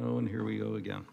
Oh, and here we go again.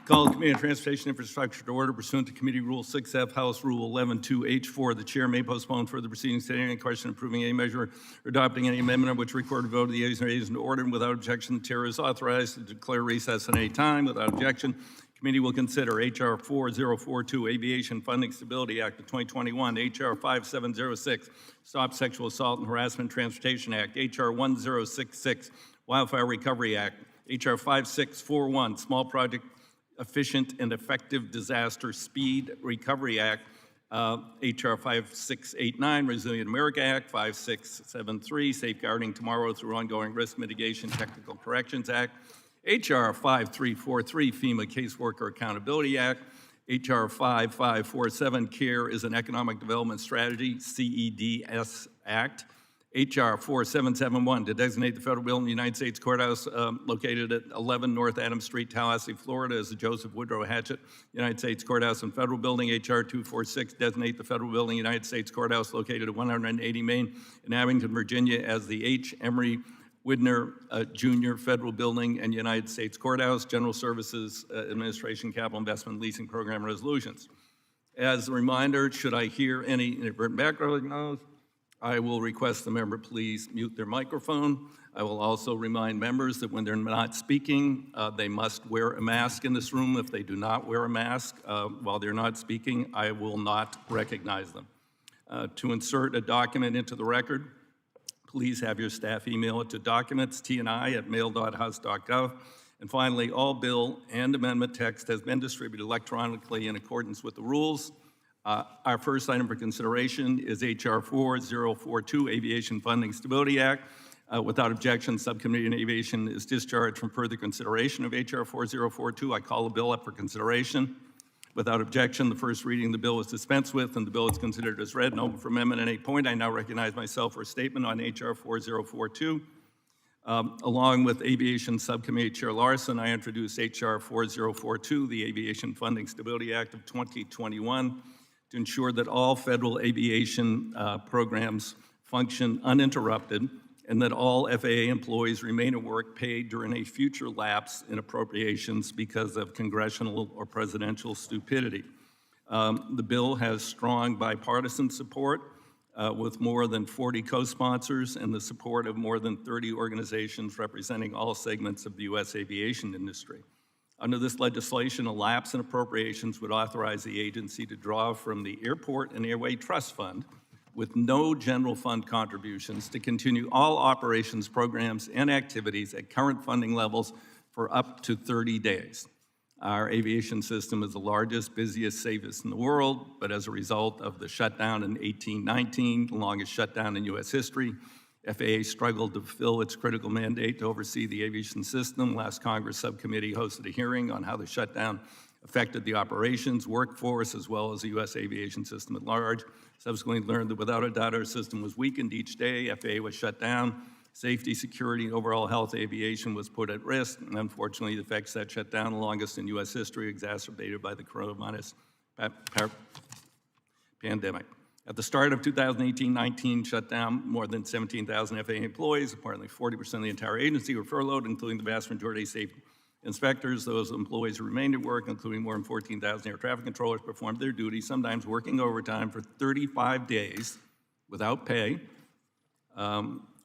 Call the Committee on Transportation Infrastructure to order pursuant to Committee Rule 6F, House Rule 11-2H4. The Chair may postpone further proceedings to any question approving any measure or adopting any amendment of which recorded vote of the ayes or nays into order. And without objection, the Chair is authorized to declare recess at any time. Without objection, the Committee will consider H.R. 4042, Aviation Funding Stability Act of 2021, H.R. 5706, Stop Sexual Assault and Harassment Transportation Act, H.R. 1066, Wildfire Recovery Act, H.R. 5641, Small Project Efficient and Effective Disaster Speed Recovery Act, H.R. 5689, Resilient America Act, 5673, Safeguarding Tomorrow Through Ongoing Risk Mitigation Technical Corrections Act, H.R. 5343, FEMA Caseworker Accountability Act, H.R. 5547, CARE is an Economic Development Strategy, CEDS Act, H.R. 4771 to designate the federal building in the United States Courthouse located at 11 North Adams Street, Tallahassee, Florida as the Joseph Woodrow Hatchett United States Courthouse and Federal Building. H.R. 246 designate the federal building United States Courthouse located at 180 Main in Abingdon, Virginia as the H. Emory Widener Jr. Federal Building and United States Courthouse, General Services Administration Capital Investment Leasing Program Resolutions. As a reminder, should I hear any inadvertent background noise, I will request the member please mute their microphone. I will also remind members that when they're not speaking, they must wear a mask in this room. If they do not wear a mask while they're not speaking, I will not recognize them. To insert a document into the record, please have your staff email it to documents@mail.house.gov. And finally, all bill and amendment text has been distributed electronically in accordance with the rules. Our first item for consideration is H.R. 4042, Aviation Funding Stability Act. Without objection, Subcommittee on Aviation is discharged from further consideration of H.R. 4042. I call the bill up for consideration. Without objection, the first reading of the bill is dispensed with, and the bill is considered as read and open for amendment at any point. I now recognize myself for a statement on H.R. 4042. Along with Aviation Subcommittee Chair Larson, I introduce H.R. 4042, the Aviation Funding Stability Act of 2021, to ensure that all federal aviation programs function uninterrupted and that all FAA employees remain at work paid during a future lapse in appropriations because of congressional or presidential stupidity. The bill has strong bipartisan support with more than 40 co-sponsors and the support of more than 30 organizations representing all segments of the U.S. aviation industry. Under this legislation, a lapse in appropriations would authorize the agency to draw from the Airport and Airway Trust Fund with no general fund contributions to continue all operations, programs, and activities at current funding levels for up to 30 days. Our aviation system is the largest, busiest, safest in the world, but as a result of the shutdown in 1819, the longest shutdown in U.S. history, FAA struggled to fulfill its critical mandate to oversee the aviation system. Last Congress subcommittee hosted a hearing on how the shutdown affected the operations, workforce, as well as the U.S. aviation system at large. Subsequently learned that without a doubt our system was weakened each day. FAA was shut down. Safety, security, and overall health of aviation was put at risk. And unfortunately, the effects that shut down, the longest in U.S. history, exacerbated by the coronavirus pandemic. At the start of 2018-19 shutdown, more than 17,000 FAA employees, approximately 40% of the entire agency, were furloughed, including the vast majority of safety inspectors. Those employees who remained at work, including more than 14,000 air traffic controllers, performed their duties, sometimes working overtime for 35 days without pay.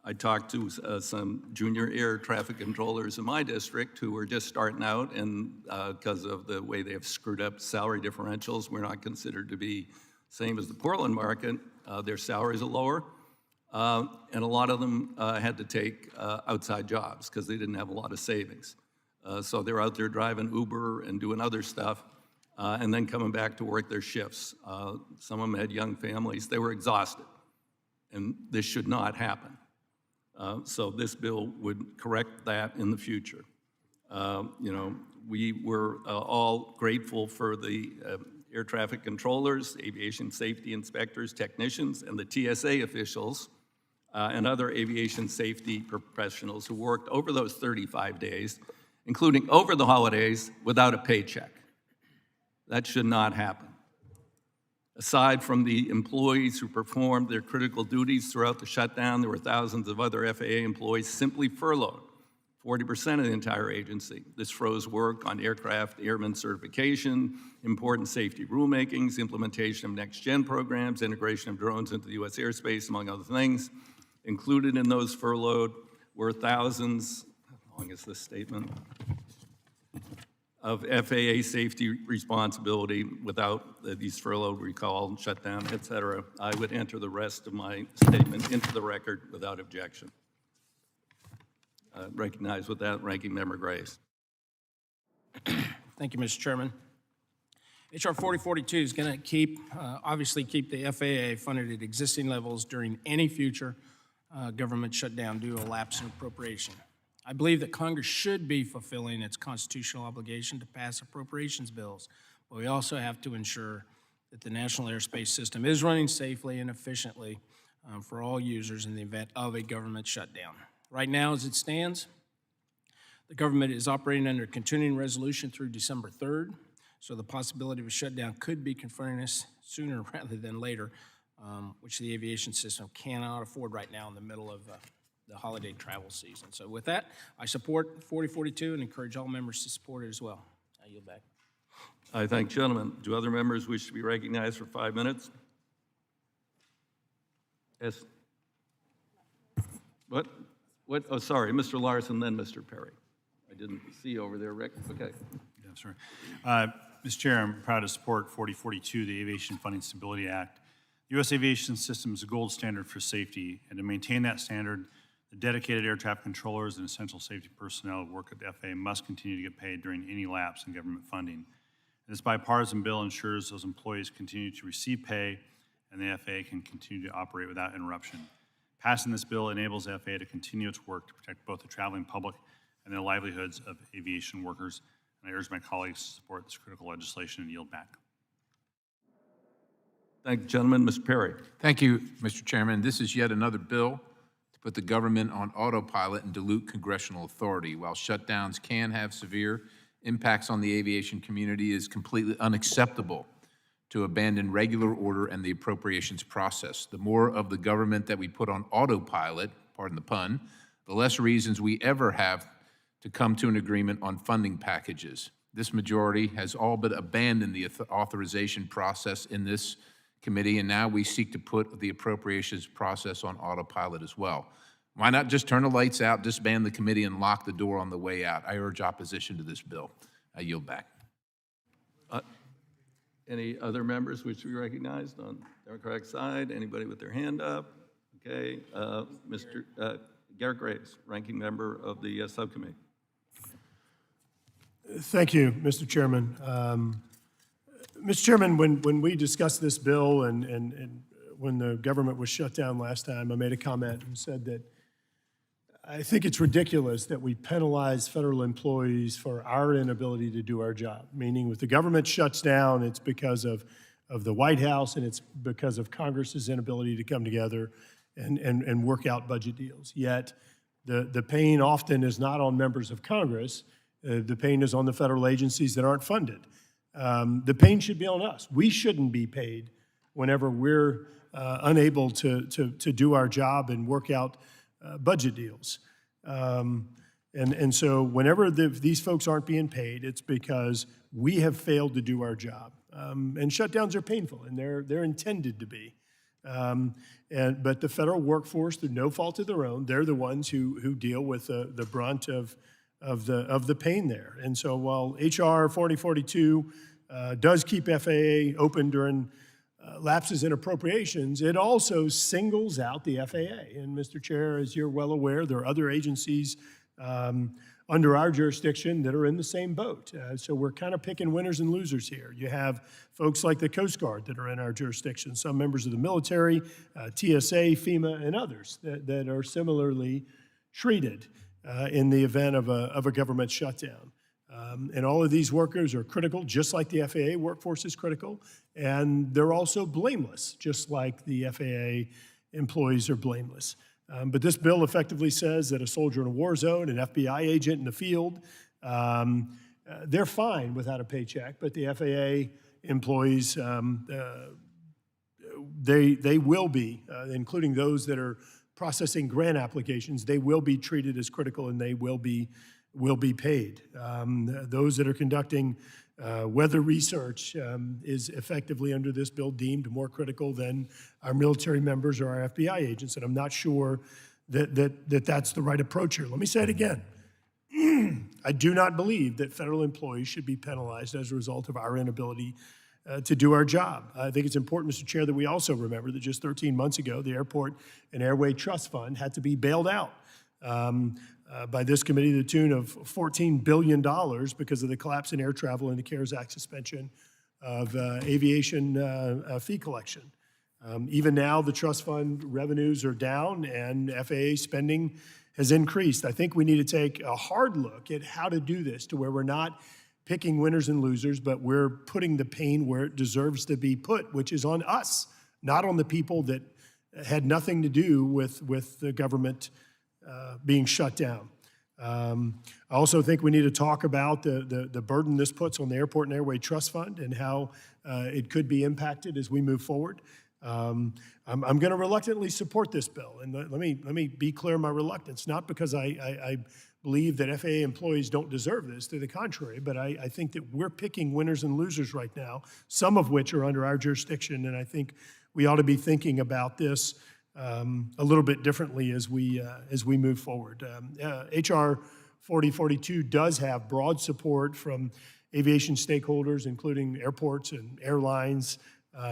I talked to some junior air traffic controllers in my district who were just starting out, and because of the way they have screwed up salary differentials, we're not considered to be same as the Portland market. Their salaries are lower, and a lot of them had to take outside jobs because they didn't have a lot of savings. So they're out there driving Uber and doing other stuff, and then coming back to work their shifts. Some of them had young families. They were exhausted, and this should not happen. So this bill would correct that in the future. We were all grateful for the air traffic controllers, aviation safety inspectors, technicians, and the TSA officials and other aviation safety professionals who worked over those 35 days, including over the holidays, without a paycheck. That should not happen. Aside from the employees who performed their critical duties throughout the shutdown, there were thousands of other FAA employees simply furloughed, 40% of the entire agency. This froze work on aircraft airman certification, important safety rulemakings, implementation of next-gen programs, integration of drones into the U.S. airspace, among other things. Included in those furloughed were thousands, how long is this statement, of FAA safety responsibility without these furloughed, recall, shutdown, et cetera. I would enter the rest of my statement into the record without objection. Recognize with that Ranking Member Grace. Thank you, Mr. Chairman. H.R. 4042 is going to obviously keep the FAA funded at existing levels during any future government shutdown due to a lapse in appropriation. I believe that Congress should be fulfilling its constitutional obligation to pass appropriations bills, but we also have to ensure that the national airspace system is running safely and efficiently for all users in the event of a government shutdown. Right now, as it stands, the government is operating under a continuing resolution through December 3rd, so the possibility of a shutdown could be confronting us sooner rather than later, which the aviation system cannot afford right now in the middle of the holiday travel season. So with that, I support 4042 and encourage all members to support it as well. I yield back. I thank gentlemen. Do other members wish to be recognized for 5 minutes? Yes. What? Oh, sorry, Mr. Larson, then Mr. Perry. I didn't see over there, Rick. Okay. Yeah, sorry. Mr. Chair, I'm proud to support 4042, the Aviation Funding Stability Act. The U.S. aviation system is a gold standard for safety, and to maintain that standard, the dedicated air traffic controllers and essential safety personnel who work at the FAA must continue to get paid during any lapse in government funding. And this bipartisan bill ensures those employees continue to receive pay and the FAA can continue to operate without interruption. Passing this bill enables the FAA to continue its work to protect both the traveling public and the livelihoods of aviation workers. And I urge my colleagues to support this critical legislation and yield back. Thank you, gentlemen. Mr. Perry. Thank you, Mr. Chairman. This is yet another bill to put the government on autopilot and dilute congressional authority. While shutdowns can have severe impacts on the aviation community, it is completely unacceptable to abandon regular order and the appropriations process. The more of the government that we put on autopilot, pardon the pun, the less reasons we ever have to come to an agreement on funding packages. This majority has all but abandoned the authorization process in this committee, and now we seek to put the appropriations process on autopilot as well. Why not just turn the lights out, disband the committee, and lock the door on the way out? I urge opposition to this bill. I yield back. Any other members wish to be recognized on the Democratic side? Anybody with their hand up? Okay, Mr. Garrett Graves, ranking member of the subcommittee. Thank you, Mr. Chairman. Mr. Chairman, when we discussed this bill and when the government was shut down last time, I made a comment and said that I think it's ridiculous that we penalize federal employees for our inability to do our job, meaning if the government shuts down, it's because of the White House and it's because of Congress's inability to come together and work out budget deals. Yet the pain often is not on members of Congress. The pain is on the federal agencies that aren't funded. The pain should be on us. We shouldn't be paid whenever we're unable to do our job and work out budget deals. And so whenever these folks aren't being paid, it's because we have failed to do our job. And shutdowns are painful, and they're intended to be. But the federal workforce, through no fault of their own, they're the ones who deal with the brunt of the pain there. And so while H.R. 4042 does keep FAA open during lapses in appropriations, it also singles out the FAA. And Mr. Chair, as you're well aware, there are other agencies under our jurisdiction that are in the same boat. So we're kind of picking winners and losers here. You have folks like the Coast Guard that are in our jurisdiction, some members of the military, TSA, FEMA, and others that are similarly treated in the event of a government shutdown. And all of these workers are critical, just like the FAA workforce is critical, and they're also blameless, just like the FAA employees are blameless. But this bill effectively says that a soldier in a war zone, an FBI agent in the field, they're fine without a paycheck, but the FAA employees they will be, including those that are processing grant applications, they will be treated as critical and they will be paid. Those that are conducting weather research is effectively under this bill deemed more critical than our military members or our FBI agents, and I'm not sure that that's the right approach here. Let me say it again. I do not believe that federal employees should be penalized as a result of our inability to do our job. I think it's important, Mr. Chair, that we also remember that just 13 months ago, the Airport and Airway Trust Fund had to be bailed out by this committee to the tune of $14 billion because of the collapse in air travel and the CARES Act suspension of aviation fee collection. Even now, the trust fund revenues are down and FAA spending has increased. I think we need to take a hard look at how to do this to where we're not picking winners and losers, but we're putting the pain where it deserves to be put, which is on us, not on the people that had nothing to do with the government being shut down. I also think we need to talk about the burden this puts on the Airport and Airway Trust Fund and how it could be impacted as we move forward. I'm going to reluctantly support this bill, and let me be clear in my reluctance, not because I believe that FAA employees don't deserve this, to the contrary, but I think that we're picking winners and losers right now, some of which are under our jurisdiction, and I think we ought to be thinking about this a little bit differently as we move forward. HR 4042 does have broad support from aviation stakeholders, including airports and airlines,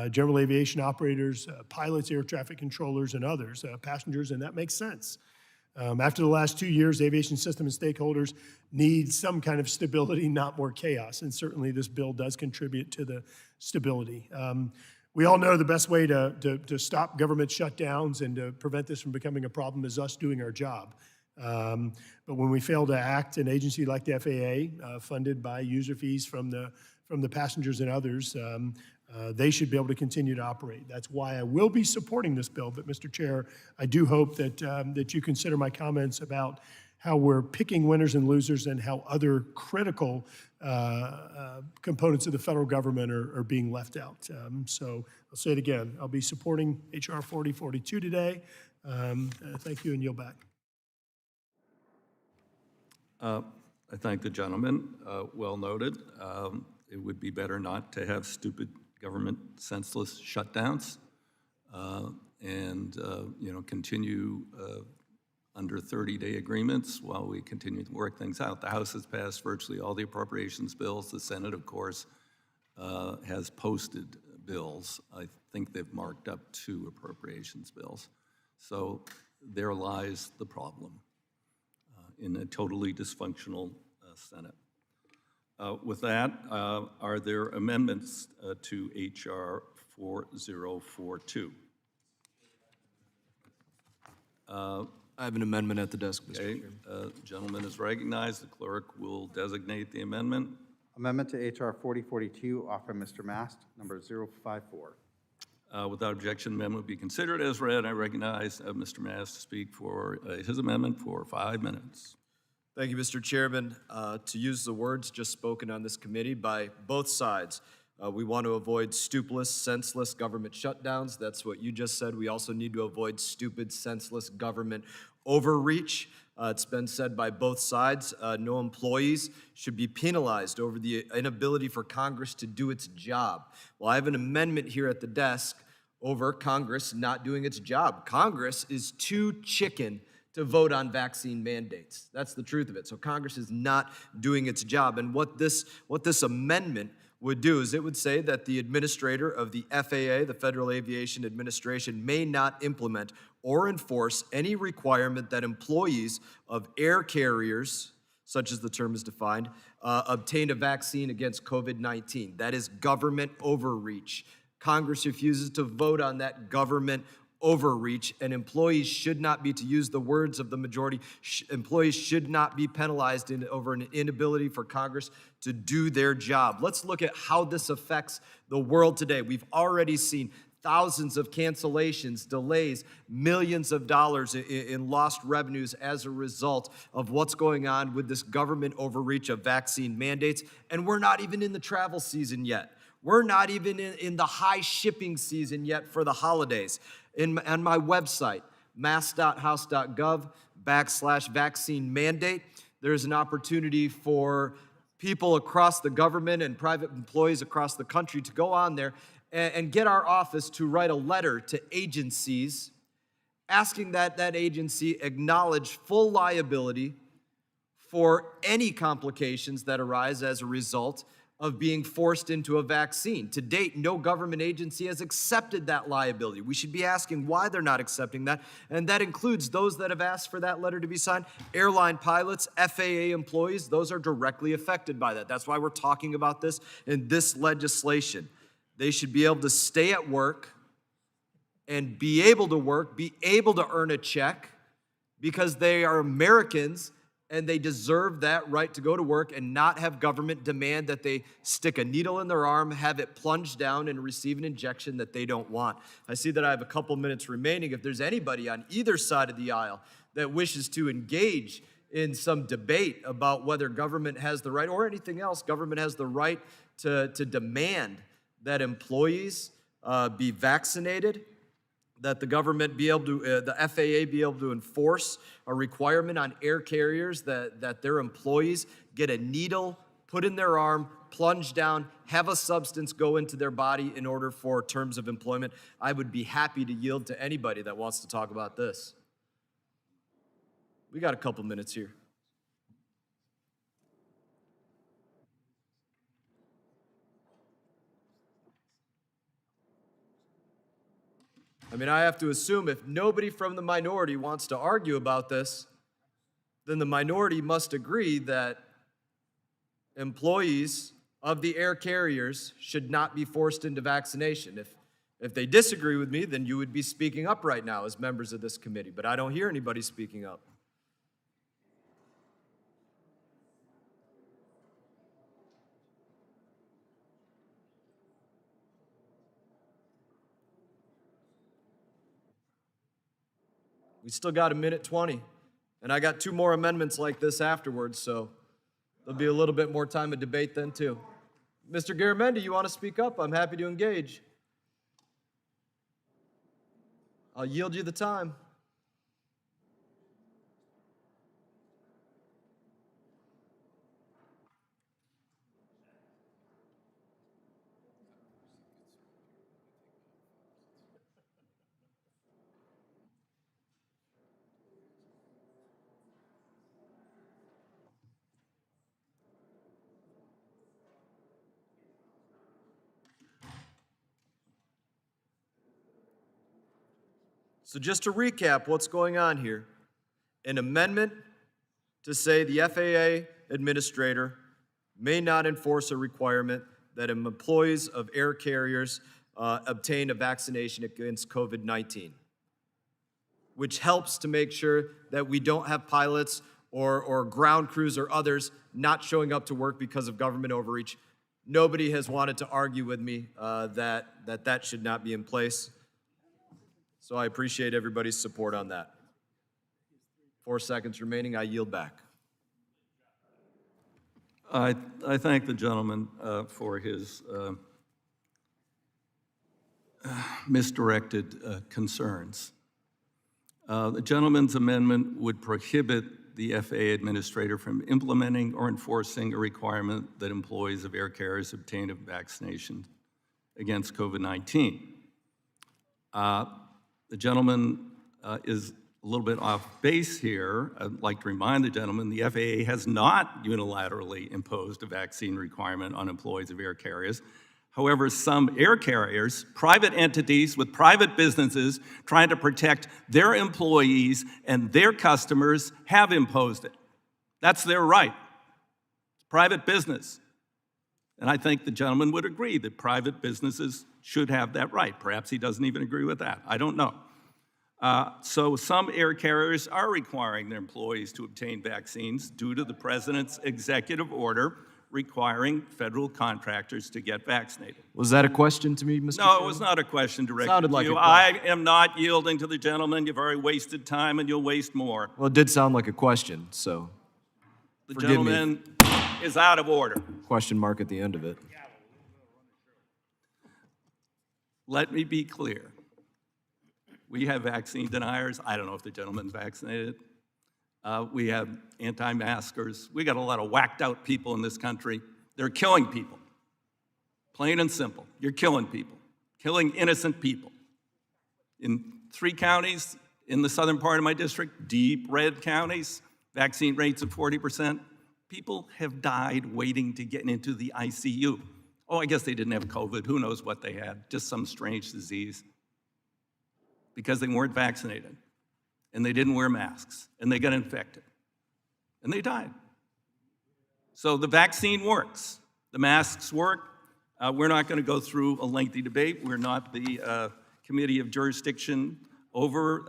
general aviation operators, pilots, air traffic controllers, and others, passengers, and that makes sense. After the last 2 years, aviation system and stakeholders need some kind of stability, not more chaos, and certainly this bill does contribute to the stability. We all know the best way to stop government shutdowns and to prevent this from becoming a problem is us doing our job. But when we fail to act, an agency like the FAA, funded by user fees from the passengers and others, they should be able to continue to operate. That's why I will be supporting this bill. But, Mr. Chair, I do hope that you consider my comments about how we're picking winners and losers and how other critical components of the federal government are being left out. So I'll say it again. I'll be supporting HR 4042 today. Thank you, and yield back. I thank the gentleman. Well noted. It would be better not to have stupid government senseless shutdowns and continue under 30-day agreements while we continue to work things out. The House has passed virtually all the appropriations bills. The Senate, of course, has posted bills. I think they've marked up 2 appropriations bills. So there lies the problem in a totally dysfunctional Senate. With that, are there amendments to HR 4042? I have an amendment at the desk, Mr. Okay, Chairman. gentleman is recognized. The clerk will designate the amendment. Amendment to HR 4042, offered by Mr. Mast, number 054. Without objection, the amendment will be considered as read. I recognize Mr. Mast to speak for his amendment for 5 minutes. Thank you, Mr. Chairman. To use the words just spoken on this committee by both sides, we want to avoid stupid, senseless government shutdowns. That's what you just said. We also need to avoid stupid, senseless government overreach. It's been said by both sides, no employees should be penalized over the inability for Congress to do its job. Well, I have an amendment here at the desk over Congress not doing its job. Congress is too chicken to vote on vaccine mandates. That's the truth of it. So Congress is not doing its job. And what this amendment would do is it would say that the administrator of the FAA, the Federal Aviation Administration, may not implement or enforce any requirement that employees of air carriers, such as the term is defined, obtain a vaccine against COVID-19. That is government overreach. Congress refuses to vote on that government overreach, and employees should not be, to use the words of the majority, employees should not be penalized over an inability for Congress to do their job. Let's look at how this affects the world today. We've already seen thousands of cancellations, delays, millions of dollars in lost revenues as a result of what's going on with this government overreach of vaccine mandates, and we're not even in the travel season yet. We're not even in the high shipping season yet for the holidays. On my website, mass.house.gov/vaccine mandate, there's an opportunity for people across the government and private employees across the country to go on there and get our office to write a letter to agencies asking that that agency acknowledge full liability for any complications that arise as a result of being forced into a vaccine. To date, no government agency has accepted that liability. We should be asking why they're not accepting that, and that includes those that have asked for that letter to be signed. Airline pilots, FAA employees, those are directly affected by that. That's why we're talking about this in this legislation. They should be able to stay at work and be able to work, be able to earn a check because they are Americans and they deserve that right to go to work and not have government demand that they stick a needle in their arm, have it plunged down, and receive an injection that they don't want. I see that I have a couple minutes remaining. If there's anybody on either side of the aisle that wishes to engage in some debate about whether government has the right, or anything else, government has the right to demand that employees be vaccinated, that the government be able to, the FAA be able to enforce a requirement on air carriers that their employees get a needle put in their arm, plunge down, have a substance go into their body in order for terms of employment. I would be happy to yield to anybody that wants to talk about this. We got a couple minutes here. I mean, I have to assume if nobody from the minority wants to argue about this, then the minority must agree that employees of the air carriers should not be forced into vaccination. If they disagree with me, then you would be speaking up right now as members of this committee, but I don't hear anybody speaking up. We still got 1:20, and I got 2 more amendments like this afterwards, so there'll be a little bit more time of debate then too. Mr. Garamendi, you want to speak up? I'm happy to engage. I'll yield you the time. So just to recap what's going on here, an amendment to say the FAA administrator may not enforce a requirement that employees of air carriers obtain a vaccination against COVID-19, which helps to make sure that we don't have pilots or ground crews or others not showing up to work because of government overreach. Nobody has wanted to argue with me that should not be in place. So I appreciate everybody's support on that. 4 seconds remaining, I yield back. I thank the gentleman for his misdirected concerns. The gentleman's amendment would prohibit the FAA administrator from implementing or enforcing a requirement that employees of air carriers obtain a vaccination against COVID-19. The gentleman is a little bit off base here. I'd like to remind the gentleman the FAA has not unilaterally imposed a vaccine requirement on employees of air carriers. However, some air carriers, private entities with private businesses trying to protect their employees and their customers have imposed it. That's their right. It's private business. And I think the gentleman would agree that private businesses should have that right. Perhaps he doesn't even agree with that. I don't know. So some air carriers are requiring their employees to obtain vaccines due to the president's executive order requiring federal contractors to get vaccinated. Was that a question to me, Mr. No, it was not a question directed Sounded like to you. a question. I am not yielding to the gentleman. You've already wasted time and you'll waste more. Well, it did sound like a question, so The Forgive me. gentleman is out of order. question mark at the end of it. let me be clear. We have vaccine deniers. I don't know if the gentleman's vaccinated. We have anti-maskers. We got a lot of whacked out people in this country. They're killing people. Plain and simple. You're killing people, killing innocent people. In 3 counties in the southern part of my district, deep red counties, vaccine rates of 40%. People have died waiting to get into the ICU. Oh, I guess they didn't have COVID. Who knows what they had? Just some strange disease. Because they weren't vaccinated. And they didn't wear masks. And they got infected. And they died. So the vaccine works. The masks work. We're not going to go through a lengthy debate. We're not the committee of jurisdiction over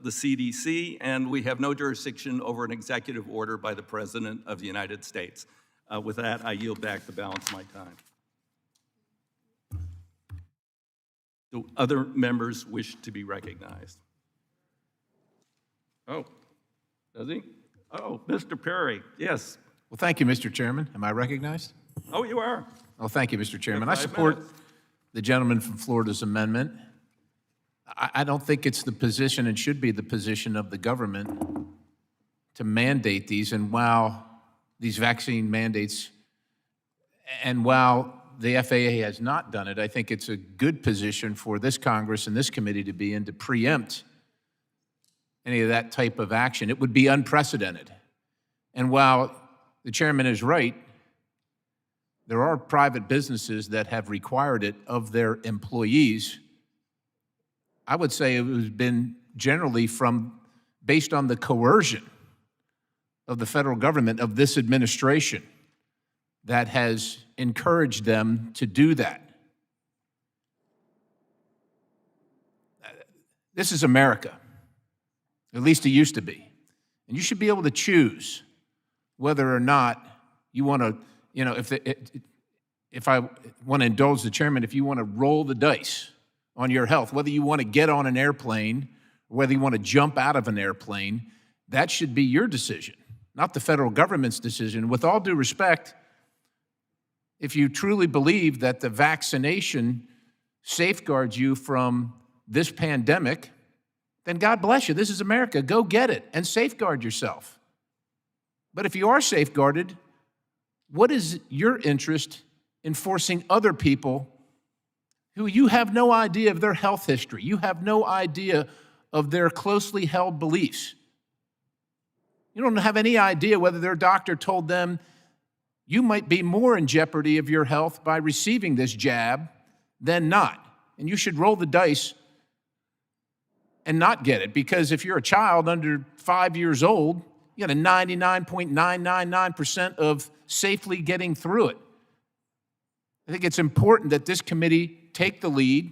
the CDC, and we have no jurisdiction over an executive order by the President of the United States. With that, I yield back the balance of my time. Do other members wish to be recognized? Oh, does he? Oh, Mr. Perry, yes. Well, thank you, Mr. Chairman. Am I recognized? Oh, you are. Oh, thank you, Mr. Chairman. I 5 support minutes. the gentleman from Florida's amendment. I don't think it's the position and should be the position of the government to mandate these. And while these vaccine mandates, and while the FAA has not done it, I think it's a good position for this Congress and this committee to be in to preempt any of that type of action. It would be unprecedented. And while the chairman is right, there are private businesses that have required it of their employees. I would say it has been generally based on the coercion of the federal government, of this administration, that has encouraged them to do that. This is America. At least it used to be. And you should be able to choose whether or not you want to, if I want to indulge the chairman, if you want to roll the dice on your health, whether you want to get on an airplane, or whether you want to jump out of an airplane, that should be your decision, not the federal government's decision. With all due respect, if you truly believe that the vaccination safeguards you from this pandemic, then God bless you. This is America. Go get it and safeguard yourself. But if you are safeguarded, what is your interest in forcing other people who you have no idea of their health history? You have no idea of their closely held beliefs. You don't have any idea whether their doctor told them you might be more in jeopardy of your health by receiving this jab than not. And you should roll the dice and not get it, because if you're a child under 5 years old, you got a 99.999% of safely getting through it. I think it's important that this committee take the lead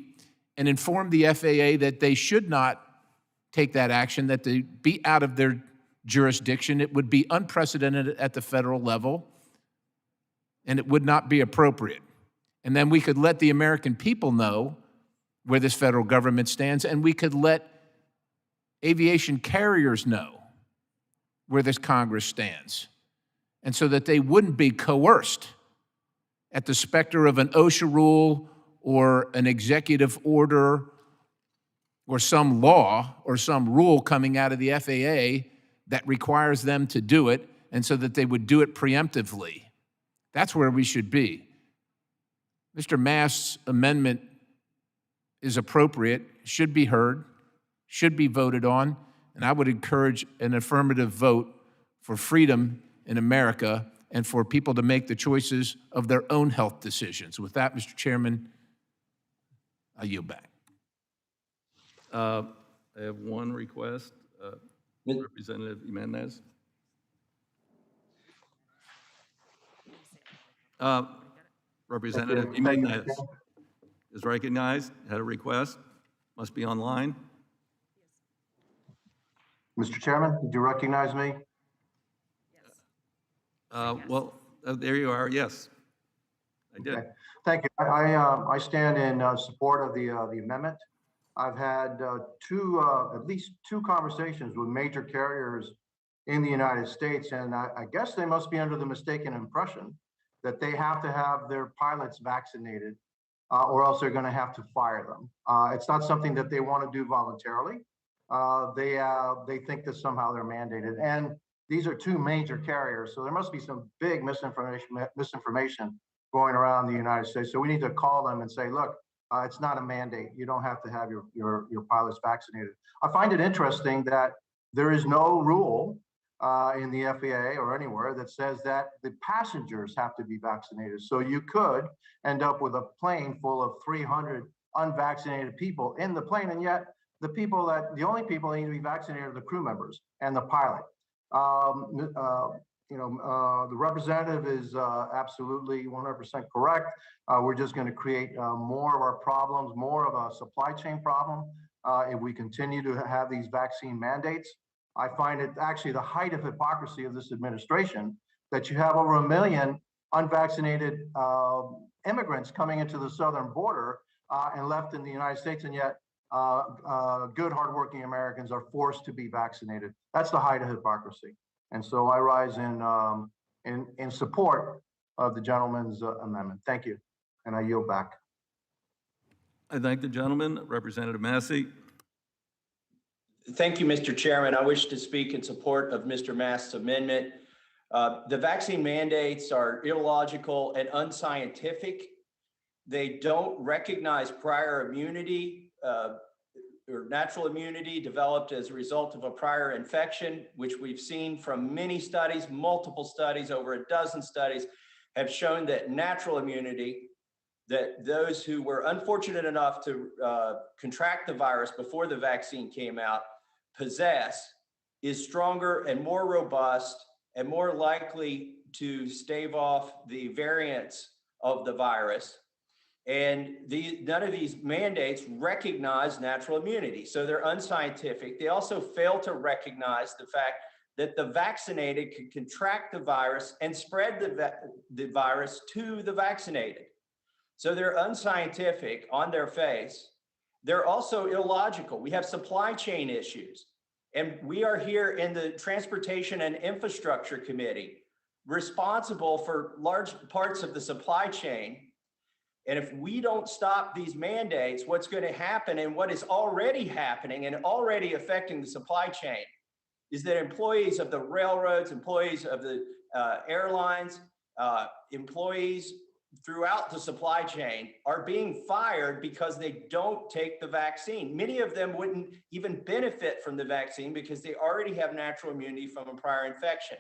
and inform the FAA that they should not take that action, that they be out of their jurisdiction. It would be unprecedented at the federal level, and it would not be appropriate. And then we could let the American people know where this federal government stands, and we could let aviation carriers know where this Congress stands, and so that they wouldn't be coerced at the specter of an OSHA rule or an executive order or some law or some rule coming out of the FAA that requires them to do it, and so that they would do it preemptively. That's where we should be. Mr. Mast's amendment is appropriate, should be heard, should be voted on, and I would encourage an affirmative vote for freedom in America and for people to make the choices of their own health decisions. With that, Mr. Chairman, I yield back. I have one request. Representative Jimenez. Representative Jimenez is recognized, had a request, must be online. Mr. Chairman, did you recognize me? There you are, yes. I did. Okay. Thank you. I stand in support of the amendment. I've had at least two conversations with major carriers in the United States, and I guess they must be under the mistaken impression that they have to have their pilots vaccinated or else they're going to have to fire them. It's not something that they want to do voluntarily. They think that somehow they're mandated. And these are two major carriers, so there must be some big misinformation going around the United States. So we need to call them and say, look, it's not a mandate. You don't have to have your pilots vaccinated. I find it interesting that there is no rule in the FAA or anywhere that says that the passengers have to be vaccinated. So you could end up with a plane full of 300 unvaccinated people in the plane, and yet the only people that need to be vaccinated are the crew members and the pilot. The representative is absolutely 100% correct. We're just going to create more of our problems, more of a supply chain problem if we continue to have these vaccine mandates. I find it actually the height of hypocrisy of this administration that you have over 1 million unvaccinated immigrants coming into the southern border and left in the United States, and yet good, hardworking Americans are forced to be vaccinated. That's the height of hypocrisy. And so I rise in support of the gentleman's amendment. Thank you, and I yield back. I thank the gentleman. Representative Massey. Thank you, Mr. Chairman. I wish to speak in support of Mr. Mast's amendment. The vaccine mandates are illogical and unscientific. They don't recognize prior immunity or natural immunity developed as a result of a prior infection, which we've seen from many studies, multiple studies, over a dozen studies have shown that natural immunity, that those who were unfortunate enough to contract the virus before the vaccine came out possess, is stronger and more robust and more likely to stave off the variants of the virus. And none of these mandates recognize natural immunity. So they're unscientific. They also fail to recognize the fact that the vaccinated can contract the virus and spread the virus to the vaccinated. So they're unscientific on their face. They're also illogical. We have supply chain issues. And we are here in the Transportation and Infrastructure Committee, responsible for large parts of the supply chain. And if we don't stop these mandates, what's going to happen, and what is already happening and already affecting the supply chain, is that employees of the railroads, employees of the airlines, employees throughout the supply chain are being fired because they don't take the vaccine. Many of them wouldn't even benefit from the vaccine because they already have natural immunity from a prior infection.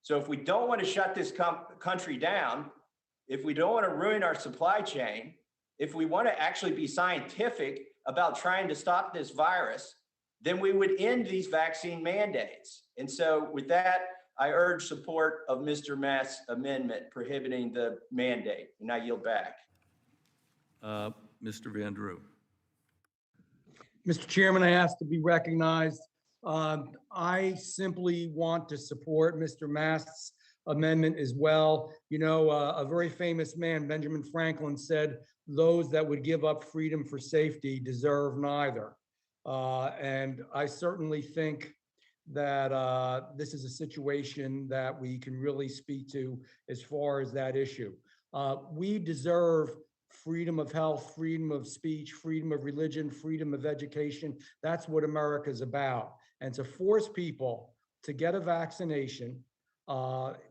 So if we don't want to shut this country down, if we don't want to ruin our supply chain, if we want to actually be scientific about trying to stop this virus, then we would end these vaccine mandates. And so with that, I urge support of Mr. Mast's amendment prohibiting the mandate, and I yield back. Mr. Van Drew. Mr. Chairman, I ask to be recognized. I simply want to support Mr. Mast's amendment as well. You know, a very famous man, Benjamin Franklin, said, "Those that would give up freedom for safety deserve neither." And I certainly think that this is a situation that we can really speak to as far as that issue. We deserve freedom of health, freedom of speech, freedom of religion, freedom of education. That's what America's about. And to force people to get a vaccination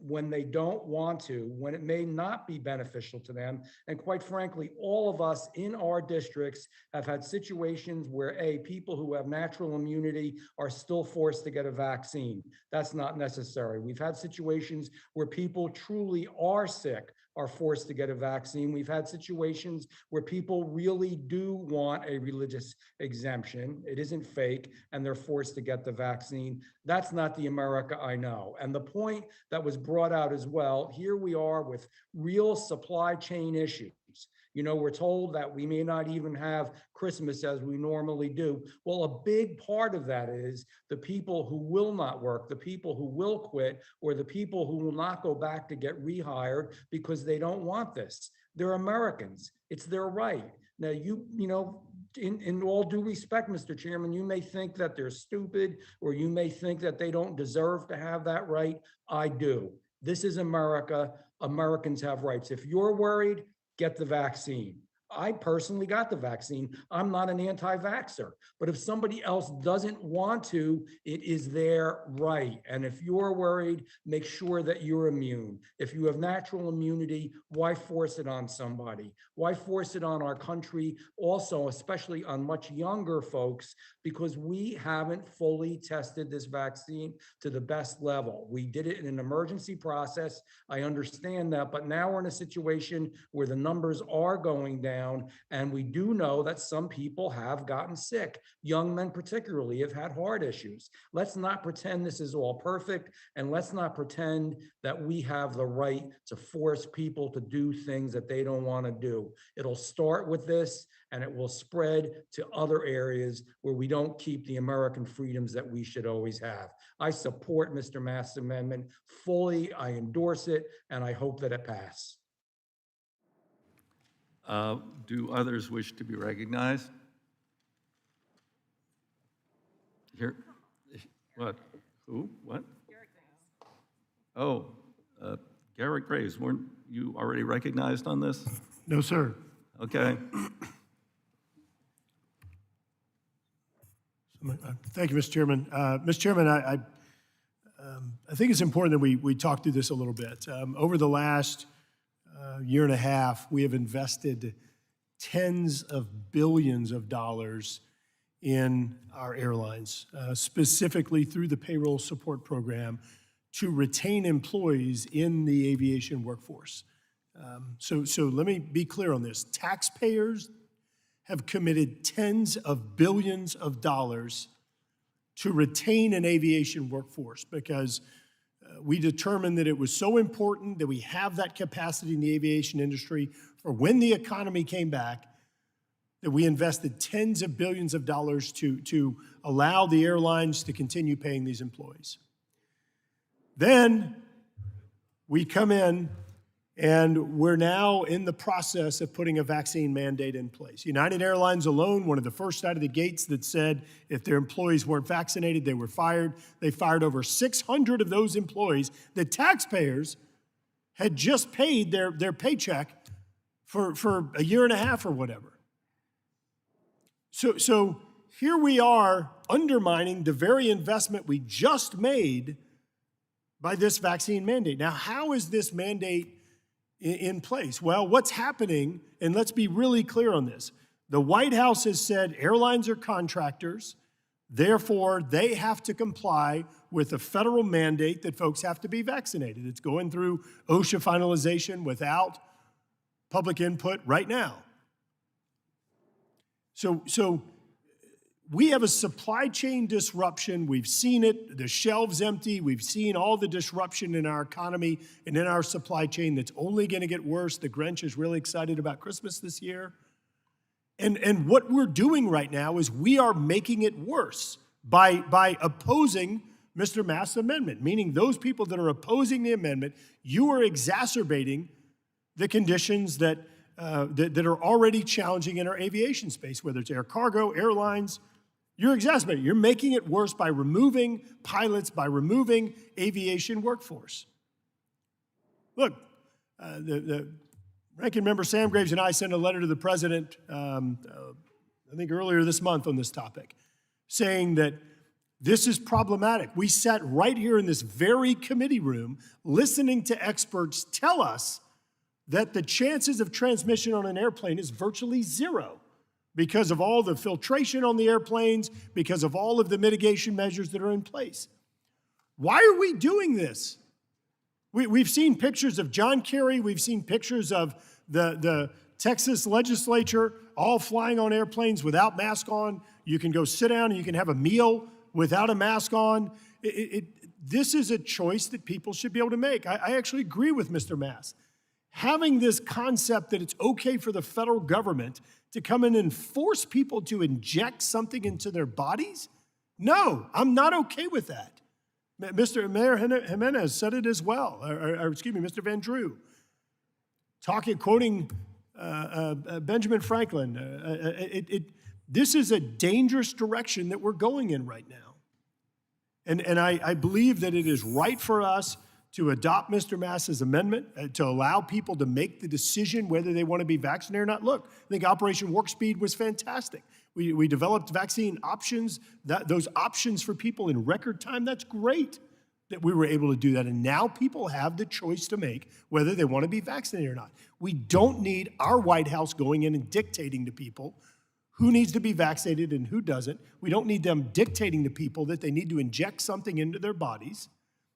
when they don't want to, when it may not be beneficial to them. And quite frankly, all of us in our districts have had situations where people who have natural immunity are still forced to get a vaccine. That's not necessary. We've had situations where people truly are sick, are forced to get a vaccine. We've had situations where people really do want a religious exemption. It isn't fake, and they're forced to get the vaccine. That's not the America I know. And the point that was brought out as well, here we are with real supply chain issues. You know, we're told that we may not even have Christmas as we normally do. Well, a big part of that is the people who will not work, the people who will quit, or the people who will not go back to get rehired because they don't want this. They're Americans. It's their right. Now, you know, in all due respect, Mr. Chairman, you may think that they're stupid, or you may think that they don't deserve to have that right. I do. This is America. Americans have rights. If you're worried, get the vaccine. I personally got the vaccine. I'm not an anti-vaxxer, but if somebody else doesn't want to, it is their right. And if you're worried, make sure that you're immune. If you have natural immunity, why force it on somebody? Why force it on our country? Also, especially on much younger folks, because we haven't fully tested this vaccine to the best level. We did it in an emergency process. I understand that, but now we're in a situation where the numbers are going down. And we do know that some people have gotten sick. Young men particularly have had heart issues. Let's not pretend this is all perfect, and let's not pretend that we have the right to force people to do things that they don't want to do. It'll start with this, and it will spread to other areas where we don't keep the American freedoms that we should always have. I support Mr. Mast's amendment fully. I endorse it, and I hope that it passes. Do others wish to be recognized? Here, what? Who? What? Oh, Garrett Graves, weren't you already recognized on this? No, sir. Okay. Thank you, Mr. Chairman. Mr. Chairman, I think it's important that we talk through this a little bit. Over the last year and a half, we have invested tens of billions of dollars in our airlines, specifically through the payroll support program to retain employees in the aviation workforce. So let me be clear on this. Taxpayers have committed tens of billions of dollars to retain an aviation workforce because we determined that it was so important that we have that capacity in the aviation industry for when the economy came back, that we invested tens of billions of dollars to allow the airlines to continue paying these employees. Then we come in and we're now in the process of putting a vaccine mandate in place. United Airlines alone, one of the first out of the gates that said if their employees weren't vaccinated, they were fired. They fired over 600 of those employees. The taxpayers had just paid their paycheck for a year and a half or whatever. So here we are undermining the very investment we just made by this vaccine mandate. Now, how is this mandate in place? Well, what's happening, and let's be really clear on this, the White House has said airlines are contractors, therefore they have to comply with a federal mandate that folks have to be vaccinated. It's going through OSHA finalization without public input right now. So we have a supply chain disruption. We've seen it, the shelves empty. We've seen all the disruption in our economy and in our supply chain that's only going to get worse. The Grinch is really excited about Christmas this year. And what we're doing right now is we are making it worse by opposing Mr. Mast's amendment, meaning those people that are opposing the amendment, you are exacerbating the conditions that are already challenging in our aviation space, whether it's air cargo, airlines. You're exacerbating. You're making it worse by removing pilots, by removing aviation workforce. Look, the ranking member Sam Graves and I sent a letter to the president, I think earlier this month on this topic, saying that this is problematic. We sat right here in this very committee room listening to experts tell us that the chances of transmission on an airplane is virtually zero because of all the filtration on the airplanes, because of all of the mitigation measures that are in place. Why are we doing this? We've seen pictures of John Kerry. We've seen pictures of the Texas legislature all flying on airplanes without mask on. You can go sit down and you can have a meal without a mask on. This is a choice that people should be able to make. I actually agree with Mr. Mast. Having this concept that it's okay for the federal government to come in and force people to inject something into their bodies? No, I'm not okay with that. Mayor Jimenez said it as well, or excuse me, Mr. Van Drew, quoting Benjamin Franklin. This is a dangerous direction that we're going in right now. And I believe that it is right for us to adopt Mr. Mass's amendment, to allow people to make the decision whether they want to be vaccinated or not. Look, I think Operation Warp Speed was fantastic. We developed vaccine options, those options for people in record time. That's great that we were able to do that. And now people have the choice to make whether they want to be vaccinated or not. We don't need our White House going in and dictating to people who needs to be vaccinated and who doesn't. We don't need them dictating to people that they need to inject something into their bodies.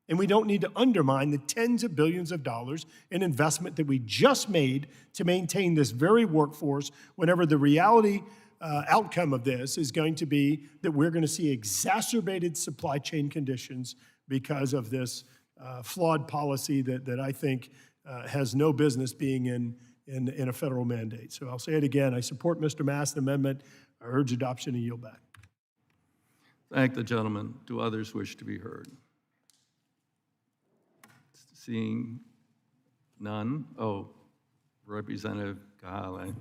And we don't need to undermine the tens of billions of dollars in investment that we just made to maintain this very workforce whenever the reality outcome of this is going to be that we're going to see exacerbated supply chain conditions because of this flawed policy that I think has no business being in a federal mandate. So I'll say it again. I support Mr. Mass's amendment. I urge adoption and yield back. Thank the gentleman. Do others wish to be heard? Seeing none. Oh, Representative Kahale.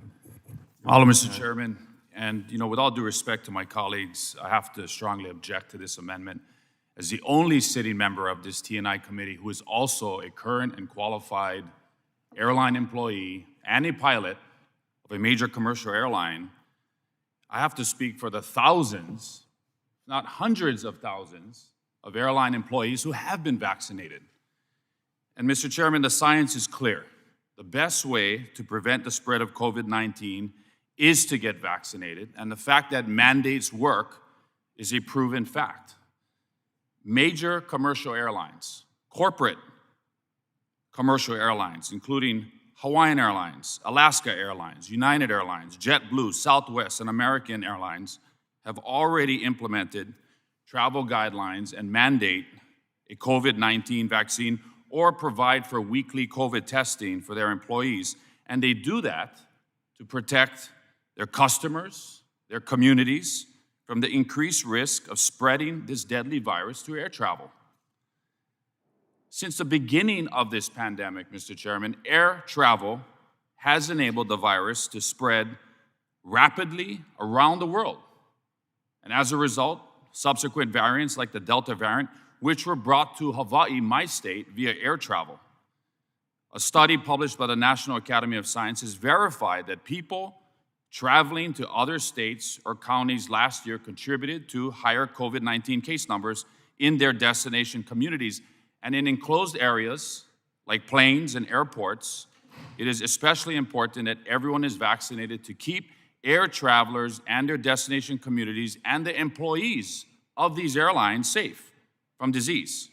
Hello, Mr. Chairman. And, with all due respect to my colleagues, I have to strongly object to this amendment. As the only sitting member of this T&I committee who is also a current and qualified airline employee and a pilot of a major commercial airline, I have to speak for the thousands, not hundreds of thousands, of airline employees who have been vaccinated. And Mr. Chairman, the science is clear. The best way to prevent the spread of COVID-19 is to get vaccinated, and the fact that mandates work is a proven fact. Major commercial airlines, corporate commercial airlines, including Hawaiian Airlines, Alaska Airlines, United Airlines, JetBlue, Southwest, and American Airlines, have already implemented travel guidelines and mandate a COVID-19 vaccine or provide for weekly COVID testing for their employees. And they do that to protect their customers, their communities, from the increased risk of spreading this deadly virus through air travel. Since the beginning of this pandemic, Mr. Chairman, air travel has enabled the virus to spread rapidly around the world. And as a result, subsequent variants like the Delta variant, which were brought to Hawaii, my state, via air travel. A study published by the National Academy of Sciences verified that people traveling to other states or counties last year contributed to higher COVID-19 case numbers in their destination communities. And in enclosed areas like planes and airports, it is especially important that everyone is vaccinated to keep air travelers and their destination communities and the employees of these airlines safe from disease.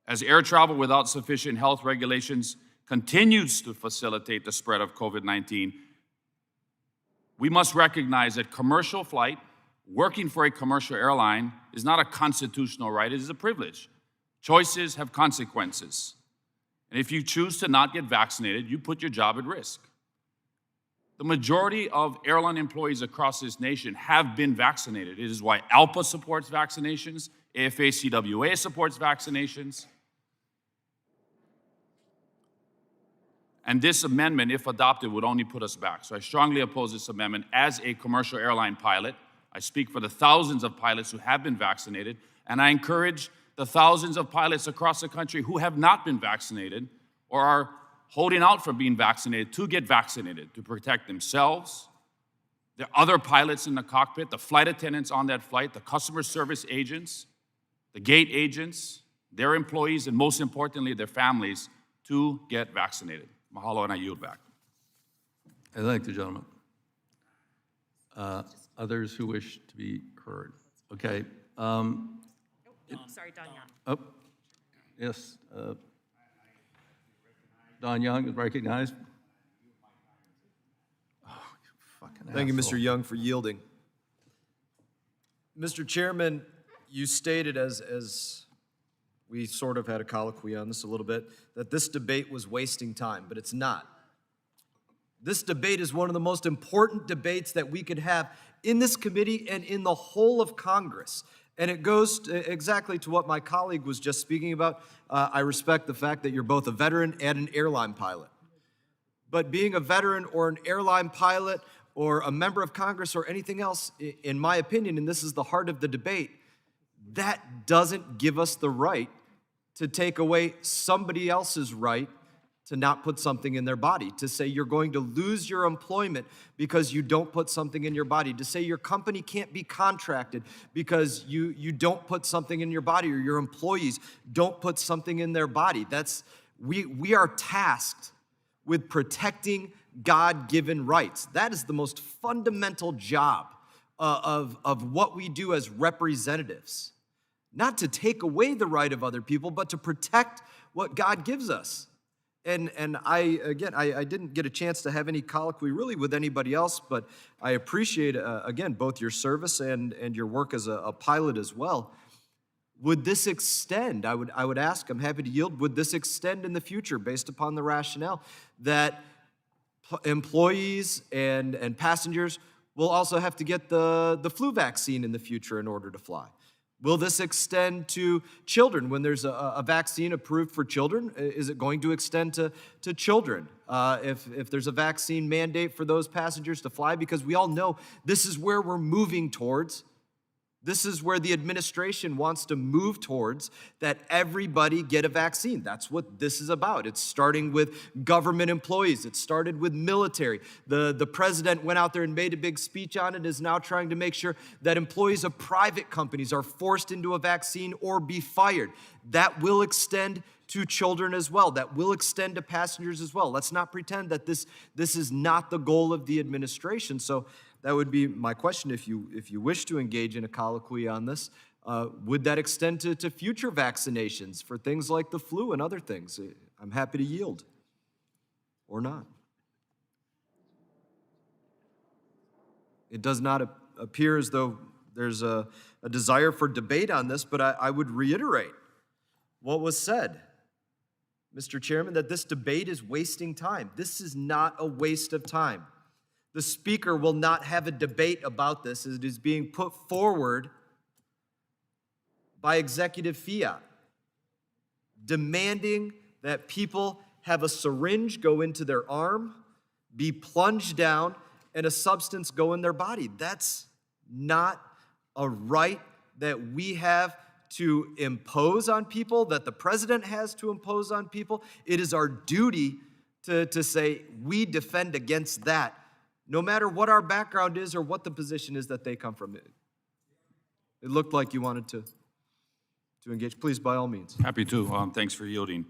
As air travel without sufficient health regulations continues to facilitate the spread of COVID-19, we must recognize that commercial flight, working for a commercial airline, is not a constitutional right, it is a privilege. Choices have consequences. And if you choose to not get vaccinated, you put your job at risk. The majority of airline employees across this nation have been vaccinated. It is why ALPA supports vaccinations, AFA-CWA supports vaccinations. And this amendment, if adopted, would only put us back. So I strongly oppose this amendment. As a commercial airline pilot, I speak for the thousands of pilots who have been vaccinated, and I encourage the thousands of pilots across the country who have not been vaccinated or are holding out for being vaccinated to get vaccinated to protect themselves, the other pilots in the cockpit, the flight attendants on that flight, the customer service agents, the gate agents, their employees, and most importantly, their families to get vaccinated. Mahalo, and I yield back. I thank the gentleman. Others who wish to be heard? Okay. Sorry, Don Young. Oh, yes. Don Young is recognized. Oh, you fucking Thank you, asshole. Mr. Young, for yielding. Mr. Chairman, you stated, as we sort of had a colloquy on this a little bit, that this debate was wasting time, but it's not. This debate is one of the most important debates that we could have in this committee and in the whole of Congress. And it goes exactly to what my colleague was just speaking about. I respect the fact that you're both a veteran and an airline pilot. But being a veteran or an airline pilot or a member of Congress or anything else, in my opinion, and this is the heart of the debate, that doesn't give us the right to take away somebody else's right to not put something in their body, to say you're going to lose your employment because you don't put something in your body, to say your company can't be contracted because you don't put something in your body, or your employees don't put something in their body. We are tasked with protecting God-given rights. That is the most fundamental job of what we do as representatives. Not to take away the right of other people, but to protect what God gives us. And I didn't get a chance to have any colloquy really with anybody else, but I appreciate, again, both your service and your work as a pilot as well. Would this extend, I would ask, I'm happy to yield, would this extend in the future based upon the rationale that employees and passengers will also have to get the flu vaccine in the future in order to fly? Will this extend to children when there's a vaccine approved for children? Is it going to extend to children if there's a vaccine mandate for those passengers to fly? Because we all know this is where we're moving towards. This is where the administration wants to move towards, that everybody get a vaccine. That's what this is about. It's starting with government employees. It started with military. The president went out there and made a big speech on it, is now trying to make sure that employees of private companies are forced into a vaccine or be fired. That will extend to children as well. That will extend to passengers as well. Let's not pretend that this is not the goal of the administration. So that would be my question. If you wish to engage in a colloquy on this, would that extend to future vaccinations for things like the flu and other things? I'm happy to yield, or not. It does not appear as though there's a desire for debate on this, but I would reiterate what was said, Mr. Chairman, that this debate is wasting time. This is not a waste of time. The speaker will not have a debate about this. It is being put forward by executive fiat, demanding that people have a syringe go into their arm, be plunged down, and a substance go in their body. That's not a right that we have to impose on people, that the president has to impose on people. It is our duty to say we defend against that, no matter what our background is or what the position is that they come from. It looked like you wanted to engage. Please, by all means. Happy to. Thanks for yielding.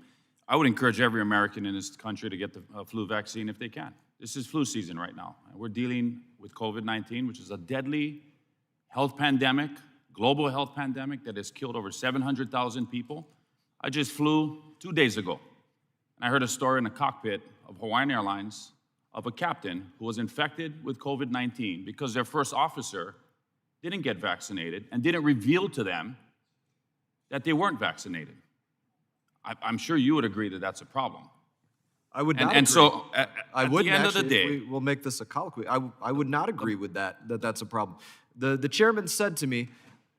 I would encourage every American in this country to get the flu vaccine if they can. This is flu season right now. We're dealing with COVID-19, which is a deadly health pandemic, global health pandemic that has killed over 700,000 people. I just flew 2 days ago, and I heard a story in the cockpit of Hawaiian Airlines of a captain who was infected with COVID-19 because their first officer didn't get vaccinated and didn't reveal to them that they weren't vaccinated. I'm sure you would agree that that's a problem. I would not and agree. So at the end of the day, we'll make this a colloquy. I would not agree with that's a problem. The chairman said to me,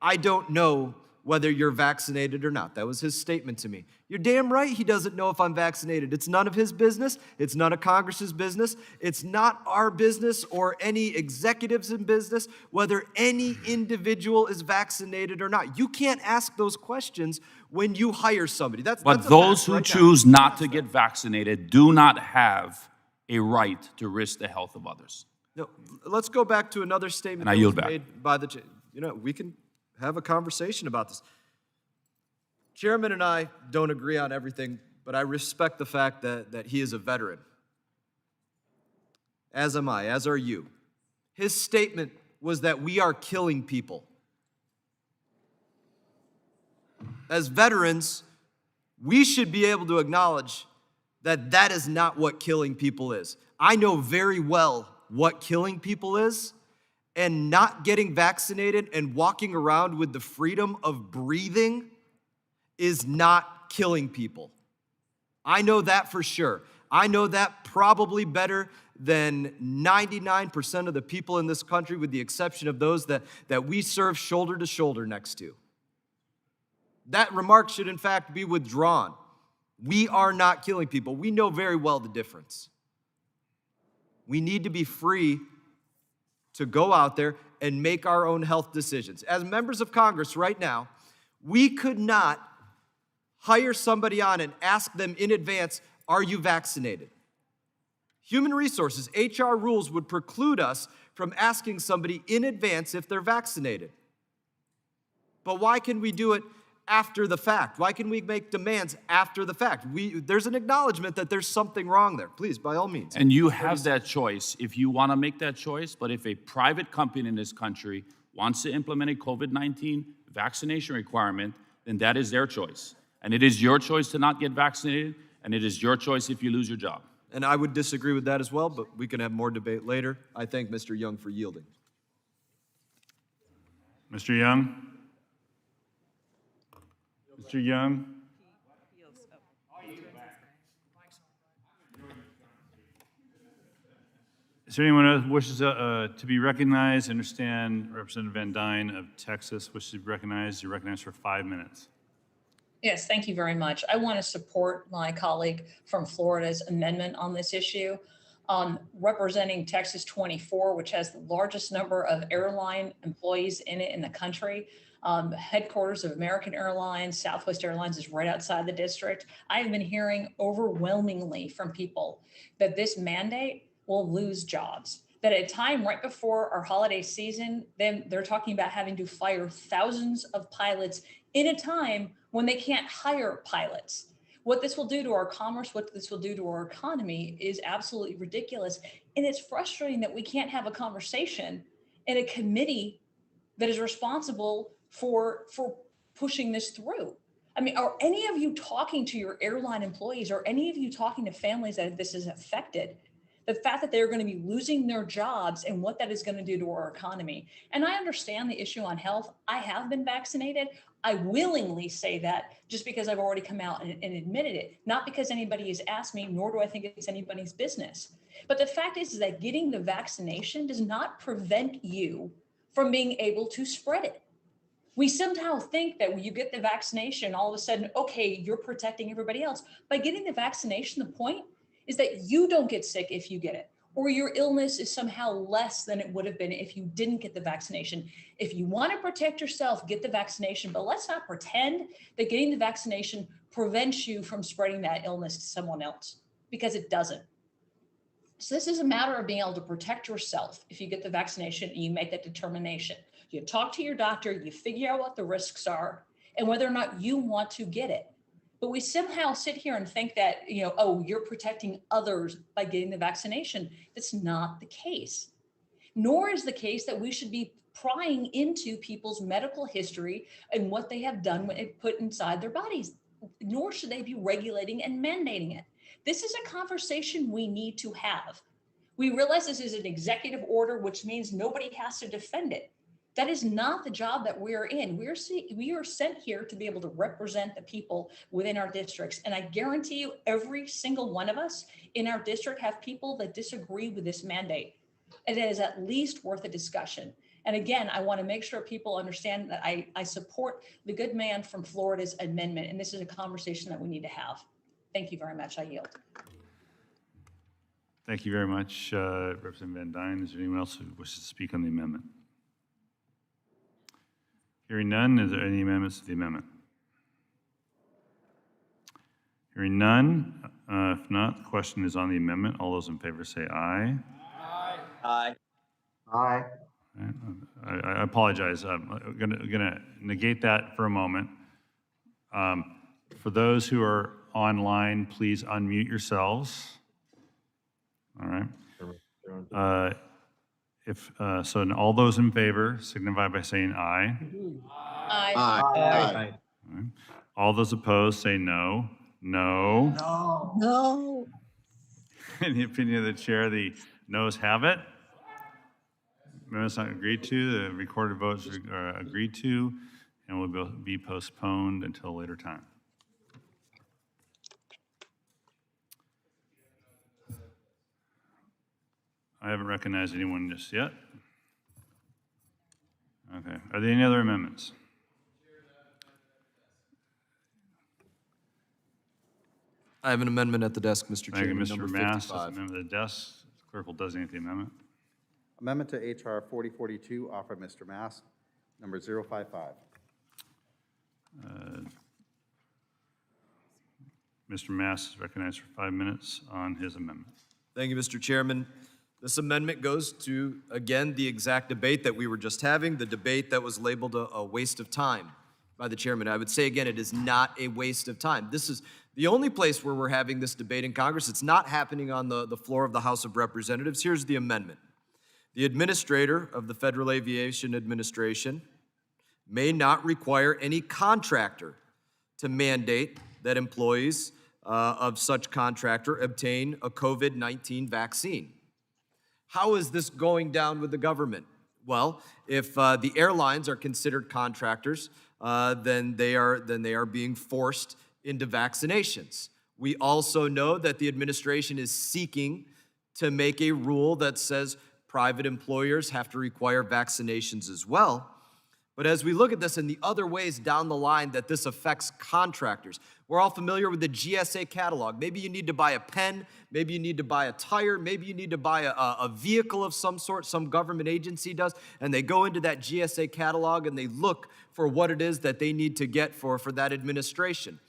I don't know whether you're vaccinated or not. That was his statement to me. You're damn right he doesn't know if I'm vaccinated. It's none of his business. It's none of Congress's business. It's not our business or any executives in business whether any individual is vaccinated or not. You can't ask those questions when you hire somebody. But those who choose not to get vaccinated do not have a right to risk the health of others. No, let's go back to another statement that was made by the, we can have a conversation about this. Chairman and I don't agree on everything, but I respect the fact that he is a veteran. As am I, as are you. His statement was that we are killing people. As veterans, we should be able to acknowledge that that is not what killing people is. I know very well what killing people is, and not getting vaccinated and walking around with the freedom of breathing is not killing people. I know that for sure. I know that probably better than 99% of the people in this country, with the exception of those that we serve shoulder to shoulder next to. That remark should, in fact, be withdrawn. We are not killing people. We know very well the difference. We need to be free to go out there and make our own health decisions. As members of Congress right now, we could not hire somebody on and ask them in advance, are you vaccinated? Human resources, HR rules would preclude us from asking somebody in advance if they're vaccinated. But why can we do it after the fact? Why can we make demands after the fact? There's an acknowledgement that there's something wrong there. Please, by all means. And you have that choice if you want to make that choice. But if a private company in this country wants to implement a COVID-19 vaccination requirement, then that is their choice. And it is your choice to not get vaccinated, and it is your choice if you lose your job. And I would disagree with that as well, but we can have more debate later. I thank Mr. Young for yielding. Mr. Young? Mr. Young? Is there anyone else who wishes to be recognized? I understand Representative Van Dyne of Texas wishes to be recognized. You're recognized for 5 minutes. Yes, thank you very much. I want to support my colleague from Florida's amendment on this issue. Representing Texas 24, which has the largest number of airline employees in it in the country. Headquarters of American Airlines, Southwest Airlines is right outside the district. I have been hearing overwhelmingly from people that this mandate will lose jobs. That at a time right before our holiday season, then they're talking about having to fire thousands of pilots in a time when they can't hire pilots. What this will do to our commerce, what this will do to our economy is absolutely ridiculous. And it's frustrating that we can't have a conversation in a committee that is responsible for pushing this through. I mean, are any of you talking to your airline employees? Or any of you talking to families that this is affected? The fact that they're going to be losing their jobs and what that is going to do to our economy. And I understand the issue on health. I have been vaccinated. I willingly say that just because I've already come out and admitted it, not because anybody has asked me, nor do I think it's anybody's business. But the fact is that getting the vaccination does not prevent you from being able to spread it. We somehow think that when you get the vaccination, all of a sudden, okay, you're protecting everybody else. By getting the vaccination, the point is that you don't get sick if you get it, or your illness is somehow less than it would have been if you didn't get the vaccination. If you want to protect yourself, get the vaccination, but let's not pretend that getting the vaccination prevents you from spreading that illness to someone else, because it doesn't. So this is a matter of being able to protect yourself if you get the vaccination and you make that determination. You talk to your doctor, you figure out what the risks are and whether or not you want to get it. But we somehow sit here and think that, oh, you're protecting others by getting the vaccination. That's not the case. Nor is the case that we should be prying into people's medical history and what they have done when it put inside their bodies. Nor should they be regulating and mandating it. This is a conversation we need to have. We realize this is an executive order, which means nobody has to defend it. That is not the job that we are in. We are sent here to be able to represent the people within our districts. And I guarantee you, every single one of us in our district have people that disagree with this mandate. And it is at least worth a discussion. And again, I want to make sure people understand that I support the good man from Florida's amendment. And this is a conversation that we need to have. Thank you very much. I yield. Thank you very much, Representative Van Dyne. Is there anyone else who wishes to speak on the amendment? Hearing none, is there any amendments to the amendment? Hearing none, if not, the question is on the amendment. All those in favor say aye. Aye. Aye. Aye. I apologize. I'm gonna negate that for a moment. For those who are online, please unmute yourselves. All right. So all those in favor signify by saying aye. Aye. Aye. All right. All those opposed say no. No. No. In the opinion of the chair, the noes have it. Amendment's not agreed to. The recorded votes are agreed to, and will be postponed until a later time. I haven't recognized anyone just yet. Okay. Are there any other amendments? I have an amendment at the desk, Mr. Thank you, Chairman, Mr. number Mass. 55. Amendment at the desk. Clerk will designate the amendment. Amendment to HR 4042, offered Mr. Mass, number 055. Mr. Mast is recognized for 5 minutes on his amendment. Thank you, Mr. Chairman. This amendment goes to, again, the exact debate that we were just having, the debate that was labeled a waste of time by the chairman. I would say again, it is not a waste of time. This is the only place where we're having this debate in Congress. It's not happening on the floor of the House of Representatives. Here's the amendment. The administrator of the Federal Aviation Administration may not require any contractor to mandate that employees of such contractor obtain a COVID-19 vaccine. How is this going down with the government? Well, if the airlines are considered contractors, then they are being forced into vaccinations. We also know that the administration is seeking to make a rule that says private employers have to require vaccinations as well. But as we look at this and the other ways down the line that this affects contractors, we're all familiar with the GSA catalog. Maybe you need to buy a pen, maybe you need to buy a tire, maybe you need to buy a vehicle of some sort, some government agency does, and they go into that GSA catalog and they look for what it is that they need to get for that administration.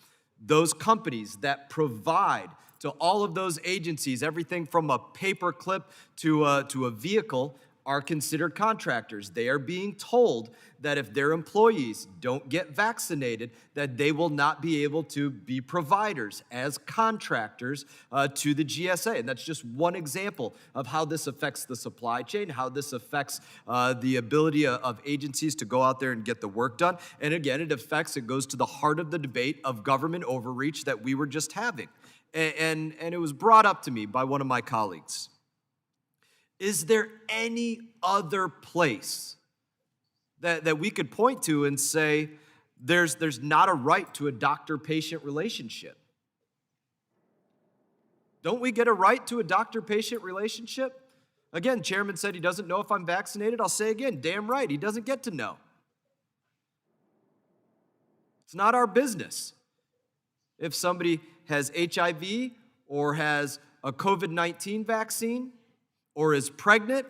Those companies that provide to all of those agencies, everything from a paper clip to a vehicle, are considered contractors. They are being told that if their employees don't get vaccinated, that they will not be able to be providers as contractors to the GSA. And that's just one example of how this affects the supply chain, how this affects the ability of agencies to go out there and get the work done. And again, it goes to the heart of the debate of government overreach that we were just having. And it was brought up to me by one of my colleagues. Is there any other place that we could point to and say there's not a right to a doctor-patient relationship? Don't we get a right to a doctor-patient relationship? Again, chairman said he doesn't know if I'm vaccinated. I'll say again, damn right, he doesn't get to know. It's not our business if somebody has HIV or has a COVID-19 vaccine or is pregnant,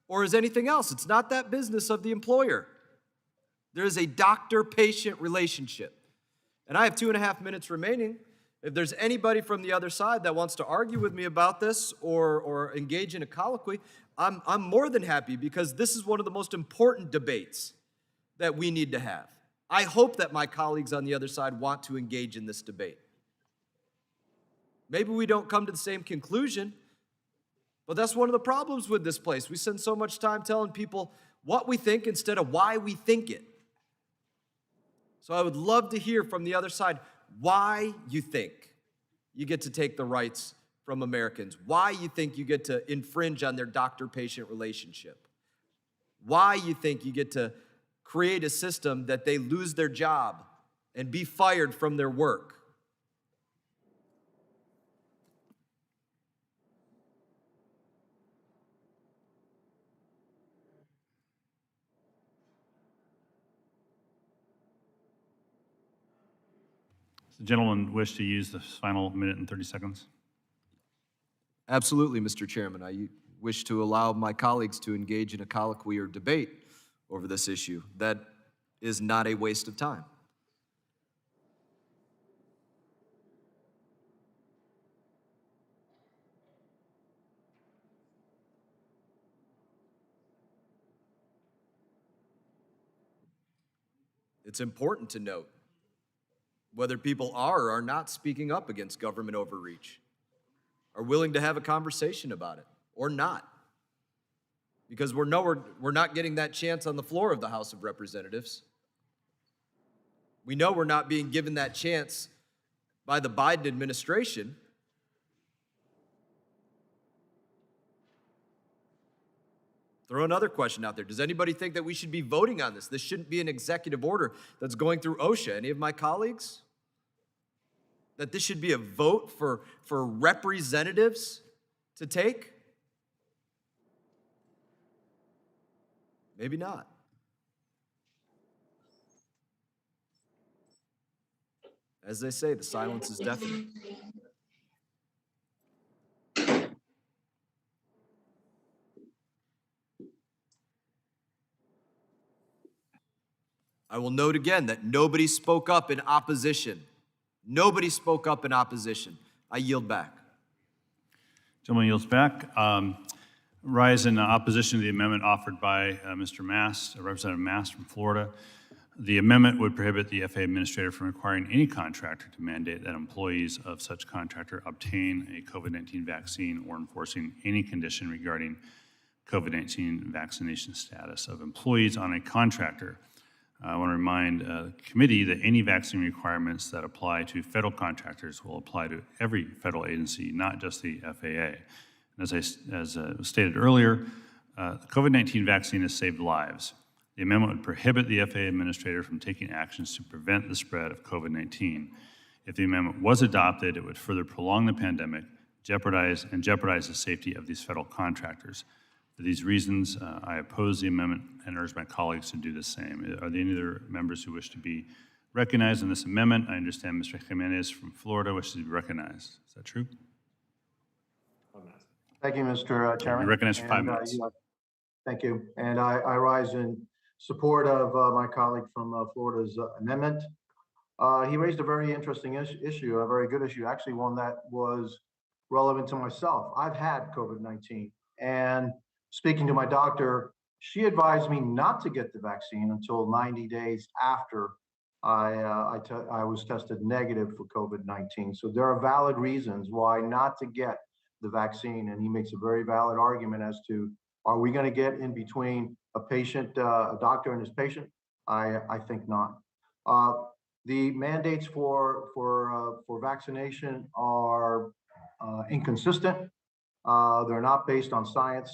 or is anything else. It's not that business of the employer. There is a doctor-patient relationship. And I have 2.5 minutes remaining. If there's anybody from the other side that wants to argue with me about this or engage in a colloquy, I'm more than happy, because this is one of the most important debates that we need to have. I hope that my colleagues on the other side want to engage in this debate. Maybe we don't come to the same conclusion, but that's one of the problems with this place. We spend so much time telling people what we think instead of why we think it. So I would love to hear from the other side why you think you get to take the rights from Americans, why you think you get to infringe on their doctor-patient relationship, why you think you get to create a system that they lose their job and be fired from their work. Does the gentleman wish to use the final minute and 30 seconds? Absolutely, Mr. Chairman. I wish to allow my colleagues to engage in a colloquy or debate over this issue. That is not a waste of time. It's important to note whether people are or are not speaking up against government overreach, are willing to have a conversation about it or not. Because we're not getting that chance on the floor of the House of Representatives. We know we're not being given that chance by the Biden administration. Throw another question out there. Does anybody think that we should be voting on this? This shouldn't be an executive order that's going through OSHA. Any of my colleagues? That this should be a vote for representatives to take? Maybe not. As they say, the silence is deafening. I will note again that nobody spoke up in opposition. Nobody spoke up in opposition. I yield back. Gentleman yields back. Rise in opposition to the amendment offered by Mr. Mast, Representative Mast from Florida. The amendment would prohibit the FAA administrator from requiring any contractor to mandate that employees of such contractor obtain a COVID-19 vaccine or enforcing any condition regarding COVID-19 vaccination status of employees on a contractor. I want to remind the committee that any vaccine requirements that apply to federal contractors will apply to every federal agency, not just the FAA. And as stated earlier, the COVID-19 vaccine has saved lives. The amendment would prohibit the FAA administrator from taking actions to prevent the spread of COVID-19. If the amendment was adopted, it would further prolong the pandemic, jeopardize the safety of these federal contractors. For these reasons, I oppose the amendment and urge my colleagues to do the same. Are there any other members who wish to be recognized on this amendment? I understand Mr. Jimenez from Florida wishes to be recognized. Is that true? Thank you, Mr. Chairman. You're recognized for 5 And, minutes. thank you. And I rise in support of my colleague from Florida's amendment. He raised a very interesting issue, a very good issue, actually one that was relevant to myself. I've had COVID-19, and speaking to my doctor, she advised me not to get the vaccine until 90 days after I was tested negative for COVID-19. So there are valid reasons why not to get the vaccine, and he makes a very valid argument as to, are we going to get in between a patient, a doctor and his patient? I think not. The mandates for vaccination are inconsistent. They're not based on science.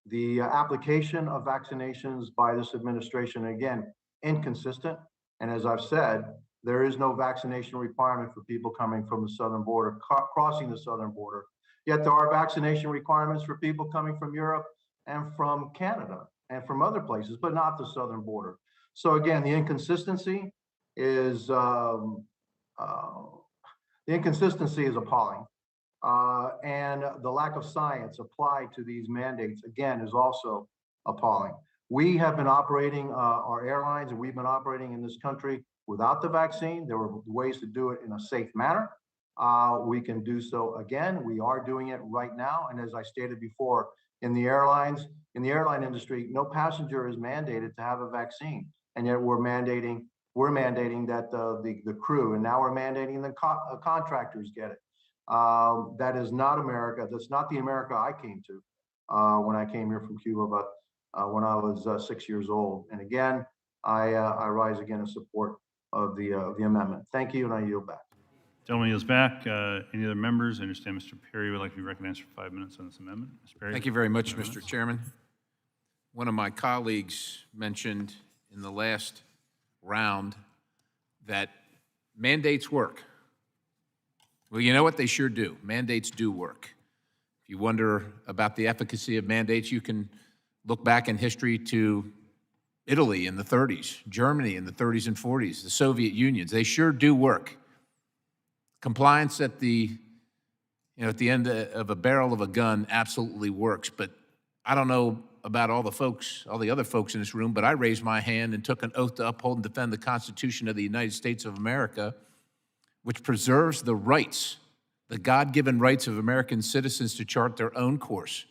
The application of vaccinations by this administration, again, inconsistent. And as I've said, there is no vaccination requirement for people coming from the southern border, crossing the southern border. Yet there are vaccination requirements for people coming from Europe and from Canada and from other places, but not the southern border. So again, the inconsistency is appalling. And the lack of science applied to these mandates, again, is also appalling. We have been operating our airlines, and we've been operating in this country without the vaccine. There were ways to do it in a safe manner. We can do so again. We are doing it right now. And as I stated before, in the airline industry, no passenger is mandated to have a vaccine. And yet we're mandating that the crew, and now we're mandating the contractors get it. That is not America. That's not the America I came to when I came here from Cuba, but when I was 6 years old. And again, I rise again in support of the amendment. Thank you, and I yield back. Gentleman yields back. Any other members? I understand Mr. Perry would like to be recognized for 5 minutes on this amendment. Mr. Perry. Thank you very much, Mr. Chairman. One of my colleagues mentioned in the last round that mandates work. Well, you know what? They sure do. Mandates do work. If you wonder about the efficacy of mandates, you can look back in history to Italy in the 30s, Germany in the 30s and 40s, the Soviet Unions. They sure do work. Compliance at the end of a barrel of a gun absolutely works, but I don't know about all the other folks in this room, but I raised my hand and took an oath to uphold and defend the Constitution of the United States of America, which preserves the rights, the God-given rights of American citizens to chart their own course.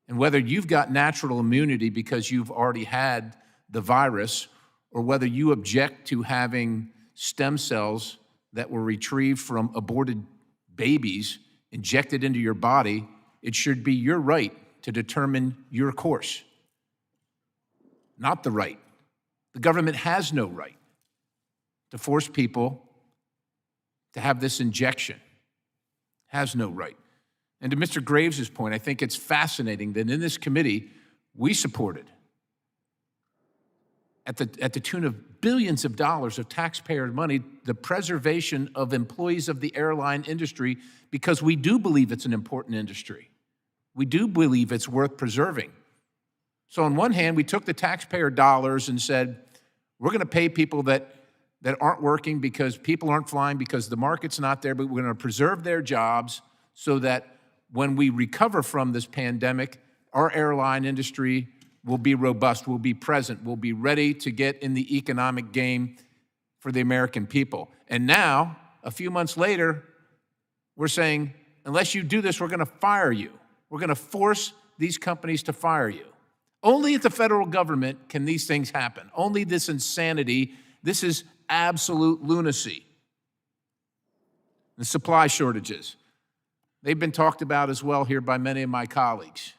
And whether you've got natural immunity because you've already had the virus, or whether you object to having stem cells that were retrieved from aborted babies injected into your body, it should be your right to determine your course, not the right. The government has no right to force people to have this injection, has no right. And to Mr. Graves' point, I think it's fascinating that in this committee, we supported, at the tune of billions of dollars of taxpayer money, the preservation of employees of the airline industry, because we do believe it's an important industry. We do believe it's worth preserving. So on one hand, we took the taxpayer dollars and said, we're going to pay people that aren't working because people aren't flying because the market's not there, but we're going to preserve their jobs so that when we recover from this pandemic, our airline industry will be robust, will be present, will be ready to get in the economic game for the American people. And now a few months later, we're saying, unless you do this, we're going to fire you. We're going to force these companies to fire you. Only at the federal government can these things happen. Only this insanity. This is absolute lunacy. The supply shortages. They've been talked about as well here by many of my colleagues.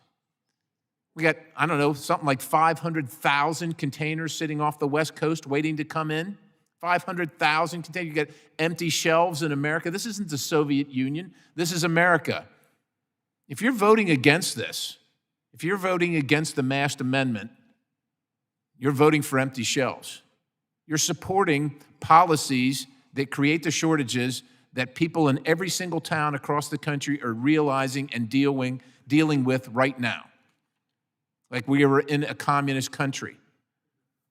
We got, I don't know, something like 500,000 containers sitting off the West Coast waiting to come in. 500,000 containers. You get empty shelves in America. This isn't the Soviet Union. This is America. If you're voting against this, if you're voting against the Mast Amendment, you're voting for empty shelves. You're supporting policies that create the shortages that people in every single town across the country are realizing and dealing with right now. Like we were in a communist country.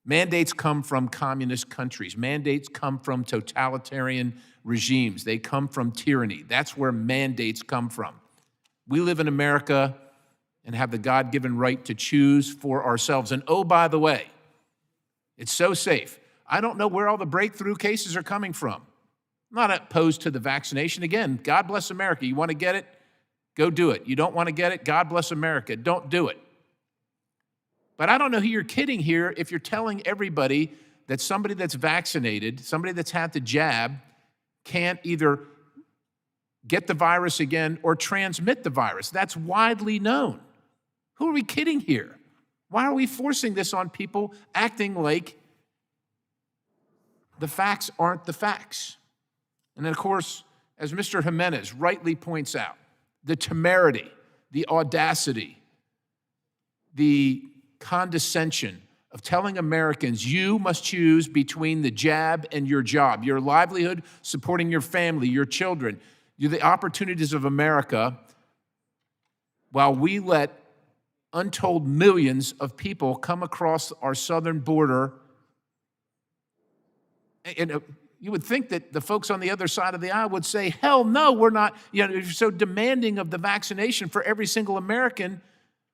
Mandates come from communist countries. Mandates come from totalitarian regimes. They come from tyranny. That's where mandates come from. We live in America and have the God-given right to choose for ourselves. And oh, by the way, it's so safe. I don't know where all the breakthrough cases are coming from. I'm not opposed to the vaccination. Again, God bless America. You want to get it? Go do it. You don't want to get it? God bless America. Don't do it. But I don't know who you're kidding here if you're telling everybody that somebody that's vaccinated, somebody that's had the jab, can't either get the virus again or transmit the virus. That's widely known. Who are we kidding here? Why are we forcing this on people, acting like the facts aren't the facts? And then, of course, as Mr. Jimenez rightly points out, the temerity, the audacity, the condescension of telling Americans you must choose between the jab and your job, your livelihood, supporting your family, your children, the opportunities of America, while we let untold millions of people come across our southern border. And you would think that the folks on the other side of the aisle would say, hell no, we're not, you're so demanding of the vaccination for every single American,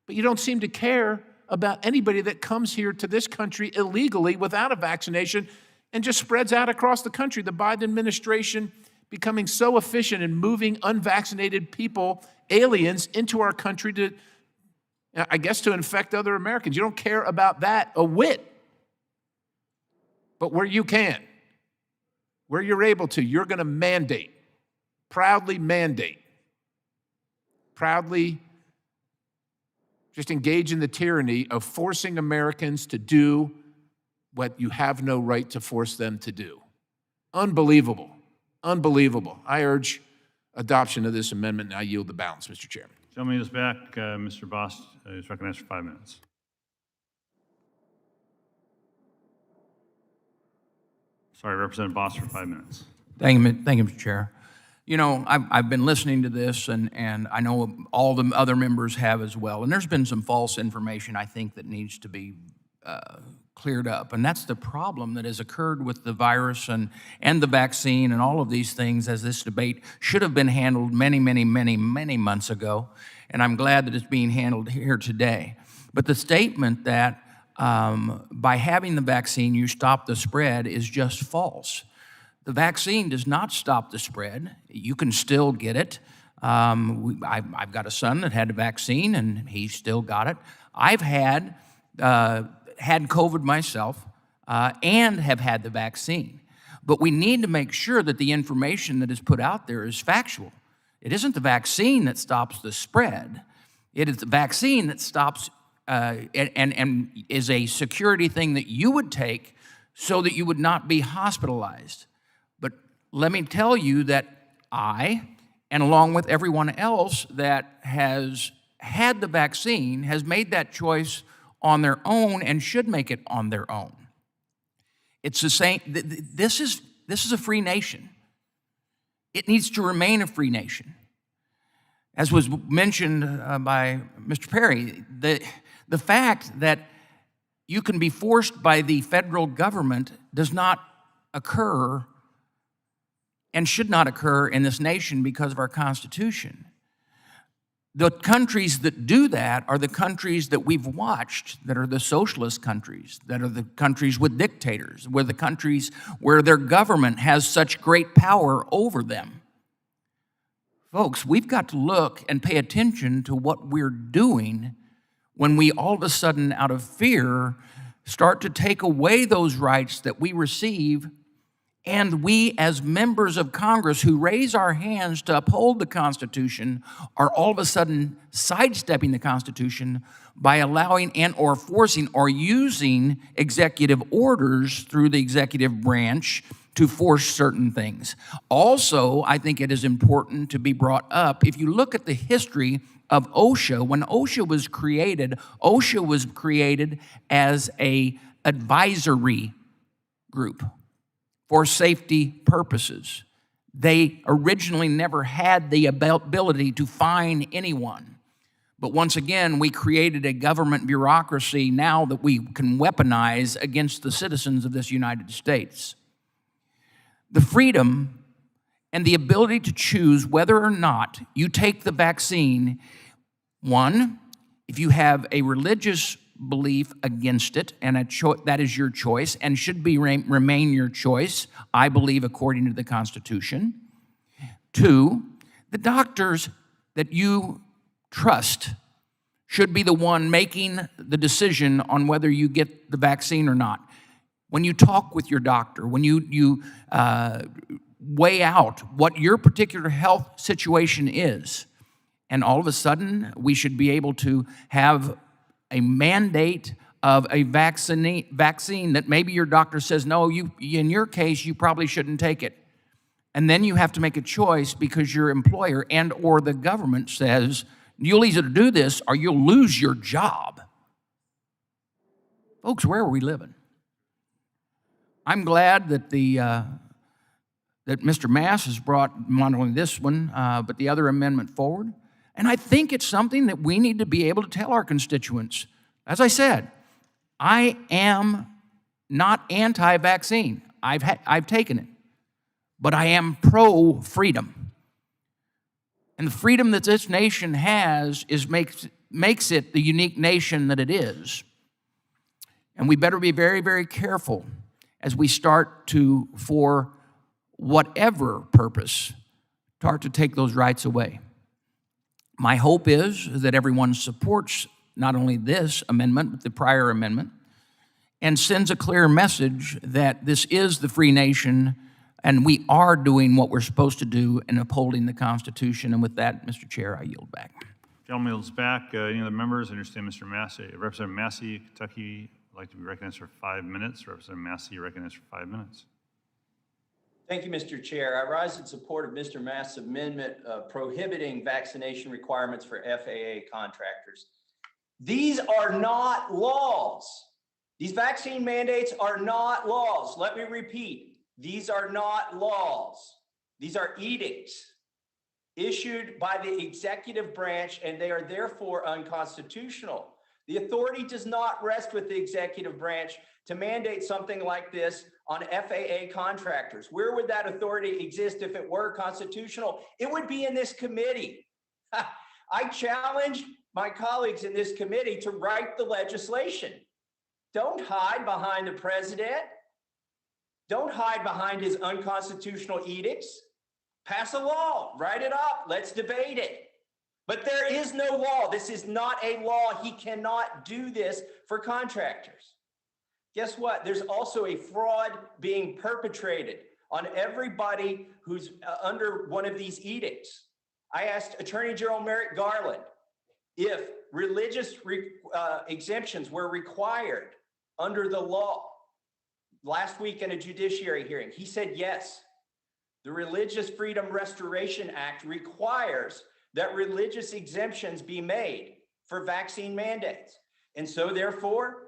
but you don't seem to care about anybody that comes here to this country illegally without a vaccination and just spreads out across the country. The Biden administration becoming so efficient in moving unvaccinated people, aliens, into our country to, I guess, to infect other Americans. You don't care about that a whit. But where you can, where you're able to, you're going to mandate, proudly just engage in the tyranny of forcing Americans to do what you have no right to force them to do. Unbelievable. Unbelievable. I urge adoption of this amendment, and I yield the balance, Mr. Chairman. Gentleman is back. Mr. Boss is recognized for 5 minutes. Sorry, Representative Boss for 5 minutes. Thank you, Mr. Chair. You know, I've been listening to this, and I know all the other members have as well, and there's been some false information, I think, that needs to be cleared up, and that's the problem that has occurred with the virus and the vaccine and all of these things, as this debate should have been handled many months ago, and I'm glad that it's being handled here today. But the statement that by having the vaccine you stop the spread is just false. The vaccine does not stop the spread. You can still get it. I've got a son that had a vaccine, and he still got it. I've had COVID myself and have had the vaccine. But we need to make sure that the information that is put out there is factual. It isn't the vaccine that stops the spread. It is the vaccine that stops and is a security thing that you would take so that you would not be hospitalized. But let me tell you that I, and along with everyone else that has had the vaccine, has made that choice on their own and should make it on their own. It's the same. This is a free nation. It needs to remain a free nation. As was mentioned by Mr. Perry, the fact that you can be forced by the federal government does not occur and should not occur in this nation because of our Constitution. The countries that do that are the countries that we've watched, that are the socialist countries, that are the countries with dictators, where the countries where their government has such great power over them. Folks, we've got to look and pay attention to what we're doing when we all of a sudden, out of fear, start to take away those rights that we receive. And we, as members of Congress who raise our hands to uphold the Constitution, are all of a sudden sidestepping the Constitution by allowing and or forcing or using executive orders through the executive branch to force certain things. Also, I think it is important to be brought up, if you look at the history of OSHA, when OSHA was created as an advisory group for safety purposes. They originally never had the ability to fine anyone. But once again, we created a government bureaucracy now that we can weaponize against the citizens of this United States. The freedom and the ability to choose whether or not you take the vaccine, one, if you have a religious belief against it, and that is your choice and should remain your choice, I believe, according to the Constitution. Two, the doctors that you trust should be the one making the decision on whether you get the vaccine or not. When you talk with your doctor, when you weigh out what your particular health situation is, and all of a sudden we should be able to have a mandate of a vaccine that maybe your doctor says, no, in your case, you probably shouldn't take it. And then you have to make a choice because your employer and or the government says, you'll either do this or you'll lose your job. Folks, where are we living? I'm glad that that Mr. Mass has brought not only this one, but the other amendment forward. And I think it's something that we need to be able to tell our constituents. As I said, I am not anti-vaccine. I've taken it. But I am pro-freedom. And the freedom that this nation has makes it the unique nation that it is. And we better be very, very careful as we start to, for whatever purpose, start to take those rights away. My hope is that everyone supports not only this amendment, but the prior amendment, and sends a clear message that this is the free nation and we are doing what we're supposed to do in upholding the Constitution. And with that, Mr. Chair, I yield back. Gentleman yields back. Any other members? I understand Mr. Massey, Representative Massey, Kentucky, would like to be recognized for 5 minutes. Representative Massey, recognized for 5 minutes. Thank you, Mr. Chair. I rise in support of Mr. Mast's amendment prohibiting vaccination requirements for FAA contractors. These are not laws. These vaccine mandates are not laws. Let me repeat, these are not laws. These are edicts issued by the executive branch, and they are therefore unconstitutional. The authority does not rest with the executive branch to mandate something like this on FAA contractors. Where would that authority exist if it were constitutional? It would be in this committee. I challenge my colleagues in this committee to write the legislation. Don't hide behind the president. Don't hide behind his unconstitutional edicts. Pass a law, write it up, let's debate it. But there is no law. This is not a law. He cannot do this for contractors. Guess what? There's also a fraud being perpetrated on everybody who's under one of these edicts. I asked Attorney General Merrick Garland if religious exemptions were required under the law last week in a judiciary hearing. He said yes. The Religious Freedom Restoration Act requires that religious exemptions be made for vaccine mandates. And so therefore,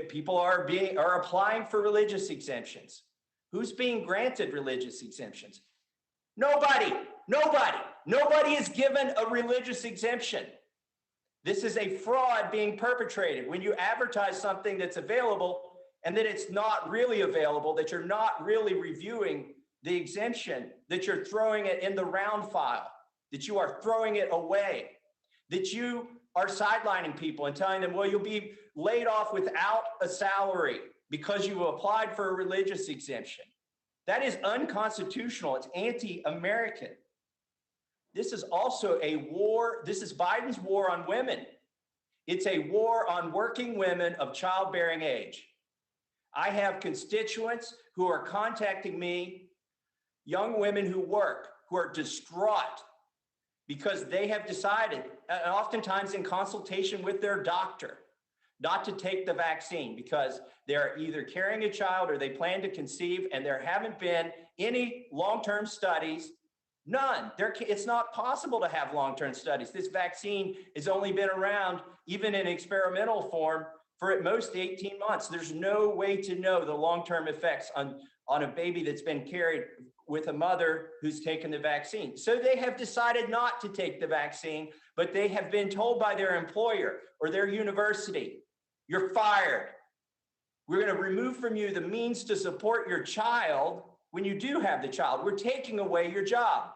people are applying for religious exemptions. Who's being granted religious exemptions? Nobody is given a religious exemption. This is a fraud being perpetrated when you advertise something that's available and that it's not really available, that you're not really reviewing the exemption, that you're throwing it in the round file, that you are throwing it away. that you are sidelining people and telling them, well, you'll be laid off without a salary because you applied for a religious exemption. That is unconstitutional. It's anti-American. This is also a war. This is Biden's war on women. It's a war on working women of childbearing age. I have constituents who are contacting me, young women who work, who are distraught because they have decided, oftentimes in consultation with their doctor, not to take the vaccine because they're either carrying a child or they plan to conceive, and there haven't been any long-term studies. None. It's not possible to have long-term studies. This vaccine has only been around, even in experimental form, for at most 18 months. There's no way to know the long-term effects on a baby that's been carried with a mother who's taken the vaccine. So they have decided not to take the vaccine, but they have been told by their employer or their university, you're fired. We're going to remove from you the means to support your child when you do have the child. We're taking away your job.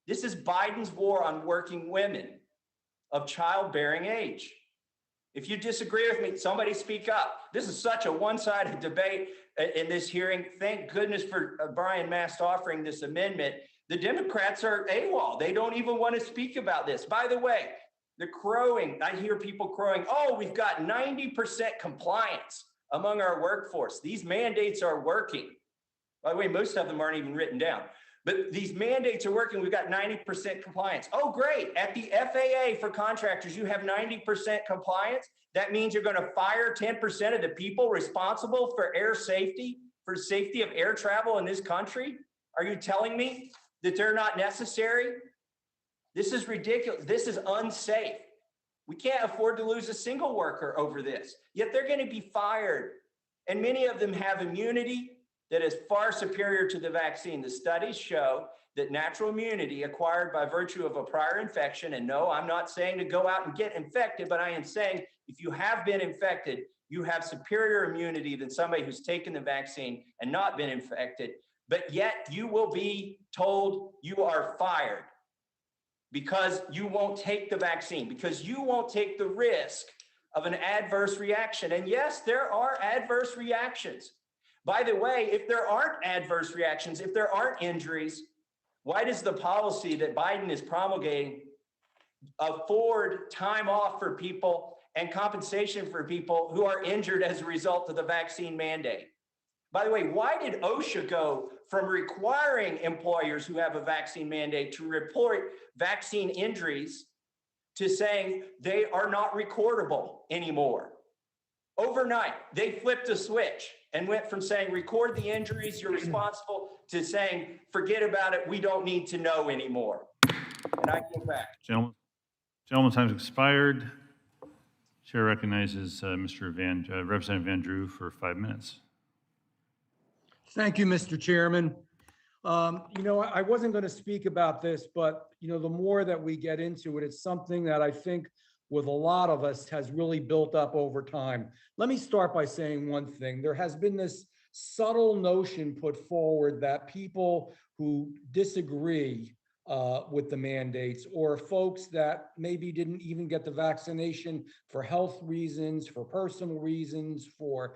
This is Biden's war on working women of childbearing age. If you disagree with me, somebody speak up. This is such a one-sided debate in this hearing. Thank goodness for Brian Mast offering this amendment. The Democrats are AWOL. They don't even want to speak about this. By the way, the crowing, I hear people crowing, oh, we've got 90% compliance among our workforce. These mandates are working. By the way, most of them aren't even written down. But these mandates are working. We've got 90% compliance. Oh, great. At the FAA for contractors, you have 90% compliance. That means you're going to fire 10% of the people responsible for air safety, for safety of air travel in this country. Are you telling me that they're not necessary? This is ridiculous. This is unsafe. We can't afford to lose a single worker over this. Yet they're going to be fired. And many of them have immunity that is far superior to the vaccine. The studies show that natural immunity acquired by virtue of a prior infection, and no, I'm not saying to go out and get infected, but I am saying if you have been infected, you have superior immunity than somebody who's taken the vaccine and not been infected, but yet you will be told you are fired because you won't take the vaccine, because you won't take the risk of an adverse reaction. And yes, there are adverse reactions. By the way, if there aren't adverse reactions, if there aren't injuries, why does the policy that Biden is promulgating afford time off for people and compensation for people who are injured as a result of the vaccine mandate? By the way, why did OSHA go from requiring employers who have a vaccine mandate to report vaccine injuries to saying they are not recordable anymore? Overnight, they flipped a switch and went from saying, record the injuries, you're responsible, to saying, forget about it, we don't need to know anymore. And I go back. Gentleman's time's expired. Chair recognizes Representative Van Drew for 5 minutes. Thank you, Mr. Chairman. I wasn't going to speak about this, but, the more that we get into it, it's something that I think with a lot of us has really built up over time. Let me start by saying one thing. There has been this subtle notion put forward that people who disagree with the mandates, or folks that maybe didn't even get the vaccination for health reasons, for personal reasons, for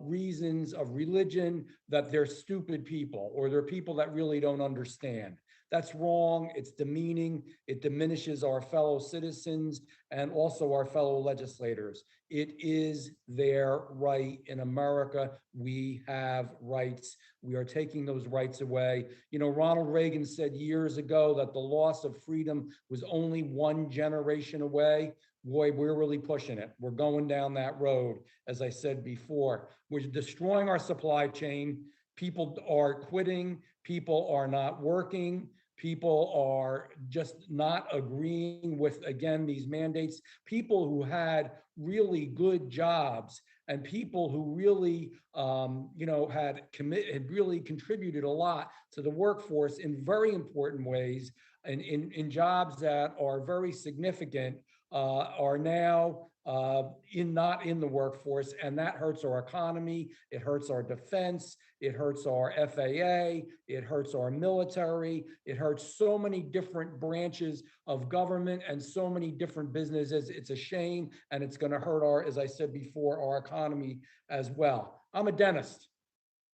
reasons of religion, that they're stupid people, or they're people that really don't understand. That's wrong. It's demeaning. It diminishes our fellow citizens and also our fellow legislators. It is their right. In America, we have rights. We are taking those rights away. Ronald Reagan said years ago that the loss of freedom was only one generation away. Boy, we're really pushing it. We're going down that road, as I said before. We're destroying our supply chain. People are quitting. People are not working. People are just not agreeing with, again, these mandates. People who had really good jobs and people who really, had really contributed a lot to the workforce in very important ways and in jobs that are very significant, are now not in the workforce, and that hurts our economy, it hurts our defense, it hurts our FAA, it hurts our military, it hurts so many different branches of government and so many different businesses. It's a shame, and it's going to hurt our, as I said before, our economy as well. I'm a dentist.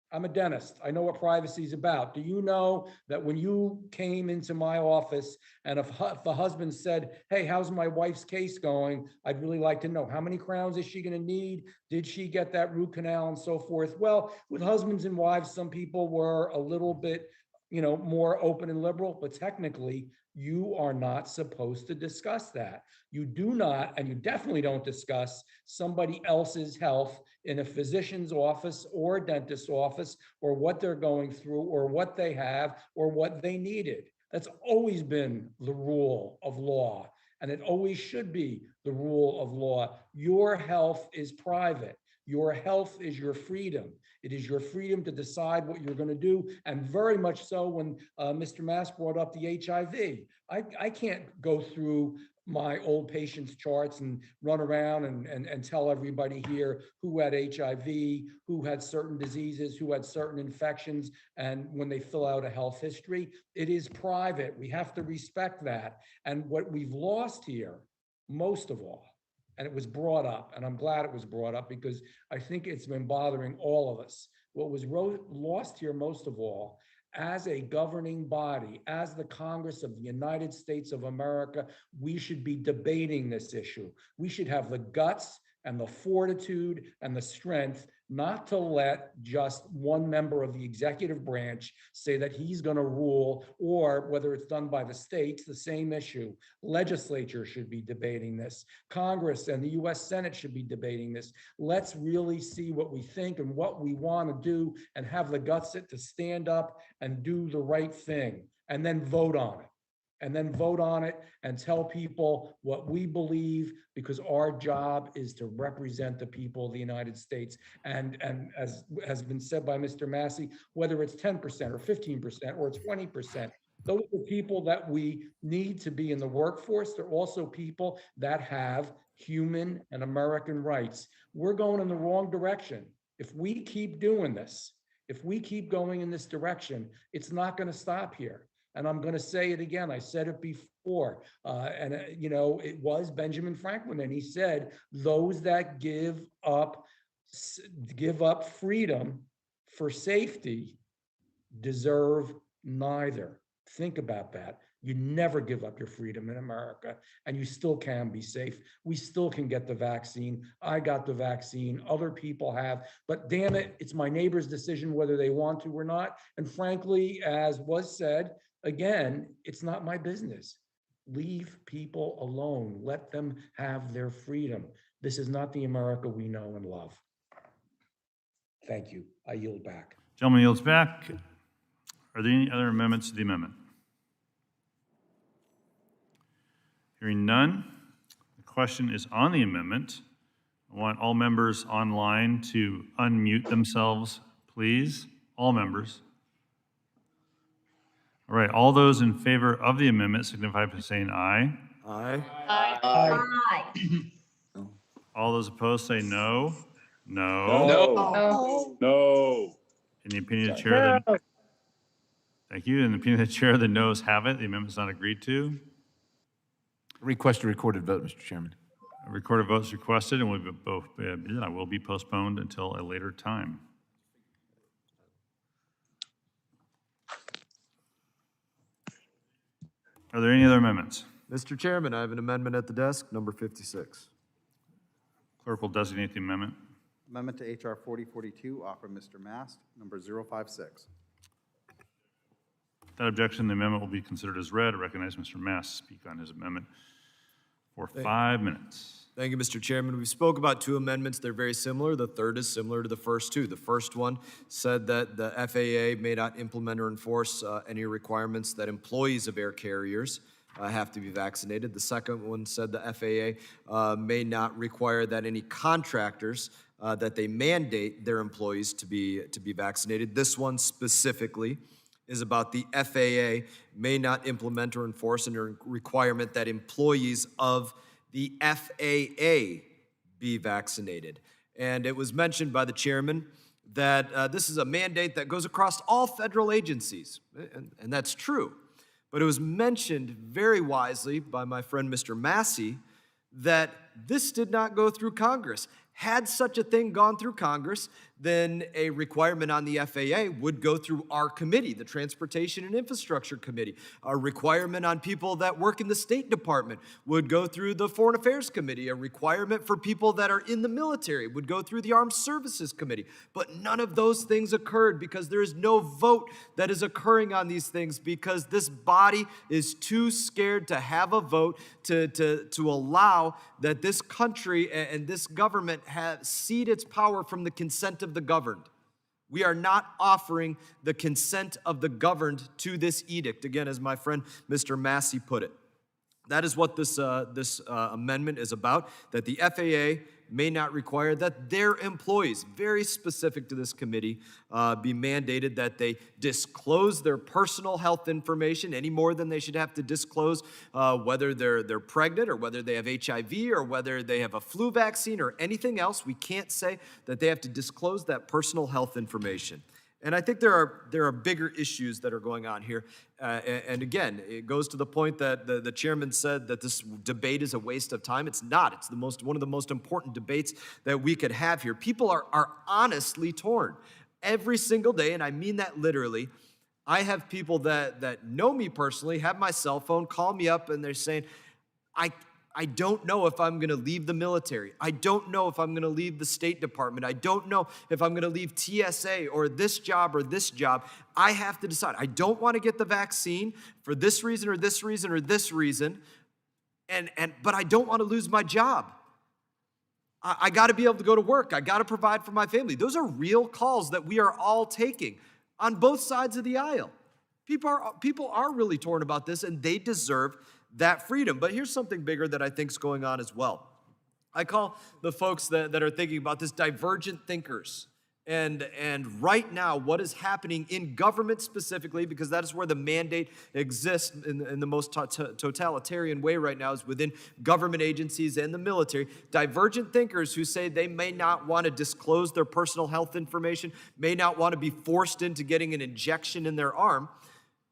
I know what privacy is about. Do you know that when you came into my office and if the husband said, hey, how's my wife's case going? I'd really like to know, how many crowns is she going to need? Did she get that root canal and so forth? Well, with husbands and wives, some people were a little bit, more open and liberal, but technically you are not supposed to discuss that. You do not, and you definitely don't discuss somebody else's health in a physician's office or a dentist's office, or what they're going through, or what they have, or what they needed. That's always been the rule of law, and it always should be the rule of law. Your health is private. Your health is your freedom. It is your freedom to decide what you're going to do, and very much so when Mr. Mast brought up the HIV. I can't go through my old patients' charts and run around and tell everybody here who had HIV, who had certain diseases, who had certain infections, and when they fill out a health history. It is private. We have to respect that. And what we've lost here, most of all, and it was brought up, and I'm glad it was brought up because I think it's been bothering all of us. What was lost here most of all, as a governing body, as the Congress of the United States of America, we should be debating this issue. We should have the guts and the fortitude and the strength not to let just one member of the executive branch say that he's going to rule, or whether it's done by the states, the same issue. Legislature should be debating this. Congress and the US Senate should be debating this. Let's really see what we think and what we want to do, and have the guts to stand up and do the right thing, and then vote on it. And tell people what we believe, because our job is to represent the people of the United States. And as has been said by Mr. Massey, whether it's 10% or 15% or 20%, those are people that we need to be in the workforce. They're also people that have human and American rights. We're going in the wrong direction. If we keep doing this, if we keep going in this direction, it's not going to stop here. And I'm going to say it again. I said it before. It was Benjamin Franklin, and he said, those that give up freedom for safety deserve neither. Think about that. You never give up your freedom in America, and you still can be safe. We still can get the vaccine. I got the vaccine. Other people have. But damn it, it's my neighbor's decision whether they want to or not. And frankly, as was said, again, it's not my business. Leave people alone. Let them have their freedom. This is not the America we know and love. Thank you. I yield back. Gentleman yields back. Are there any other amendments to the amendment? Hearing none, the question is on the amendment. I want all members online to unmute themselves, please. All members. All right, all those in favor of the amendment signify by saying aye. Aye. Aye. All those opposed say no. No. In the opinion of the chair, thank you. In the opinion of the chair, the noes have it. The amendment is not agreed to. Request a recorded vote, Mr. Chairman. A recorded vote is requested and will be postponed until a later time. Are there any other amendments? Mr. Chairman, I have an amendment at the desk, number 56. Clerk will designate the amendment. Amendment to HR 4042, offered Mr. Mast, number 056. Without objection, the amendment will be considered as read. I recognize Mr. Mast to speak on his amendment for 5 minutes. Thank you, Mr. Chairman. We spoke about two amendments. They're very similar. The third is similar to the first two. The first one said that the FAA may not implement or enforce any requirements that employees of air carriers have to be vaccinated. The second one said the FAA may not require that any contractors that they mandate their employees to be vaccinated. This one specifically is about the FAA may not implement or enforce a requirement that employees of the FAA be vaccinated. And it was mentioned by the chairman that this is a mandate that goes across all federal agencies, and that's true. But it was mentioned very wisely by my friend Mr. Massey that this did not go through Congress. Had such a thing gone through Congress, then a requirement on the FAA would go through our committee, the Transportation and Infrastructure Committee. A requirement on people that work in the State Department would go through the Foreign Affairs Committee. A requirement for people that are in the military would go through the Armed Services Committee. But none of those things occurred because there is no vote that is occurring on these things because this body is too scared to have a vote to allow that this country and this government cede its power from the consent of the governed. We are not offering the consent of the governed to this edict, again, as my friend Mr. Massey put it. That is what this amendment is about, that the FAA may not require that their employees, very specific to this committee, be mandated that they disclose their personal health information any more than they should have to disclose whether they're pregnant or whether they have HIV or whether they have a flu vaccine or anything else. We can't say that they have to disclose that personal health information. And I think there are bigger issues that are going on here. And again, it goes to the point that the chairman said that this debate is a waste of time. It's not. It's one of the most important debates that we could have here. People are honestly torn every single day, and I mean that literally. I have people that know me personally, have my cell phone, call me up, and they're saying, I don't know if I'm going to leave the military. I don't know if I'm going to leave the State Department. I don't know if I'm going to leave TSA or this job or this job. I have to decide. I don't want to get the vaccine for this reason or this reason or this reason, but I don't want to lose my job. I got to be able to go to work. I got to provide for my family. Those are real calls that we are all taking on both sides of the aisle. People are really torn about this, and they deserve that freedom. But here's something bigger that I think is going on as well. I call the folks that are thinking about this divergent thinkers. And right now, what is happening in government specifically, because that is where the mandate exists in the most totalitarian way right now, is within government agencies and the military. Divergent thinkers who say they may not want to disclose their personal health information, may not want to be forced into getting an injection in their arm.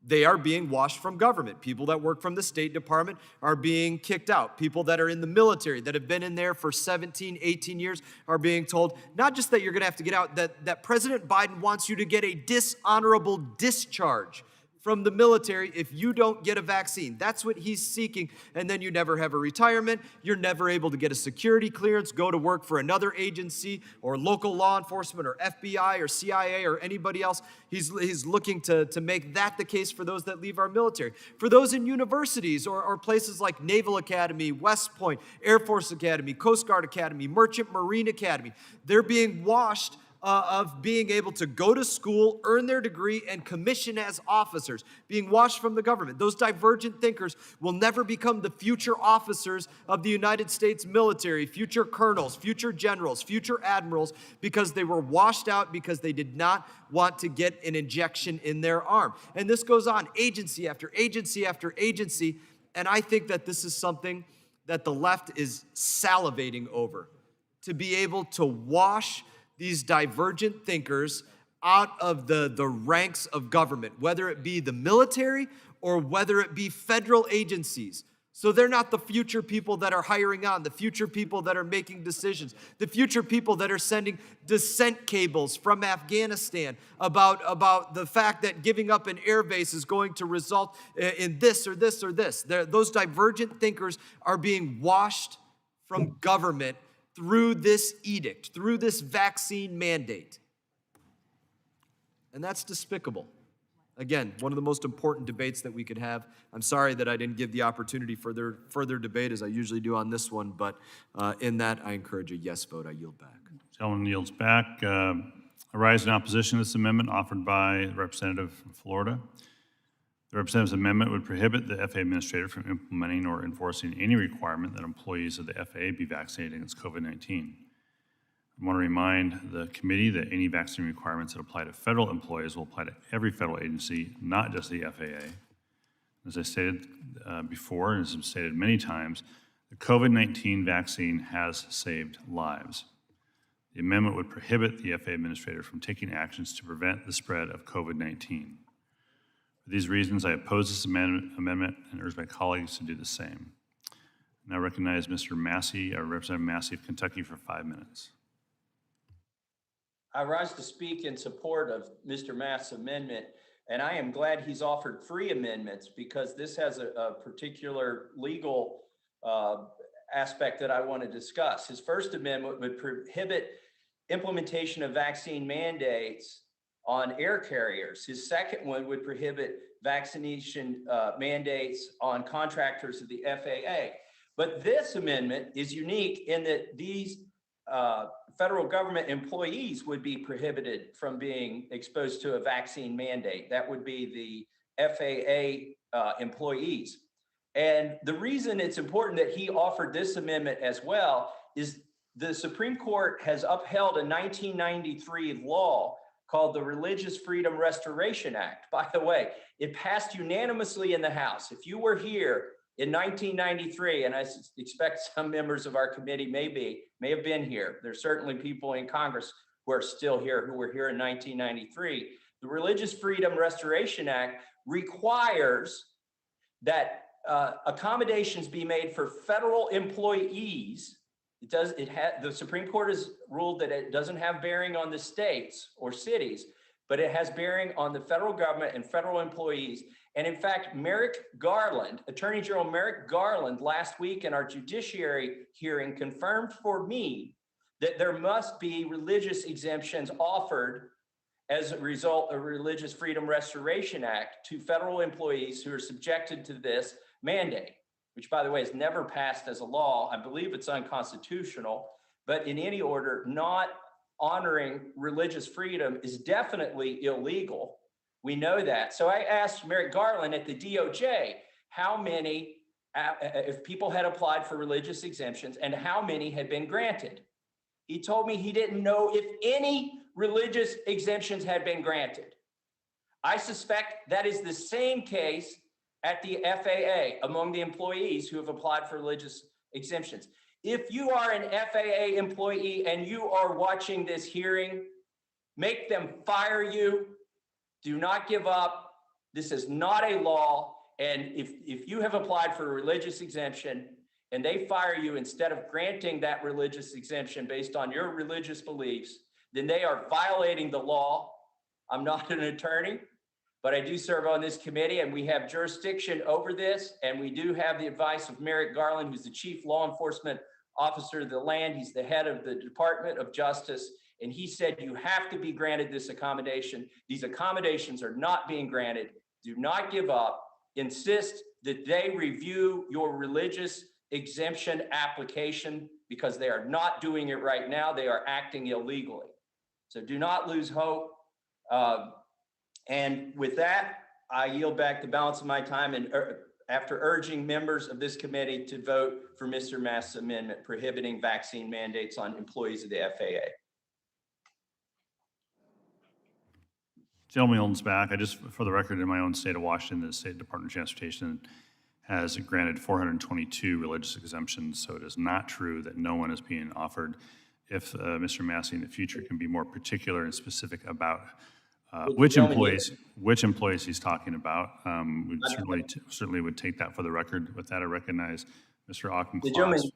They are being washed from government. People that work from the State Department are being kicked out. People that are in the military that have been in there for 17, 18 years are being told, not just that you're going to have to get out, that President Biden wants you to get a dishonorable discharge from the military if you don't get a vaccine. That's what he's seeking. And then you never have a retirement. You're never able to get a security clearance, go to work for another agency or local law enforcement or FBI or CIA or anybody else. He's looking to make that the case for those that leave our military. For those in universities or places like Naval Academy, West Point, Air Force Academy, Coast Guard Academy, Merchant Marine Academy, they're being washed of being able to go to school, earn their degree, and commission as officers, being washed from the government. Those divergent thinkers will never become the future officers of the United States military, future colonels, future generals, future admirals, because they were washed out because they did not want to get an injection in their arm. And this goes on agency after agency after agency, and I think that this is something that the left is salivating over, to be able to wash these divergent thinkers out of the ranks of government, whether it be the military or whether it be federal agencies. So they're not the future people that are hiring on, the future people that are making decisions, the future people that are sending dissent cables from Afghanistan about the fact that giving up an air base is going to result in this or this or this. Those divergent thinkers are being washed from government through this edict, through this vaccine mandate. And that's despicable. Again, one of the most important debates that we could have. I'm sorry that I didn't give the opportunity for further debate as I usually do on this one, but in that, I encourage a yes vote. I yield back. Gentleman yields back. A rise in opposition to this amendment offered by the representative from Florida. The representative's amendment would prohibit the FAA administrator from implementing or enforcing any requirement that employees of the FAA be vaccinated against COVID-19. I want to remind the committee that any vaccine requirements that apply to federal employees will apply to every federal agency, not just the FAA. As I stated before, and as I've stated many times, The COVID-19 vaccine has saved lives. The amendment would prohibit the FAA administrator from taking actions to prevent the spread of COVID-19. For these reasons, I oppose this amendment and urge my colleagues to do the same. Now recognize Mr. Massey, Representative Massey of Kentucky, for 5 minutes. I rise to speak in support of Mr. Mast's amendment, and I am glad he's offered 3 amendments because this has a particular legal aspect that I want to discuss. His first amendment would prohibit implementation of vaccine mandates on air carriers. His second one would prohibit vaccination mandates on contractors of the FAA. But this amendment is unique in that these federal government employees would be prohibited from being exposed to a vaccine mandate. That would be the FAA employees. And the reason it's important that he offered this amendment as well is the Supreme Court has upheld a 1993 law called the Religious Freedom Restoration Act. By the way, it passed unanimously in the House. If you were here in 1993, and I expect some members of our committee may have been here. There's certainly people in Congress who are still here who were here in 1993. The Religious Freedom Restoration Act requires that accommodations be made for federal employees. The Supreme Court has ruled that it doesn't have bearing on the states or cities, but it has bearing on the federal government and federal employees. And in fact, Attorney General Merrick Garland last week in our judiciary hearing confirmed for me that there must be religious exemptions offered as a result of Religious Freedom Restoration Act to federal employees who are subjected to this mandate, which by the way, has never passed as a law. I believe it's unconstitutional, but in any order, not honoring religious freedom is definitely illegal. We know that. So I asked Merrick Garland at the DOJ, how many, if people had applied for religious exemptions and how many had been granted. He told me he didn't know if any religious exemptions had been granted. I suspect that is the same case at the FAA among the employees who have applied for religious exemptions. If you are an FAA employee and you are watching this hearing, make them fire you. Do not give up. This is not a law. And if you have applied for a religious exemption and they fire you instead of granting that religious exemption based on your religious beliefs, then they are violating the law. I'm not an attorney, but I do serve on this committee and we have jurisdiction over this. And we do have the advice of Merrick Garland, who's the chief law enforcement officer of the land. He's the head of the Department of Justice. And he said, you have to be granted this accommodation. These accommodations are not being granted. Do not give up. Insist that they review your religious exemption application because they are not doing it right now. They are acting illegally. So do not lose hope. And with that, I yield back the balance of my time and after urging members of this committee to vote for Mr. Mast's amendment prohibiting vaccine mandates on employees of the FAA. Gentleman's back. I just, for the record, in my own state of Washington, the State Department of Transportation has granted 422 religious exemptions, so it is not true that no one is being offered. If Mr. Massey in the future can be more particular and specific about which employees he's talking about, we certainly would take that for the record. With that, I recognize Mr. Auchincloss.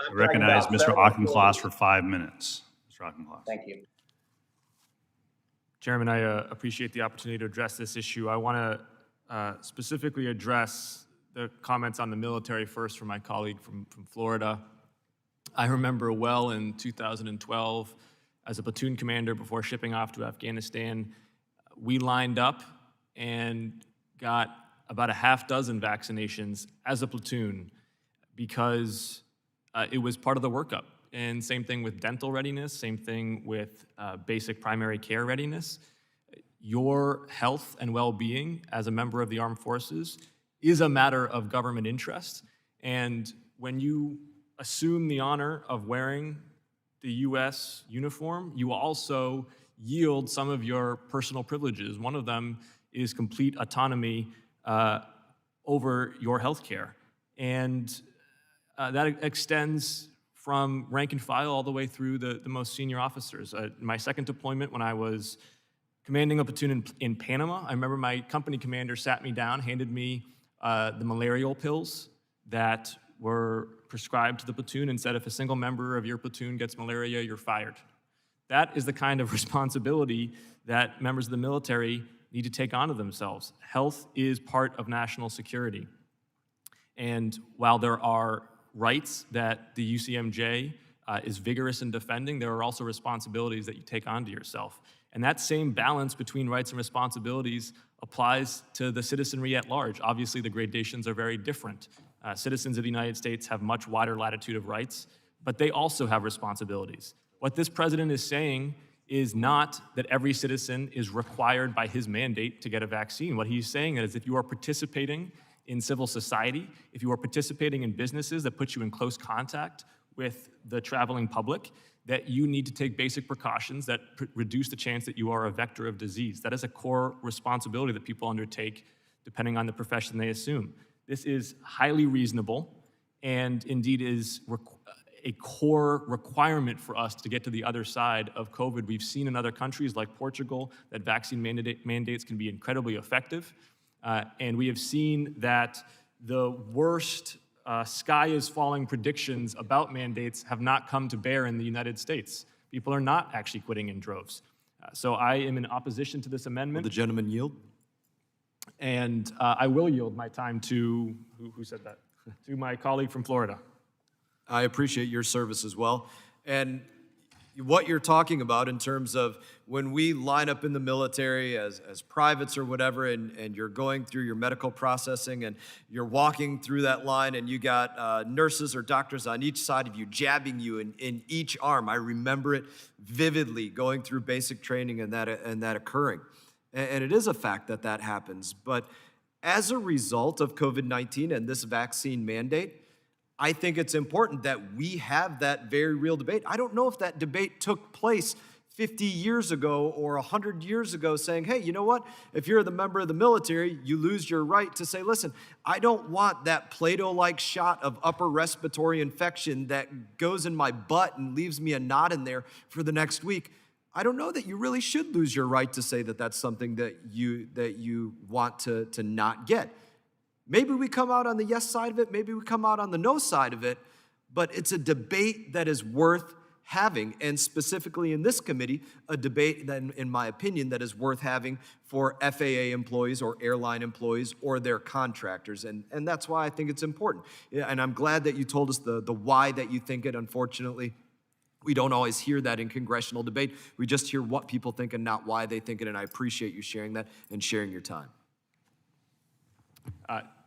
I recognize Mr. Auchincloss for 5 minutes. Mr. Auchincloss. Thank you. Chairman, I appreciate the opportunity to address this issue. I want to specifically address the comments on the military first from my colleague from Florida. I remember well in 2012, as a platoon commander before shipping off to Afghanistan, we lined up and got about a half dozen vaccinations as a platoon because it was part of the workup. And same thing with dental readiness, same thing with basic primary care readiness. Your health and well-being as a member of the armed forces is a matter of government interest. And when you assume the honor of wearing the U.S. uniform, you also yield some of your personal privileges. One of them is complete autonomy over your health care. And that extends from rank and file all the way through the most senior officers. My second deployment, when I was commanding a platoon in Panama, I remember my company commander sat me down, handed me the malarial pills that were prescribed to the platoon and said, if a single member of your platoon gets malaria, you're fired. That is the kind of responsibility that members of the military need to take onto themselves. Health is part of national security. And while there are rights that the UCMJ is vigorous in defending, there are also responsibilities that you take onto yourself. And that same balance between rights and responsibilities applies to the citizenry at large. Obviously, the gradations are very different. Citizens of the United States have much wider latitude of rights, but they also have responsibilities. What this president is saying is not that every citizen is required by his mandate to get a vaccine. What he's saying is if you are participating in civil society, if you are participating in businesses that put you in close contact with the traveling public, that you need to take basic precautions that reduce the chance that you are a vector of disease. That is a core responsibility that people undertake depending on the profession they assume. This is highly reasonable and indeed is a core requirement for us to get to the other side of COVID. We've seen in other countries like Portugal that vaccine mandates can be incredibly effective. And we have seen that the worst sky is falling predictions about mandates have not come to bear in the United States. People are not actually quitting in droves. So I am in opposition to this amendment. Will the gentleman yield? And I will yield my time to, who said that? To my colleague from Florida. I appreciate your service as well. And what you're talking about in terms of when we line up in the military as privates or whatever, and you're going through your medical processing and you're walking through that line and you got nurses or doctors on each side of you jabbing you in each arm. I remember it vividly going through basic training and that occurring. And it is a fact that that happens. But as a result of COVID-19 and this vaccine mandate, I think it's important that we have that very real debate. I don't know if that debate took place 50 years ago or 100 years ago saying, hey, you know what? If you're the member of the military, you lose your right to say, listen, I don't want that Play-Doh-like shot of upper respiratory infection that goes in my butt and leaves me a knot in there for the next week. I don't know that you really should lose your right to say that that's something that you want to not get. Maybe we come out on the yes side of it, maybe we come out on the no side of it, but it's a debate that is worth having, and specifically in this committee, a debate that, in my opinion, that is worth having for FAA employees or airline employees or their contractors, and that's why I think it's important. And I'm glad that you told us the why that you think it. Unfortunately, we don't always hear that in congressional debate. We just hear what people think and not why they think it, and I appreciate you sharing that and sharing your time.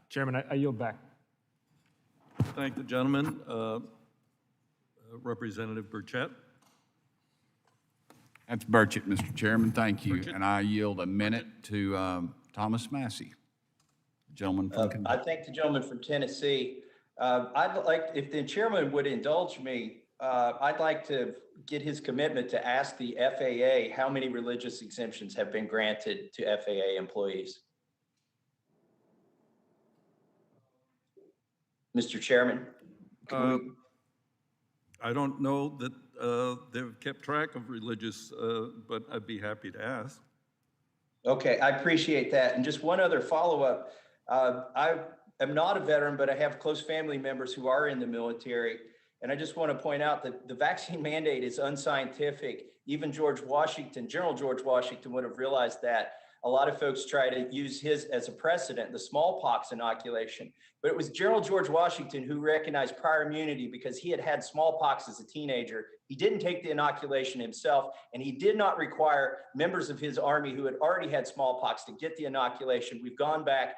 Chairman, I yield back. Thank the gentleman. Representative Burchett. That's Burchett, Mr. Chairman. Thank you. Burchett. And I yield a minute to Thomas Massey, gentleman from Kentucky. I thank the gentleman from Tennessee. I'd like, if the chairman would indulge me, I'd like to get his commitment to ask the FAA how many religious exemptions have been granted to FAA employees. Mr. Chairman. I don't know that they've kept track of religious, but I'd be happy to ask. Okay, I appreciate that. And just one other follow-up. I am not a veteran, but I have close family members who are in the military. And I just want to point out that the vaccine mandate is unscientific. Even General George Washington would have realized that. A lot of folks try to use his as a precedent, the smallpox inoculation. But it was General George Washington who recognized prior immunity because he had had smallpox as a teenager. He didn't take the inoculation himself, and he did not require members of his army who had already had smallpox to get the inoculation. We've gone back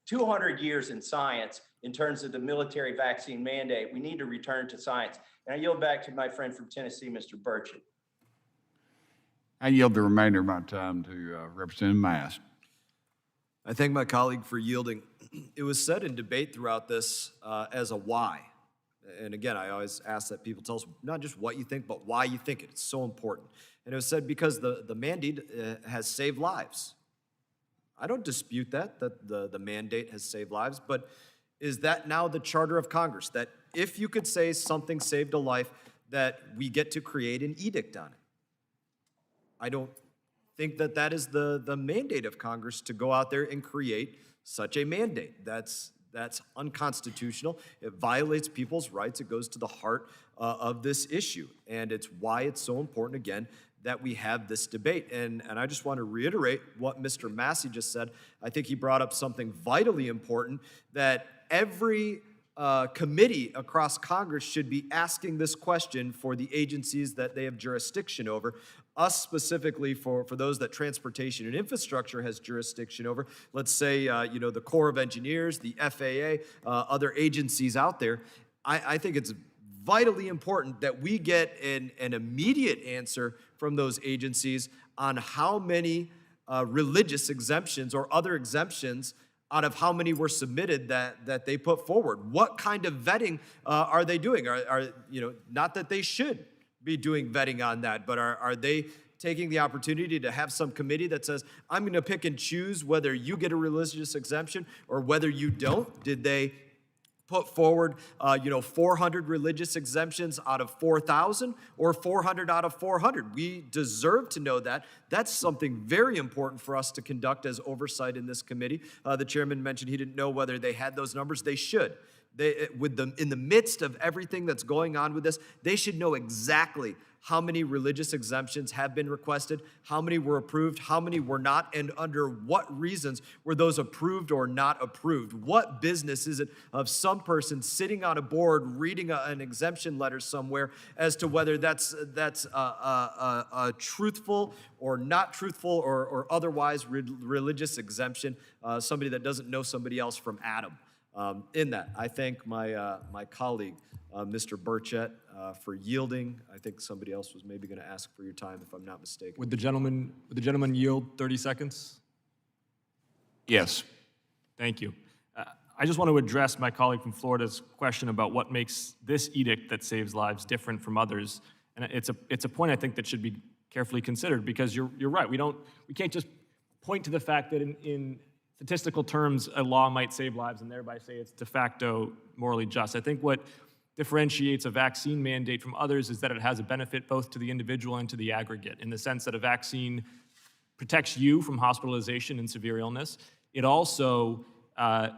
200 years in science in terms of the military vaccine mandate. We need to return to science. And I yield back to my friend from Tennessee, Mr. Burchett. I yield the remainder of my time to Representative Mast. I thank my colleague for yielding. It was said in debate throughout this as a why. And again, I always ask that people tell us not just what you think, but why you think it. It's so important. And it was said because the mandate has saved lives. I don't dispute that the mandate has saved lives, but Is that now the charter of Congress, that if you could say something saved a life, that we get to create an edict on it? I don't think that that is the mandate of Congress, to go out there and create such a mandate. That's unconstitutional. It violates people's rights. It goes to the heart of this issue. And it's why it's so important, again, that we have this debate. And I just want to reiterate what Mr. Massey just said. I think he brought up something vitally important, that every committee across Congress should be asking this question for the agencies that they have jurisdiction over. Us specifically, for those that Transportation and Infrastructure has jurisdiction over, let's say, the Corps of Engineers, the FAA, other agencies out there. I think it's vitally important that we get an immediate answer from those agencies on how many religious exemptions or other exemptions out of how many were submitted that they put forward. What kind of vetting are they doing? Not that they should be doing vetting on that, but are they taking the opportunity to have some committee that says, I'm going to pick and choose whether you get a religious exemption or whether you don't? Did they put forward, 400 religious exemptions out of 4,000 or 400 out of 400? We deserve to know that. That's something very important for us to conduct as oversight in this committee. The chairman mentioned he didn't know whether they had those numbers. They should. In the midst of everything that's going on with this, they should know exactly how many religious exemptions have been requested, how many were approved, how many were not, and under what reasons were those approved or not approved. What business is it of some person sitting on a board reading an exemption letter somewhere as to whether that's truthful or not truthful or otherwise religious exemption, somebody that doesn't know somebody else from Adam. In that, I thank my colleague, Mr. Burchett, for yielding. I think somebody else was maybe going to ask for your time, if I'm not mistaken. Would the gentleman yield 30 seconds? Yes. Thank you. I just want to address my colleague from Florida's question about what makes this edict that saves lives different from others. And it's a point I think that should be carefully considered, because you're right. We can't just point to the fact that in statistical terms, a law might save lives and thereby say it's de facto morally just. I think what differentiates a vaccine mandate from others is that it has a benefit both to the individual and to the aggregate, in the sense that a vaccine protects you from hospitalization and severe illness. It also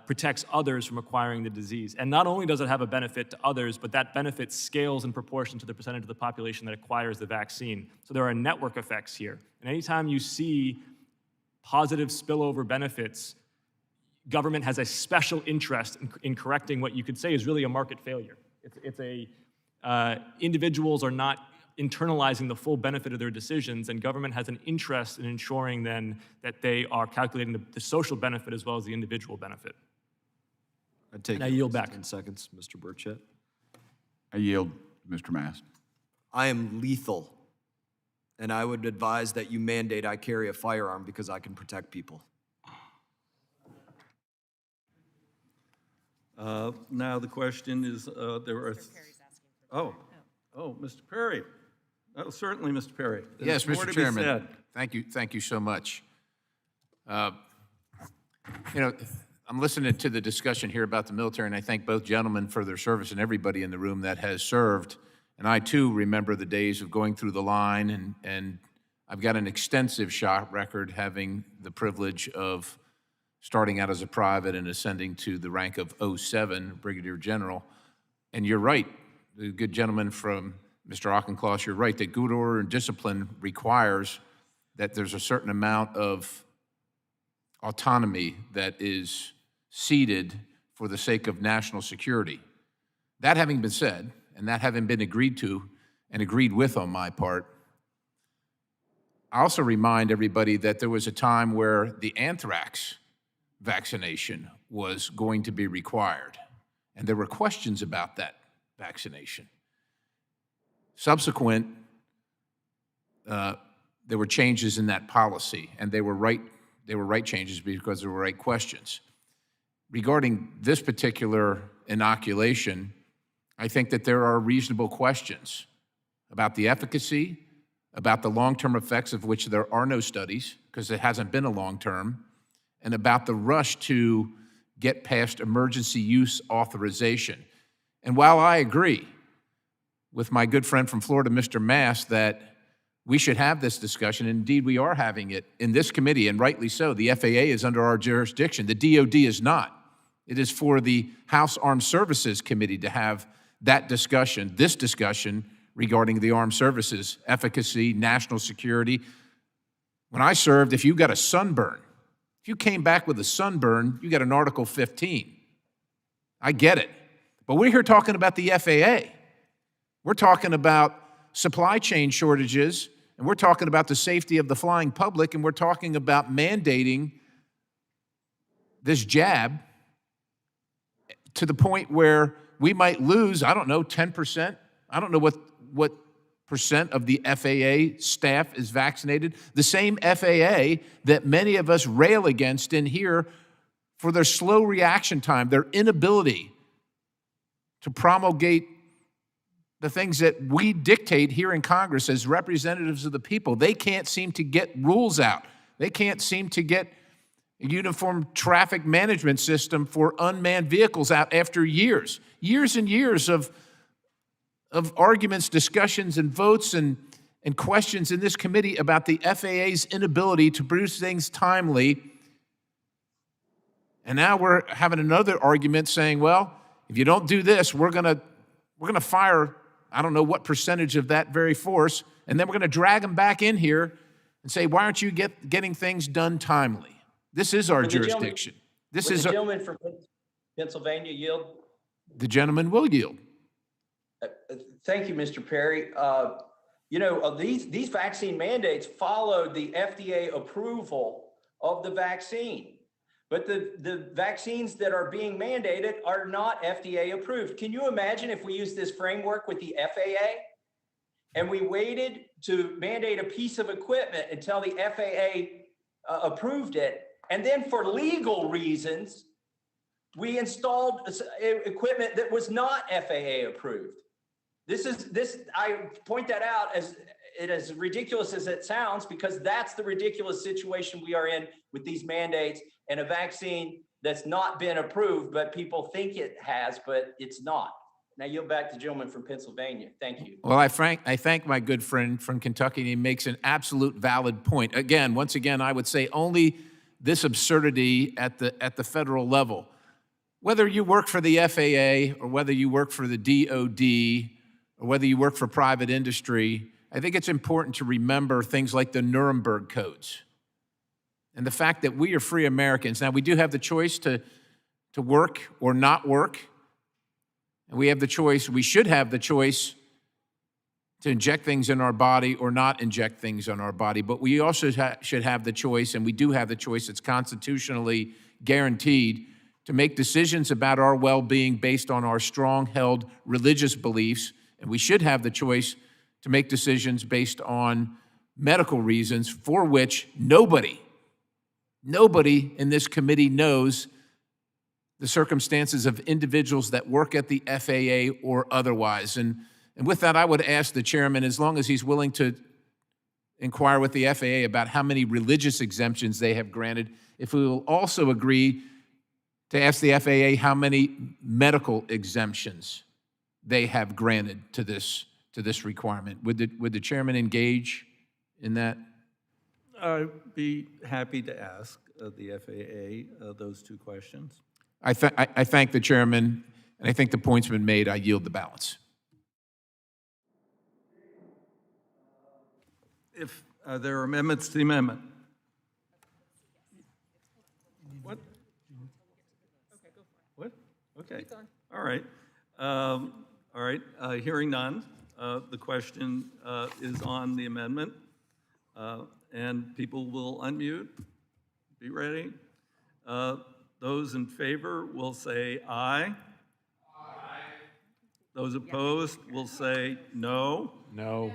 protects others from acquiring the disease. And not only does it have a benefit to others, but that benefit scales in proportion to the percentage of the population that acquires the vaccine. So there are network effects here. And anytime you see positive spillover benefits, government has a special interest in correcting what you could say is really a market failure. Individuals are not internalizing the full benefit of their decisions, and government has an interest in ensuring then that they are calculating the social benefit as well as the individual benefit. I yield back. 10 seconds, Mr. Burchett. I yield, Mr. Mast. I am lethal, and I would advise that you mandate I carry a firearm because I can protect people. Now the question is, there are... Mr. Perry. Oh, certainly, Mr. Perry. Yes, There's more Mr. to be Chairman. said. Thank you so much. I'm listening to the discussion here about the military, and I thank both gentlemen for their service and everybody in the room that has served. And I, too, remember the days of going through the line, and I've got an extensive shot record, having the privilege of starting out as a private and ascending to the rank of 07, Brigadier General. And you're right, the good gentleman from Mr. Auchincloss, you're right, that good order and discipline requires that there's a certain amount of autonomy that is ceded for the sake of national security. That having been said, and that having been agreed to and agreed with on my part, I also remind everybody that there was a time where the anthrax vaccination was going to be required, and there were questions about that vaccination. Subsequent, there were changes in that policy, and they were right changes because there were right questions. Regarding this particular inoculation, I think that there are reasonable questions about the efficacy, about the long-term effects, of which there are no studies because it hasn't been a long-term, and about the rush to get past emergency use authorization. And while I agree with my good friend from Florida, Mr. Mast, that we should have this discussion, and indeed we are having it in this committee, and rightly so. The FAA is under our jurisdiction. The DOD is not. It is for the House Armed Services Committee to have that discussion, this discussion regarding the armed services, efficacy, national security. When I served, if you got a sunburn, if you came back with a sunburn, you got an Article 15. I get it. But we're here talking about the FAA. We're talking about supply chain shortages, and we're talking about the safety of the flying public, and we're talking about mandating this jab to the point where we might lose, I don't know, 10%. I don't know what percent of the FAA staff is vaccinated. The same FAA that many of us rail against in here for their slow reaction time, their inability to promulgate the things that we dictate here in Congress as representatives of the people. They can't seem to get rules out. They can't seem to get a uniform traffic management system for unmanned vehicles out after years and years of arguments, discussions, and votes and questions in this committee about the FAA's inability to produce things timely. And now we're having another argument saying, well, if you don't do this, we're gonna fire, I don't know what percentage of that very force, and then we're gonna drag them back in here and say, why aren't you getting things done timely? This is our jurisdiction. The gentleman from Pennsylvania yield? The gentleman will yield. Thank you, Mr. Perry. These vaccine mandates followed the FDA approval of the vaccine, but the vaccines that are being mandated are not FDA approved. Can you imagine if we used this framework with the FAA and we waited to mandate a piece of equipment until the FAA approved it, and then for legal reasons, we installed equipment that was not FAA approved? I point that out as ridiculous as it sounds, because that's the ridiculous situation we are in with these mandates and a vaccine that's not been approved, but people think it has, but it's not. Now yield back to the gentleman from Pennsylvania. Thank you. Well, I thank my good friend from Kentucky, and he makes an absolute valid point. Once again, I would say only this absurdity at the federal level. Whether you work for the FAA or whether you work for the DOD or whether you work for private industry, I think it's important to remember things like the Nuremberg codes and the fact that we are free Americans. Now, we do have the choice to work or not work. And we should have the choice to inject things in our body or not inject things in our body. But we also should have the choice, and we do have the choice that's constitutionally guaranteed, to make decisions about our well-being based on our strong-held religious beliefs. And we should have the choice to make decisions based on medical reasons for which nobody in this committee knows the circumstances of individuals that work at the FAA or otherwise. And with that, I would ask the chairman, as long as he's willing to inquire with the FAA about how many religious exemptions they have granted, if we will also agree to ask the FAA how many medical exemptions they have granted to this requirement. Would the chairman engage in that? I'd be happy to ask the FAA those two questions. I thank the chairman, and I think the point's been made. I yield the balance. If there are amendments to the amendment. What? What? Okay. All right. All right. Hearing none, the question is on the amendment, and people will unmute. Be ready. Those in favor will say aye. Aye. Those opposed will say no. No.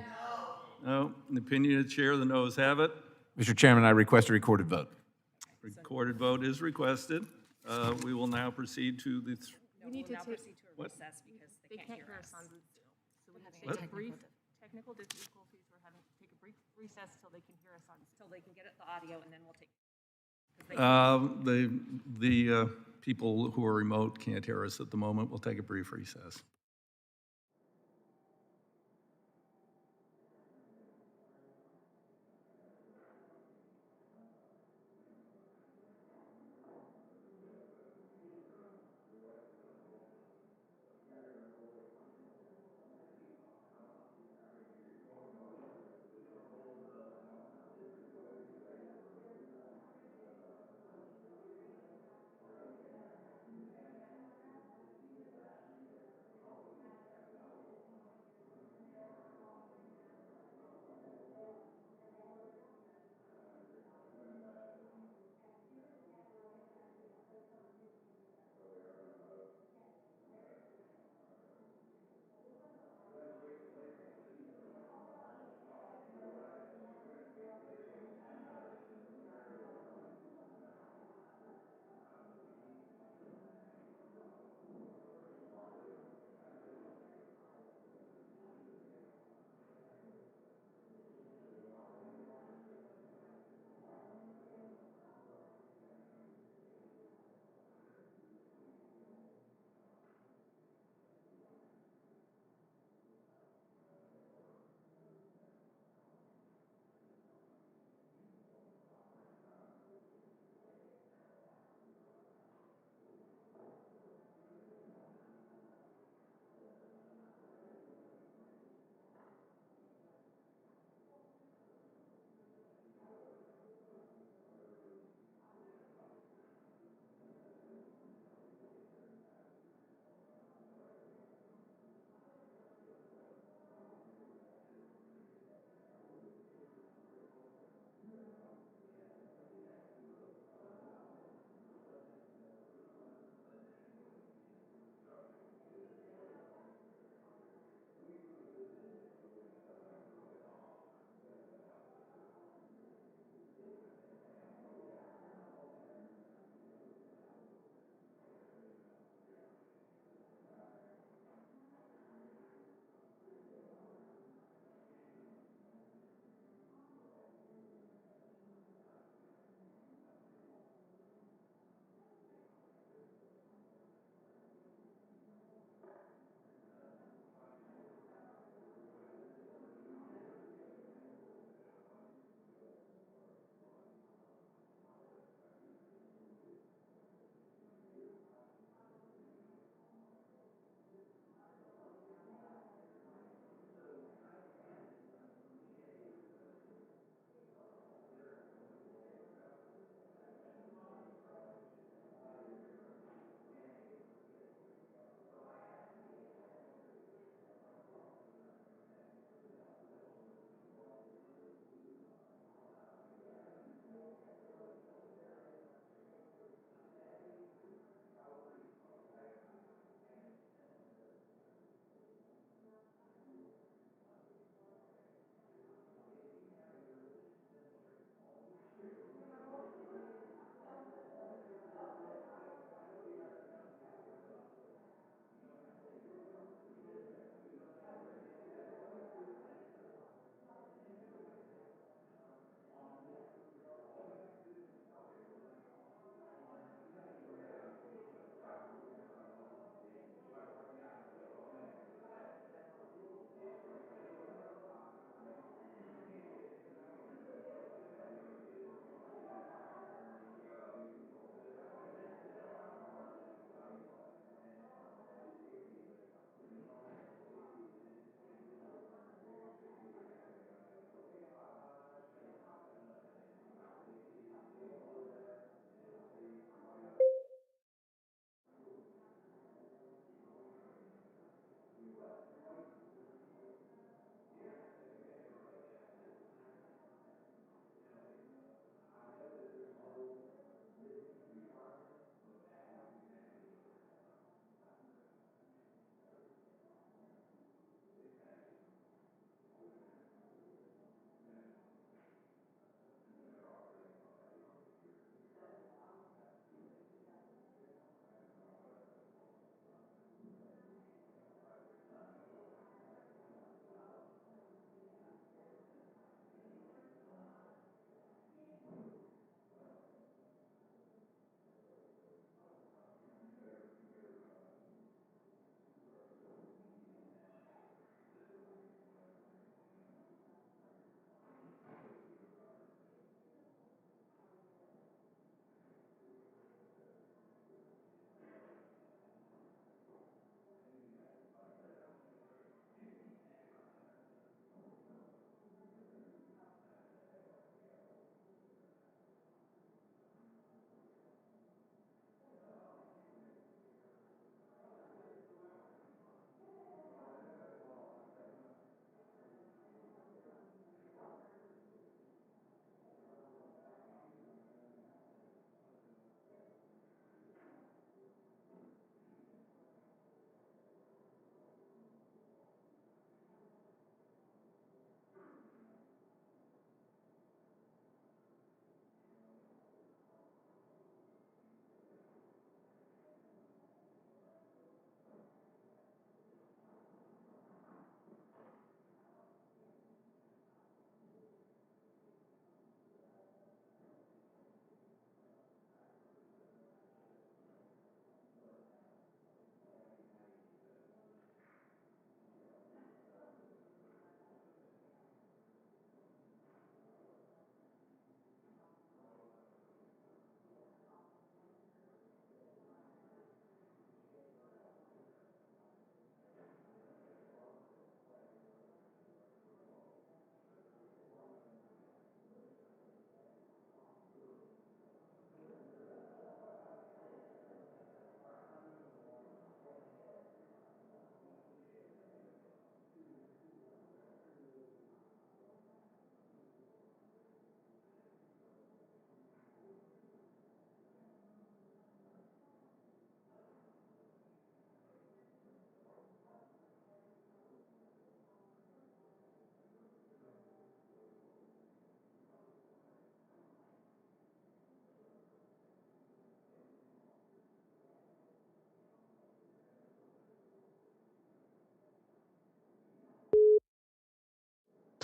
No. In the opinion of the chair, the noes have it. Mr. Chairman, I request a recorded vote. Recorded vote is requested. We will now proceed to the... We need to proceed to a What? recess because they can't hear us on Zoom. So we have to What? take a brief technical difficulties. We're having to take a brief recess till they can hear us till they can get the audio, and then we'll take. The people who are remote can't hear us at the moment. We'll take a brief recess.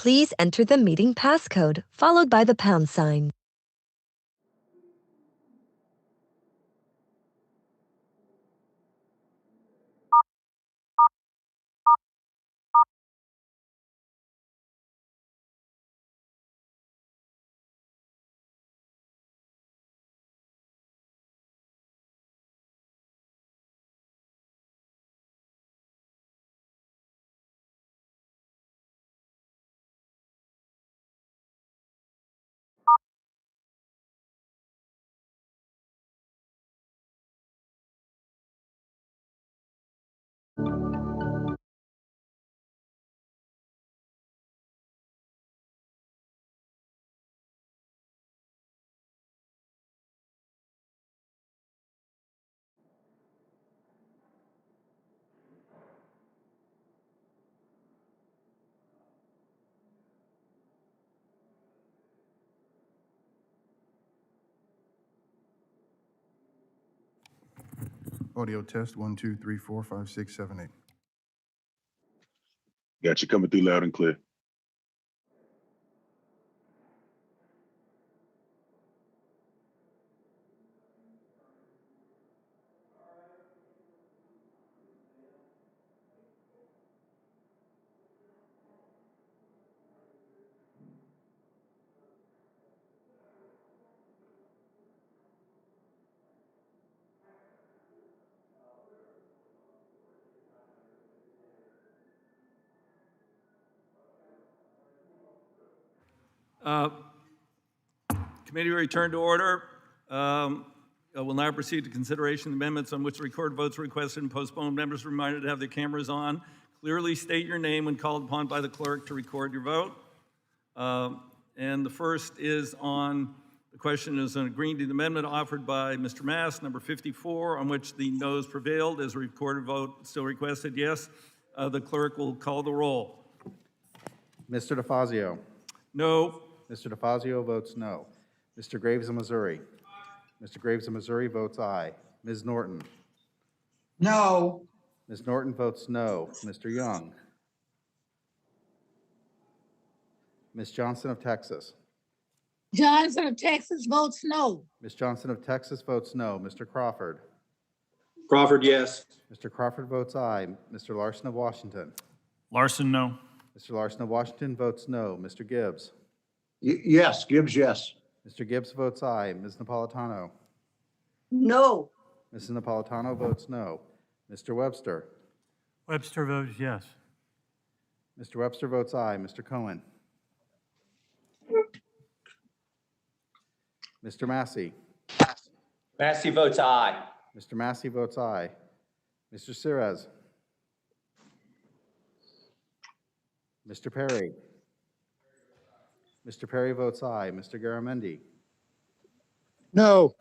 Please enter the meeting passcode followed by the pound sign. Audio test, 1, 2, 3, 4, 5, 6, 7, 8. Got you coming through loud and clear. Committee return to order. I will now proceed to consideration of amendments on which record votes requested and postponed. Members are reminded to have their cameras on. Clearly state your name when called upon by the clerk to record your vote. And the first is on, the question is on agreeing to the amendment offered by Mr. Mass, number 54, on which the noes prevailed. As a recorded vote still requested, yes. The clerk will call the roll. Mr. DeFazio. No. Mr. DeFazio votes no. Mr. Graves of Missouri. Mr. Graves of Missouri votes aye. Ms. Norton. No. Ms. Norton votes no. Mr. Young. Ms. Johnson of Texas. Johnson of Texas votes no. Ms. Johnson of Texas votes no. Mr. Crawford. Crawford, yes. Mr. Crawford votes aye. Mr. Larson of Washington. Larson, no. Mr. Larson of Washington votes no. Mr. Gibbs. Yes, Gibbs, yes. Mr. Gibbs votes aye. Ms. Napolitano. No. Mrs. Napolitano votes no. Mr. Webster. Webster votes yes. Mr. Webster votes aye. Mr. Cohen. Mr. Massey. Massey votes aye. Mr. Massey votes aye. Mr. CEDS. Mr. Perry. Mr. Perry votes aye. Mr. Garamendi. No.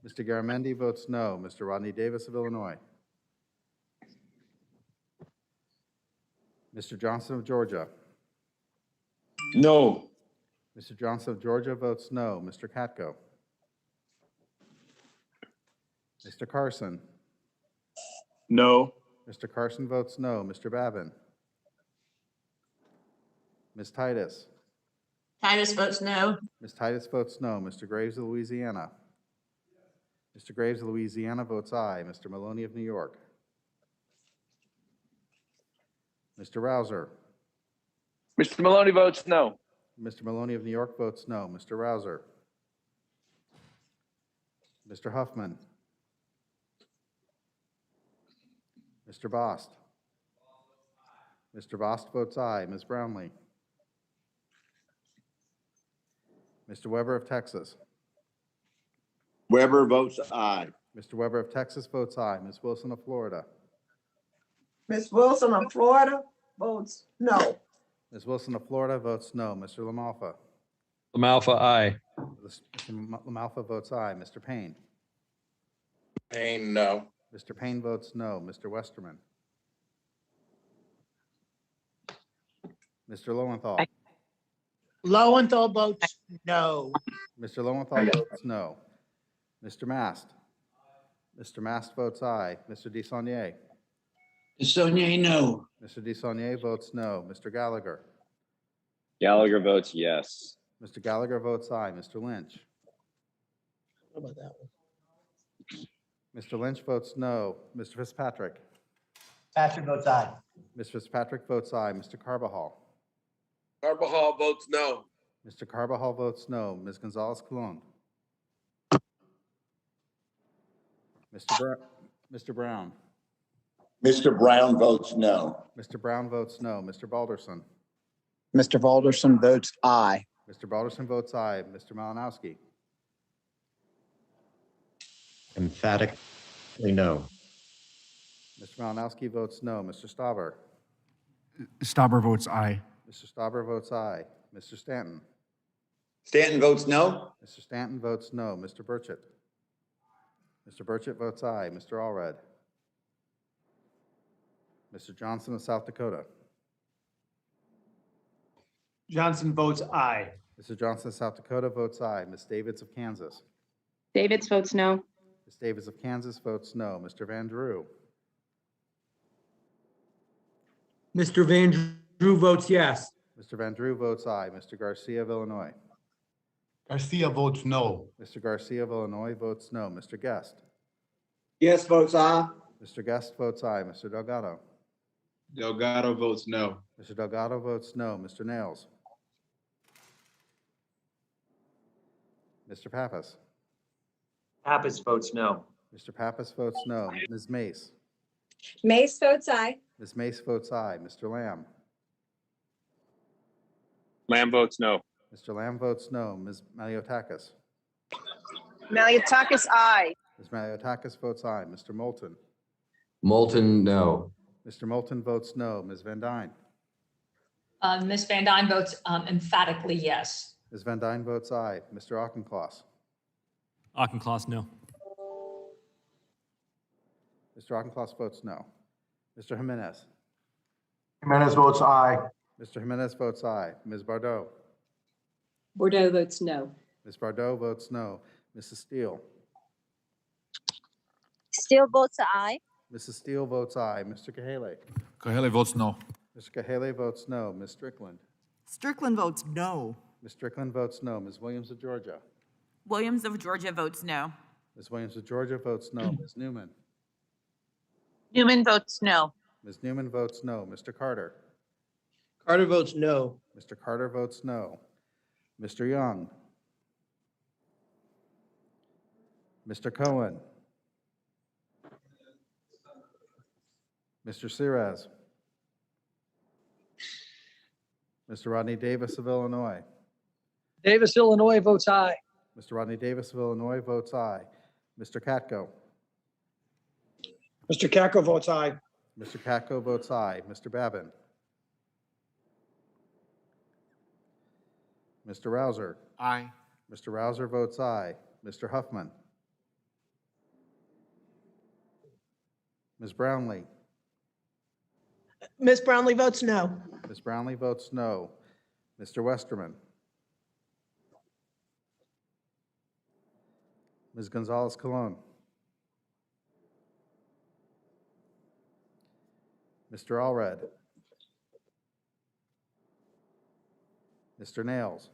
Mr. Garamendi votes no. Mr. Rodney Davis of Illinois. Mr. Johnson of Georgia. No. Mr. Johnson of Georgia votes no. Mr. Katko. Mr. Carson. No. Mr. Carson votes no. Mr. Babin. Ms. Titus. Titus votes no. Ms. Titus votes no. Mr. Graves of Louisiana. Mr. Graves of Louisiana votes aye. Mr. Maloney of New York. Mr. Rouser. Mr. Maloney votes no. Mr. Maloney of New York votes no. Mr. Rouser. Mr. Huffman. Mr. Bost. Mr. Bost votes aye. Ms. Brownlee. Mr. Weber of Texas. Weber votes aye. Mr. Weber of Texas votes aye. Ms. Wilson of Florida. Ms. Wilson of Florida votes no. Ms. Wilson of Florida votes no. Mr. LaMalfa. LaMalfa, aye. Mr. LaMalfa votes aye. Mr. Payne. Payne, no. Mr. Payne votes no. Mr. Westerman. Mr. Lowenthal. Lowenthal votes no. Mr. Lowenthal votes no. Mr. Mast. Mr. Mast votes aye. Mr. DeSaulnier. DeSaulnier, no. Mr. DeSaulnier votes no. Mr. Gallagher. Gallagher votes yes. Mr. Gallagher votes aye. Mr. Lynch. How about that one? Mr. Lynch votes no. Mr. Fitzpatrick. Patrick votes aye. Mr. Fitzpatrick votes aye. Mr. Carbajal. Carbajal votes no. Mr. Carbajal votes no. Ms. Gonzalez Colon. Mr. Brown. Mr. Brown votes no. Mr. Brown votes no. Mr. Balderson. Mr. Balderson votes aye. Mr. Balderson votes aye. Mr. Malinowski. Emphatically no. Mr. Malinowski votes no. Mr. Stauber. Stauber votes aye. Mr. Stauber votes aye. Mr. Stanton. Stanton votes no. Mr. Stanton votes no. Mr. Burchett. Mr. Burchett votes aye. Mr. Allred. Mr. Johnson of South Dakota. Johnson votes aye. Mr. Johnson of South Dakota votes aye. Ms. Davids of Kansas. Davids votes no. Ms. Davids of Kansas votes no. Mr. Van Drew. Mr. Van Drew votes yes. Mr. Van Drew votes aye. Mr. Garcia of Illinois. Garcia votes no. Mr. Garcia of Illinois votes no. Mr. Guest. Yes votes aye. Mr. Guest votes aye. Mr. Delgado. Delgado votes no. Mr. Delgado votes no. Mr. Nails. Mr. Pappas. Pappas votes no. Mr. Pappas votes no. Ms. Mace. Mace votes aye. Ms. Mace votes aye. Mr. Lamb. Lamb votes no. Mr. Lamb votes no. Ms. Maliotakis. Maliotakis aye. Ms. Maliotakis votes aye. Mr. Moulton. Moulton, no. Mr. Moulton votes no. Ms. Van Dyne. Ms. Van Dyne votes emphatically yes. Ms. Van Dyne votes aye. Mr. Auchincloss. Auchincloss, no. Mr. Auchincloss votes no. Mr. Jimenez. Jimenez votes aye. Mr. Jimenez votes aye. Ms. Bardot. Bordeaux votes no. Ms. Bardot votes no. Mrs. Steele. Steele votes aye. Mrs. Steele votes aye. Mr. Kahale. Kahale votes no. Mr. Kahale votes no. Ms. Strickland. Strickland votes no. Ms. Strickland votes no. Ms. Williams of Georgia. Williams of Georgia votes no. Ms. Williams of Georgia votes no. Ms. Newman. Newman votes no. Ms. Newman votes no. Mr. Carter. Carter votes no. Mr. Carter votes no. Mr. Young. Mr. Cohen. Mr. Sirez. Mr. Rodney Davis of Illinois. Davis, Illinois votes aye. Mr. Rodney Davis of Illinois votes aye. Mr. Katko. Mr. Katko votes aye. Mr. Katko votes aye. Mr. Babin. Mr. Rouser. Aye. Mr. Rouser votes aye. Mr. Huffman. Ms. Brownlee. Ms. Brownlee votes no. Ms. Brownlee votes no. Mr. Westerman. Ms. Gonzalez Colon. Mr. Allred. Mr. Nails.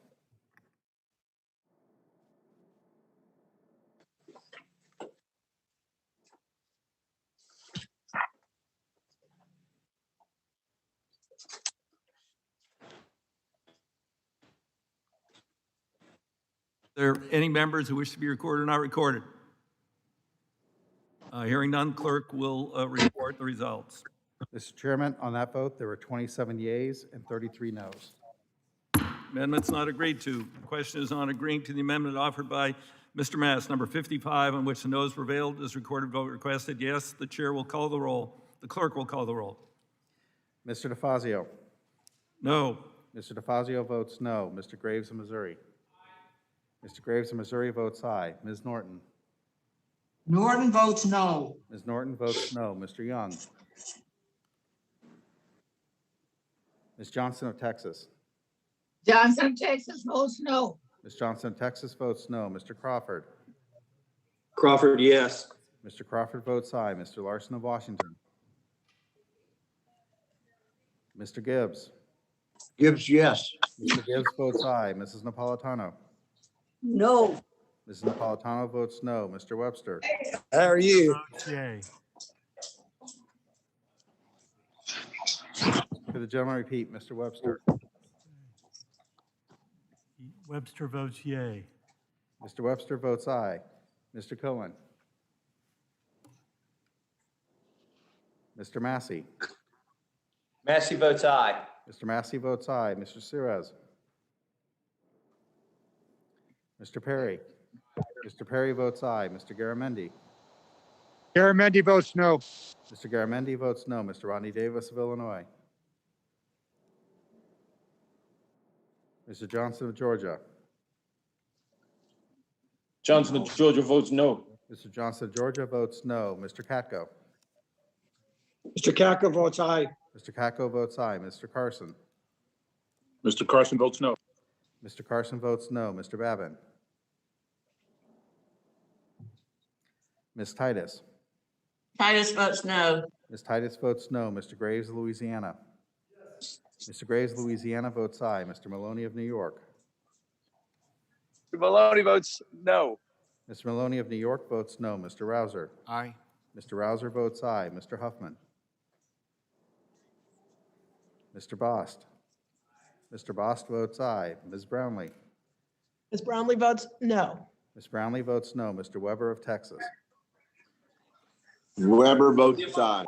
Are there any members who wish to be recorded or not recorded? Hearing none, clerk will report the results. Mr. Chairman, on that vote, there were 27 yeas and 33 noes. Amendment's not agreed to. The question is on agreeing to the amendment offered by Mr. Mass, number 55, on which the noes prevailed. Is recorded vote requested? Yes. The chair will call the roll. The clerk will call the roll. Mr. DeFazio. No. Mr. DeFazio votes no. Mr. Graves of Missouri. Mr. Graves of Missouri votes aye. Ms. Norton. Norton votes no. Ms. Norton votes no. Mr. Young. Ms. Johnson of Texas. Johnson, Texas votes no. Ms. Johnson of Texas votes no. Mr. Crawford. Crawford, yes. Mr. Crawford votes aye. Mr. Larson of Washington. Mr. Gibbs. Gibbs, yes. Mr. Gibbs votes aye. Mrs. Napolitano? No. Mrs. Napolitano votes no. Mr. Webster? How are you? Yay. Could the gentleman repeat, Mr. Webster? Webster votes yay. Mr. Webster votes aye. Mr. Cohen? Mr. Massey? Massey votes aye. Mr. Massey votes aye. Mr. Cirez? Mr. Perry? Mr. Perry votes aye. Mr. Garamendi? Garamendi votes no. Mr. Garamendi votes no. Mr. Rodney Davis of Illinois? Mr. Johnson of Georgia? Johnson of Georgia votes no. Mr. Johnson of Georgia votes no. Mr. Katko? Mr. Katko votes aye. Mr. Katko votes aye. Mr. Carson? Mr. Carson votes no. Mr. Carson votes no. Mr. Babin? Ms. Titus? Titus votes no. Ms. Titus votes no. Mr. Graves of Louisiana? Mr. Graves of Louisiana votes aye. Mr. Maloney of New York? Mr. Maloney votes no. Mr. Maloney of New York votes no. Mr. Rouser? Aye. Mr. Rouser votes aye. Mr. Huffman? Mr. Bost? Mr. Bost votes aye. Ms. Brownlee? Ms. Brownlee votes no. Ms. Brownlee votes no. Mr. Weber of Texas? Weber votes aye.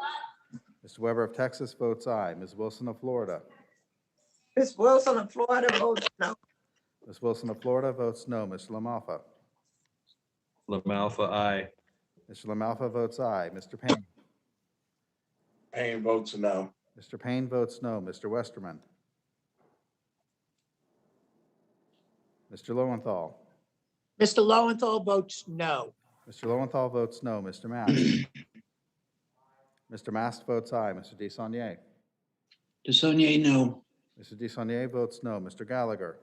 Mr. Weber of Texas votes aye. Ms. Wilson of Florida? Ms. Wilson of Florida votes no. Ms. Wilson of Florida votes no. Mr. LaMalfa? LaMalfa, aye. Mr. LaMalfa votes aye. Mr. Payne? Payne votes no. Mr. Payne votes no. Mr. Westerman? Mr. Lowenthal? Mr. Lowenthal votes no. Mr. Lowenthal votes no. Mr. Mast? Mr. Mast votes aye. Mr. Desaulnier? DeSaulnier, no. Mr. Desaulnier votes no. Mr. Gallagher?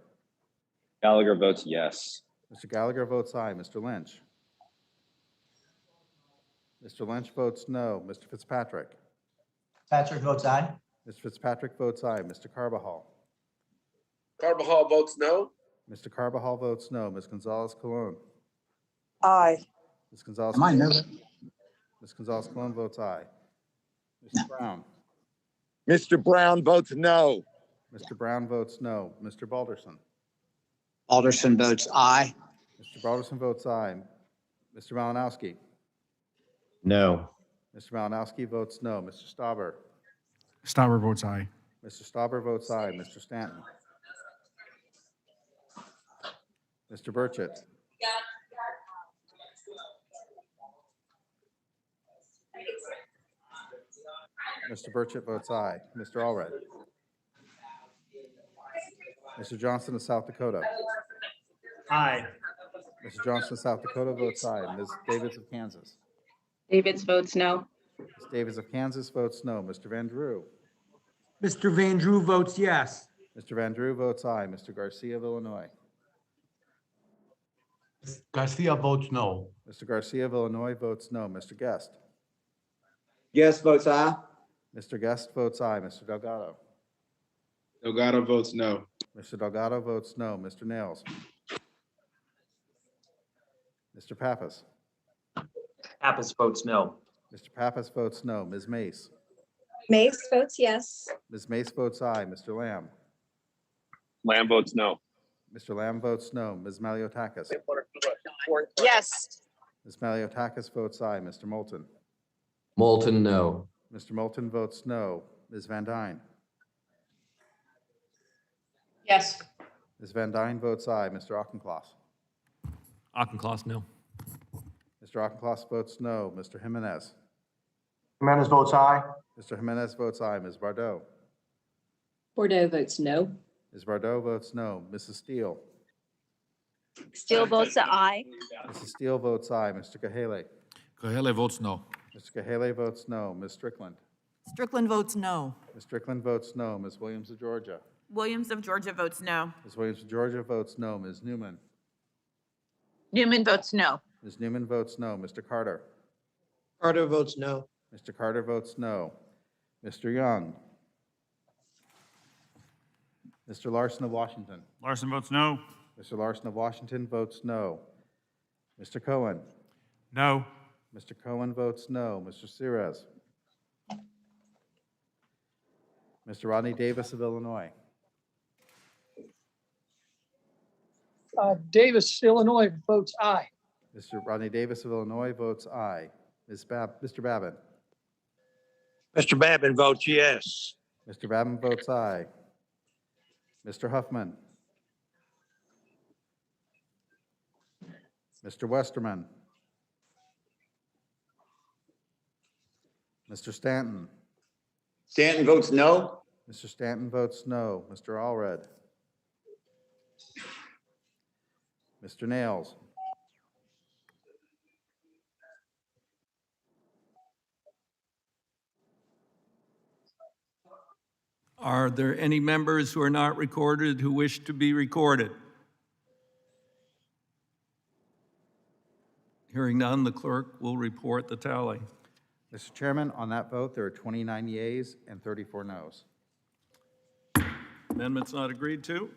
Gallagher votes yes. Mr. Gallagher votes aye. Mr. Lynch? Mr. Lynch votes no. Mr. Fitzpatrick? Patrick votes aye. Mr. Fitzpatrick votes aye. Mr. Carbajal? Carbajal votes no. Mr. Carbajal votes no. Ms. Gonzalez Colon? Aye. Ms. Gonzalez? Am I Colon? nervous? Ms. Gonzalez Colon votes aye. Mr. Brown? Mr. Brown votes no. Mr. Brown votes no. Mr. Balderson? Alderson votes aye. Mr. Balderson votes aye. Mr. Malinowski? No. Mr. Malinowski votes no. Mr. Stauber? Stauber votes aye. Mr. Stauber votes aye. Mr. Stanton? Mr. Burchett? Mr. Burchett votes aye. Mr. Allred? Mr. Johnson of South Dakota? Aye. Mr. Johnson of South Dakota votes aye. Ms. Davids of Kansas? Davids votes no. Ms. Davids of Kansas votes no. Mr. Van Drew? Mr. Van Drew votes yes. Mr. Van Drew votes aye. Mr. Garcia of Illinois? Garcia votes no. Mr. Garcia of Illinois votes no. Mr. Guest? Guest votes aye. Mr. Guest votes aye. Mr. Delgado? Delgado votes no. Mr. Delgado votes no. Mr. Nails? Mr. Pappas? Pappas votes no. Mr. Pappas votes no. Ms. Mace? Mace votes yes. Ms. Mace votes aye. Mr. Lamb? Lamb votes no. Mr. Lamb votes no. Ms. Maliotakis? Yes. Ms. Maliotakis votes aye. Mr. Moulton? Moulton, no. Mr. Moulton votes no. Ms. Van Dyne? Yes. Ms. Van Dyne votes aye. Mr. Auchincloss? Auchincloss, no. Mr. Auchincloss votes no. Mr. Jimenez? Jimenez votes aye. Mr. Jimenez votes aye. Ms. Bardot? Bordeaux votes no. Ms. Bardot votes no. Mrs. Steele? Steele votes aye. Mrs. Steele votes aye. Mr. Gahele? Kahele votes no. Mr. Gahele votes no. Ms. Strickland? Strickland votes no. Ms. Strickland votes no. Ms. Williams of Georgia? Williams of Georgia votes no. Ms. Williams of Georgia votes no. Ms. Newman? Newman votes no. Ms. Newman votes no. Mr. Carter? Carter votes no. Mr. Carter votes no. Mr. Young? Mr. Larson of Washington. Larson votes no. Mr. Larson of Washington votes no. Mr. Cohen. No. Mr. Cohen votes no. Mr. CEDS. Mr. Rodney Davis of Illinois. Davis, Illinois votes aye. Mr. Rodney Davis of Illinois votes aye. Mr. Babin. Mr. Babin votes yes. Mr. Babin votes aye. Mr. Huffman. Mr. Westerman. Mr. Stanton. Stanton votes no. Mr. Stanton votes no. Mr. Allred. Mr. Nails. Are there any members who are not recorded who wish to be recorded? Hearing none, the clerk will report the tally. Mr. Chairman, on that vote, there are 29 yeas and 34 noes. Amendment's not agreed to.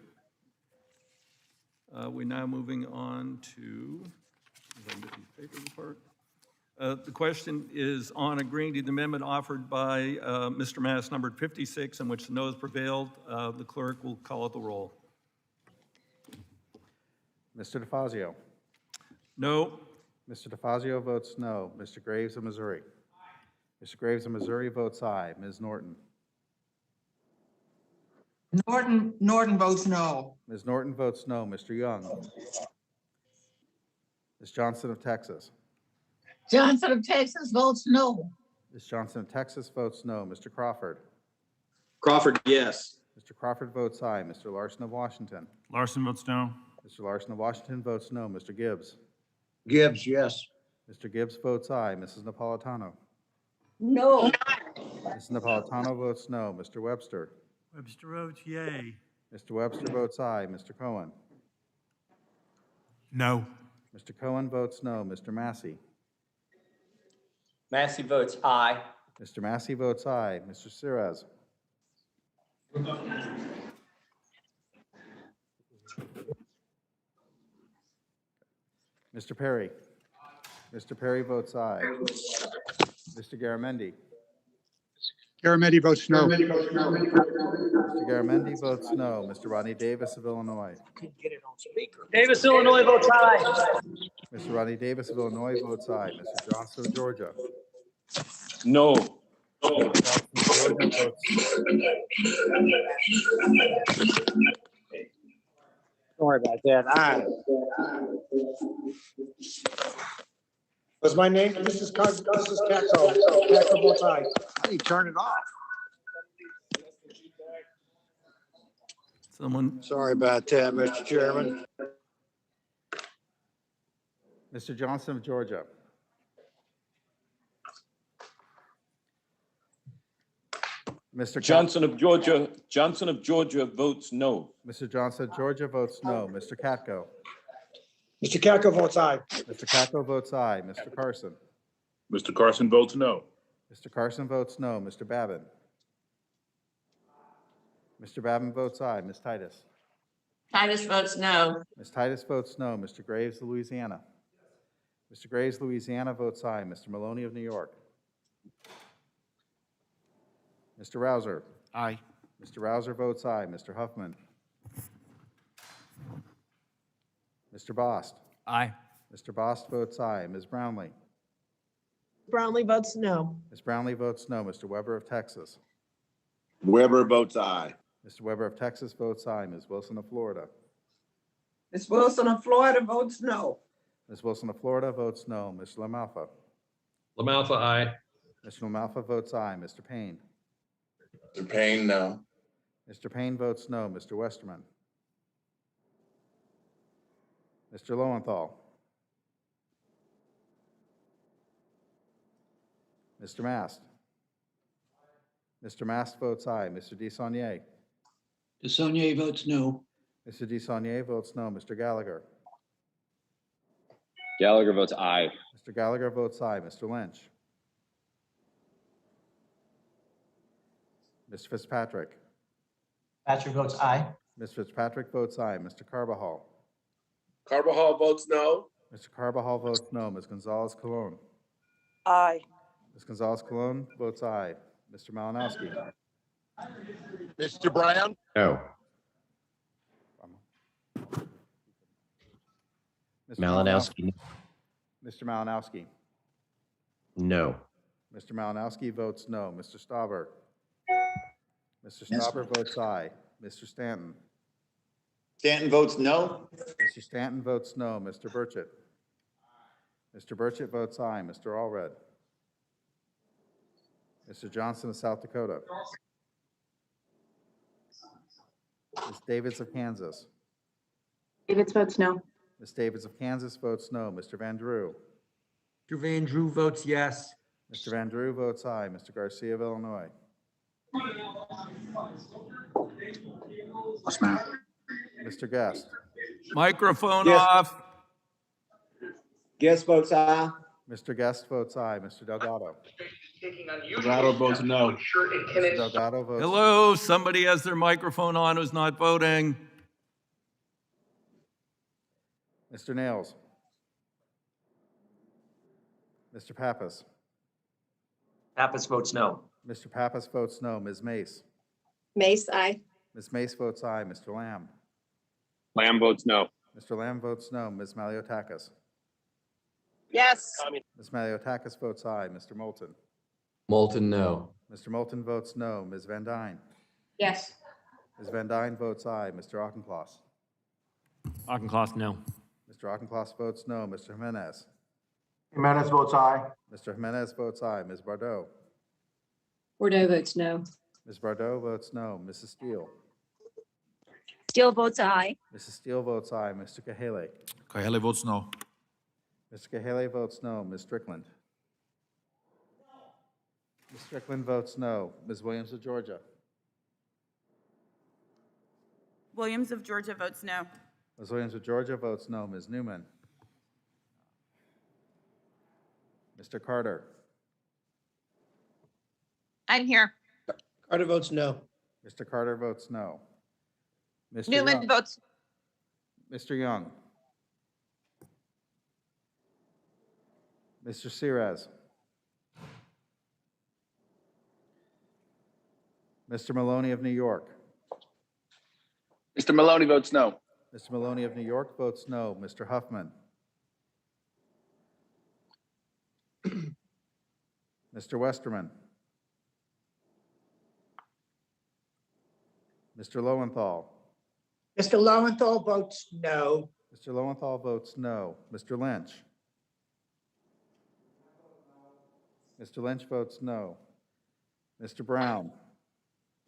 We're now moving on to the question is on agreeing to the amendment offered by Mr. Mass, numbered 56, in which the noes prevailed. The clerk will call it the roll. Mr. DeFazio. No. Mr. DeFazio votes no. Mr. Graves of Missouri. Mr. Graves of Missouri votes aye. Ms. Norton. Norton votes no. Ms. Norton votes no. Mr. Young. Ms. Johnson of Texas. Johnson of Texas votes no. Ms. Johnson of Texas votes no. Mr. Crawford. Crawford, yes. Mr. Crawford votes aye. Mr. Larson of Washington. Larson votes no. Mr. Larson of Washington votes no. Mr. Gibbs. Gibbs, yes. Mr. Gibbs votes aye. Mrs. Napolitano. No. Mrs. Napolitano votes no. Mr. Webster. Webster votes yay. Mr. Webster votes aye. Mr. Cohen. No. Mr. Cohen votes no. Mr. Massey. Massey votes aye. Mr. Massey votes aye. Mr. CEDS. Mr. Perry. Mr. Perry votes aye. Mr. Garamendi. Garamendi votes no. Mr. Garamendi votes no. Mr. Rodney Davis of Illinois. Davis, Illinois votes aye. Mr. Rodney Davis of Illinois votes aye. Mr. Johnson of Georgia. No. Sorry about that. Aye. What's my name? This is Caco. Caco votes aye. How do you turn it off? Someone, Sorry about that, Mr. Chairman. Mr. Johnson of Georgia. Mr. Johnson of Georgia votes no. Mr. Johnson of Georgia votes no. Mr. Katko. Mr. Caco votes aye. Mr. Katko votes aye. Mr. Carson. Mr. Carson votes no. Mr. Carson votes no. Mr. Babin. Mr. Babin votes aye. Ms. Titus. Titus votes no. Ms. Titus votes no. Mr. Graves, Louisiana. Mr. Graves, Louisiana votes aye. Mr. Maloney of New York. Mr. Rouser. Aye. Mr. Rouser votes aye. Mr. Huffman. Mr. Bost. Aye. Mr. Bost votes aye. Ms. Brownlee. Brownlee votes no. Ms. Brownlee votes no. Mr. Weber of Texas. Weber votes aye. Mr. Weber of Texas votes aye. Ms. Wilson of Florida. Ms. Wilson of Florida votes no. Ms. Wilson of Florida votes no. Mr. LaMalfa. LaMalfa, aye. Mr. LaMalfa votes aye. Mr. Payne. Mr. Payne, no. Mr. Payne votes no. Mr. Westerman. Mr. Lowenthal. Mr. Mast. Mr. Mast votes aye. Mr. DeSaulnier. DeSaulnier votes no. Mr. DeSaulnier votes no. Mr. Gallagher. Gallagher votes aye. Mr. Gallagher votes aye. Mr. Lynch. Mr. Fitzpatrick. Patrick votes aye. Ms. Fitzpatrick votes aye. Mr. Carbajal. Carbajal votes no. Mr. Carbajal votes no. Ms. Gonzalez Colon. Aye. Ms. Gonzalez Colon votes aye. Mr. Malinowski. Mr. Brown? No. Mr. Malinowski, Mr. Malinowski. no. Mr. Malinowski votes no. Mr. Stauber. Mr. Stauber votes aye. Mr. Stanton. Stanton votes no. Mr. Stanton votes no. Mr. Burchett. Mr. Burchett votes aye. Mr. Allred. Mr. Johnson of South Dakota. Ms. Davids of Kansas. Davids votes no. Ms. Davids of Kansas votes no. Mr. Van Drew. Mr. Van Drew votes yes. Mr. Van Drew votes aye. Mr. Garcia of Illinois. Mr. Guest. Microphone Yes. off. Guest votes aye. Mr. Guest votes aye. Mr. Delgado. Delgado votes no. Mr. Delgado votes. Hello, somebody has their microphone on who's not voting. Mr. Nails. Mr. Pappas. Pappas votes no. Mr. Pappas votes no. Ms. Mace. Mace, aye. Ms. Mace votes aye. Mr. Lamb. Lamb votes no. Mr. Lamb votes no. Ms. Maliotakis. Yes. Ms. Maliotakis votes aye. Mr. Moulton. Moulton, no. Mr. Moulton votes no. Ms. Van Dyne. Yes. Ms. Van Dyne votes aye. Mr. Auchincloss. Auchincloss, no. Mr. Auchincloss votes no. Mr. Jimenez. Jimenez votes aye. Mr. Jimenez votes aye. Ms. Bardot. Bordeaux votes no. Ms. Bardot votes no. Mrs. Steele. Steele votes aye. Mrs. Steele votes aye. Mr. Kahale. Kahale votes no. Mr. Kahale votes no. Ms. Strickland. Ms. Strickland votes no. Ms. Williams of Georgia. Williams of Georgia votes no. Ms. Williams of Georgia votes no. Ms. Newman. Mr. Carter. I'm here. Carter votes no. Mr. Carter votes no. Mr. Newman Young. votes, Mr. Young. Mr. Sirez. Mr. Maloney of New York. Mr. Maloney votes no. Mr. Maloney of New York votes no. Mr. Huffman. Mr. Westerman. Mr. Lowenthal. Mr. Lowenthal votes no. Mr. Lowenthal votes no. Mr. Lynch. Mr. Lynch votes no. Mr. Brown.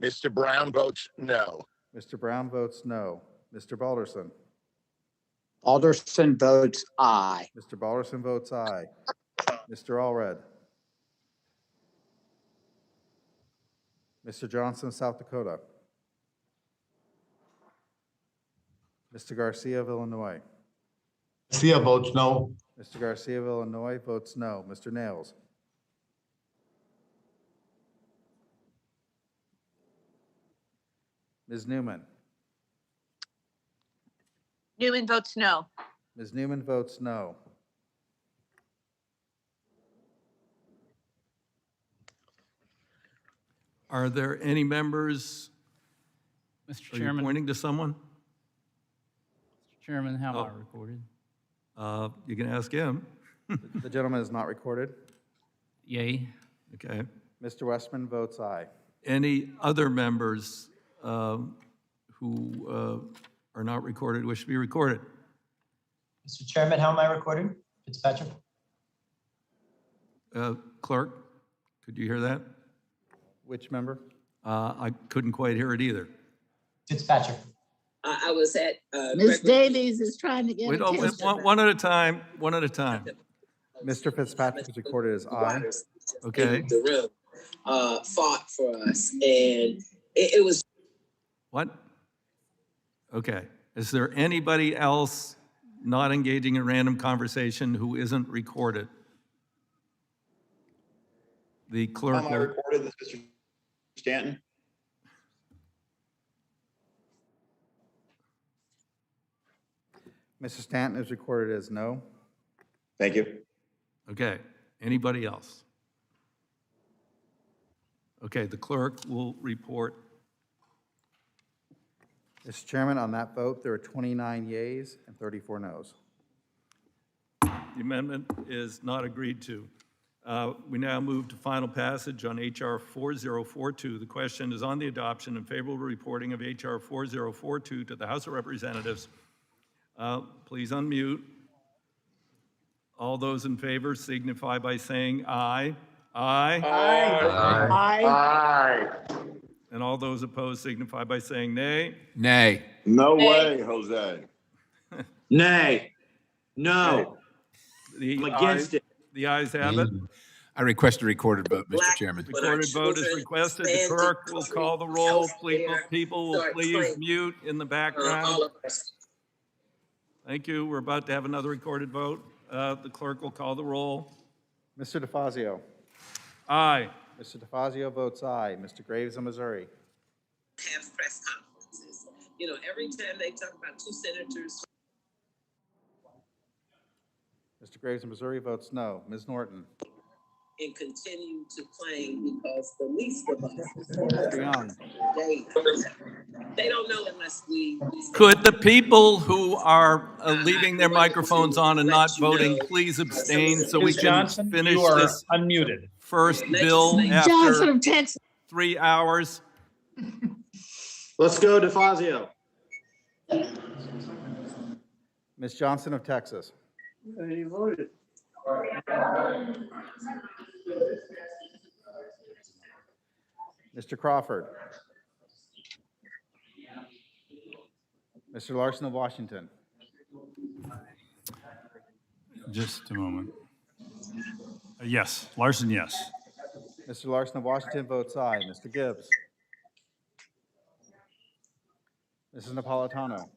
Mr. Brown votes no. Mr. Brown votes no. Mr. Balderson. Alderson votes aye. Mr. Balderson votes aye. Mr. Allred. Mr. Johnson, South Dakota. Mr. Garcia of Illinois. Garcia votes no. Mr. Garcia of Illinois votes no. Mr. Nails. Ms. Newman. Newman votes no. Ms. Newman votes no. Are there any members? Mr. Are you Chairman, pointing to someone? Chairman, how Oh. I recorded? You can ask him. The gentleman is not recorded. Yay. Okay. Mr. Westman votes aye. Any other members who are not recorded wish to be recorded? Mr. Chairman, how am I recorded? Fitzpatrick? Clerk, could you hear that? Which member? I couldn't quite hear it either. Fitzpatrick. I was at. Ms. Davies is trying to get. Wait, one at a time, one at a time. Mr. Fitzpatrick is recorded as aye. Okay. The room, fought for us, and it was. What? Okay. Is there anybody else not engaging in random conversation who isn't recorded? The clerk. recorded? This is Mr. Stanton. Mrs. Stanton is recorded as no. Thank you. Okay, anybody else? Okay, the clerk will report. Mr. Chairman, on that vote, there are 29 yeas and 34 noes. The amendment is not agreed to. We now move to final passage on H.R. 4042. The question is on the adoption and favorable reporting of H.R. 4042 to the House of Representatives. Please unmute. All those in favor signify by saying aye. Aye. Aye. And all those opposed signify by saying nay. Nay. No Nay. way, Jose. Nay. No. The I'm against it. The ayes have it. I request a recorded vote, Mr. Chairman. Recorded vote is requested. The clerk will call the roll. People will please mute in the background. Thank you. We're about to have another recorded vote. The clerk will call the roll. Mr. DeFazio. Aye. Mr. DeFazio votes aye. Mr. Graves of Missouri. Have press conferences. You know, every time they talk about two senators. Mr. Graves of Missouri votes no. Ms. Norton. And continue to claim because the least of us, Mr. Young. they don't know unless we. Could the people who are leaving their microphones on and not voting please abstain so we Ms. can Johnson, finish you are this unmuted. first bill after 3 hours? Let's go, DeFazio. Ms. Johnson of Texas. He voted. Mr. Crawford. Mr. Larson of Washington. Just a moment. Yes, Larson, yes. Mr. Larson of Washington votes aye. Mr. Gibbs. Mrs. Napolitano.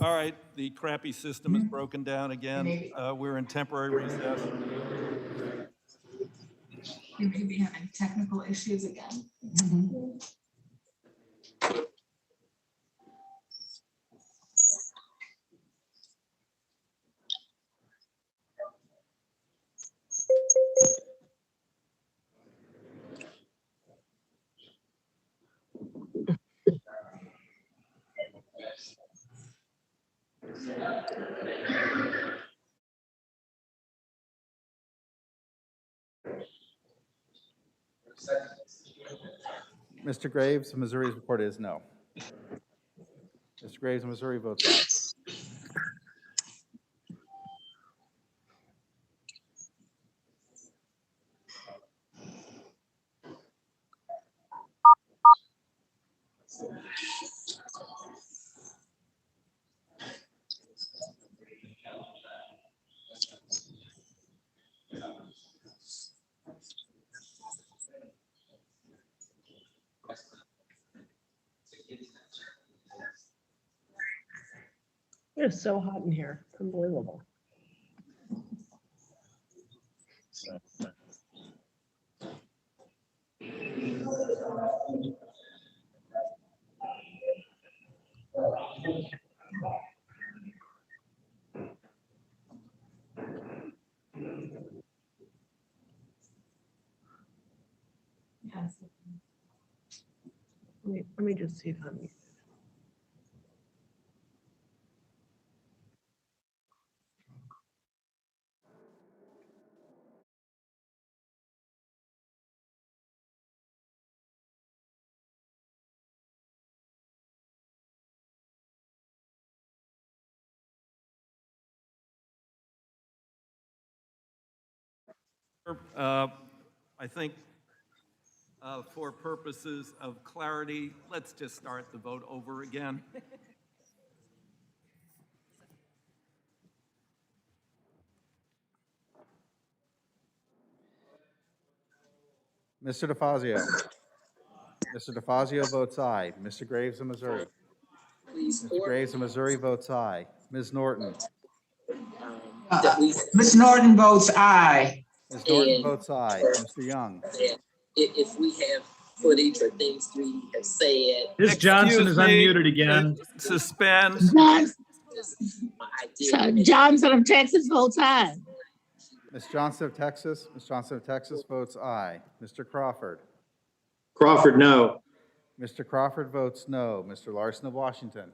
All right, the crappy system is broken down again. We're in temporary recess. We may be having technical issues again. Mr. Graves of Missouri's report is no. Mr. Graves of Missouri votes aye. It's so hot in here. Unbelievable. Yes. Let me just see if I'm. I think for purposes of clarity, let's just start the vote over again. Mr. DeFazio. Mr. DeFazio votes aye. Mr. Graves of Missouri. Mr. Graves of Missouri votes aye. Ms. Norton. That we. Ms. Norton votes aye. Ms. Norton And votes aye. Mr. Young. that if we have footage or things we have said. Ms. Johnson is unmuted again. Suspend. Johnson of Texas votes aye. Ms. Johnson of Texas. Ms. Johnson of Texas votes aye. Mr. Crawford. Crawford, no. Mr. Crawford votes no. Mr. Larson of Washington.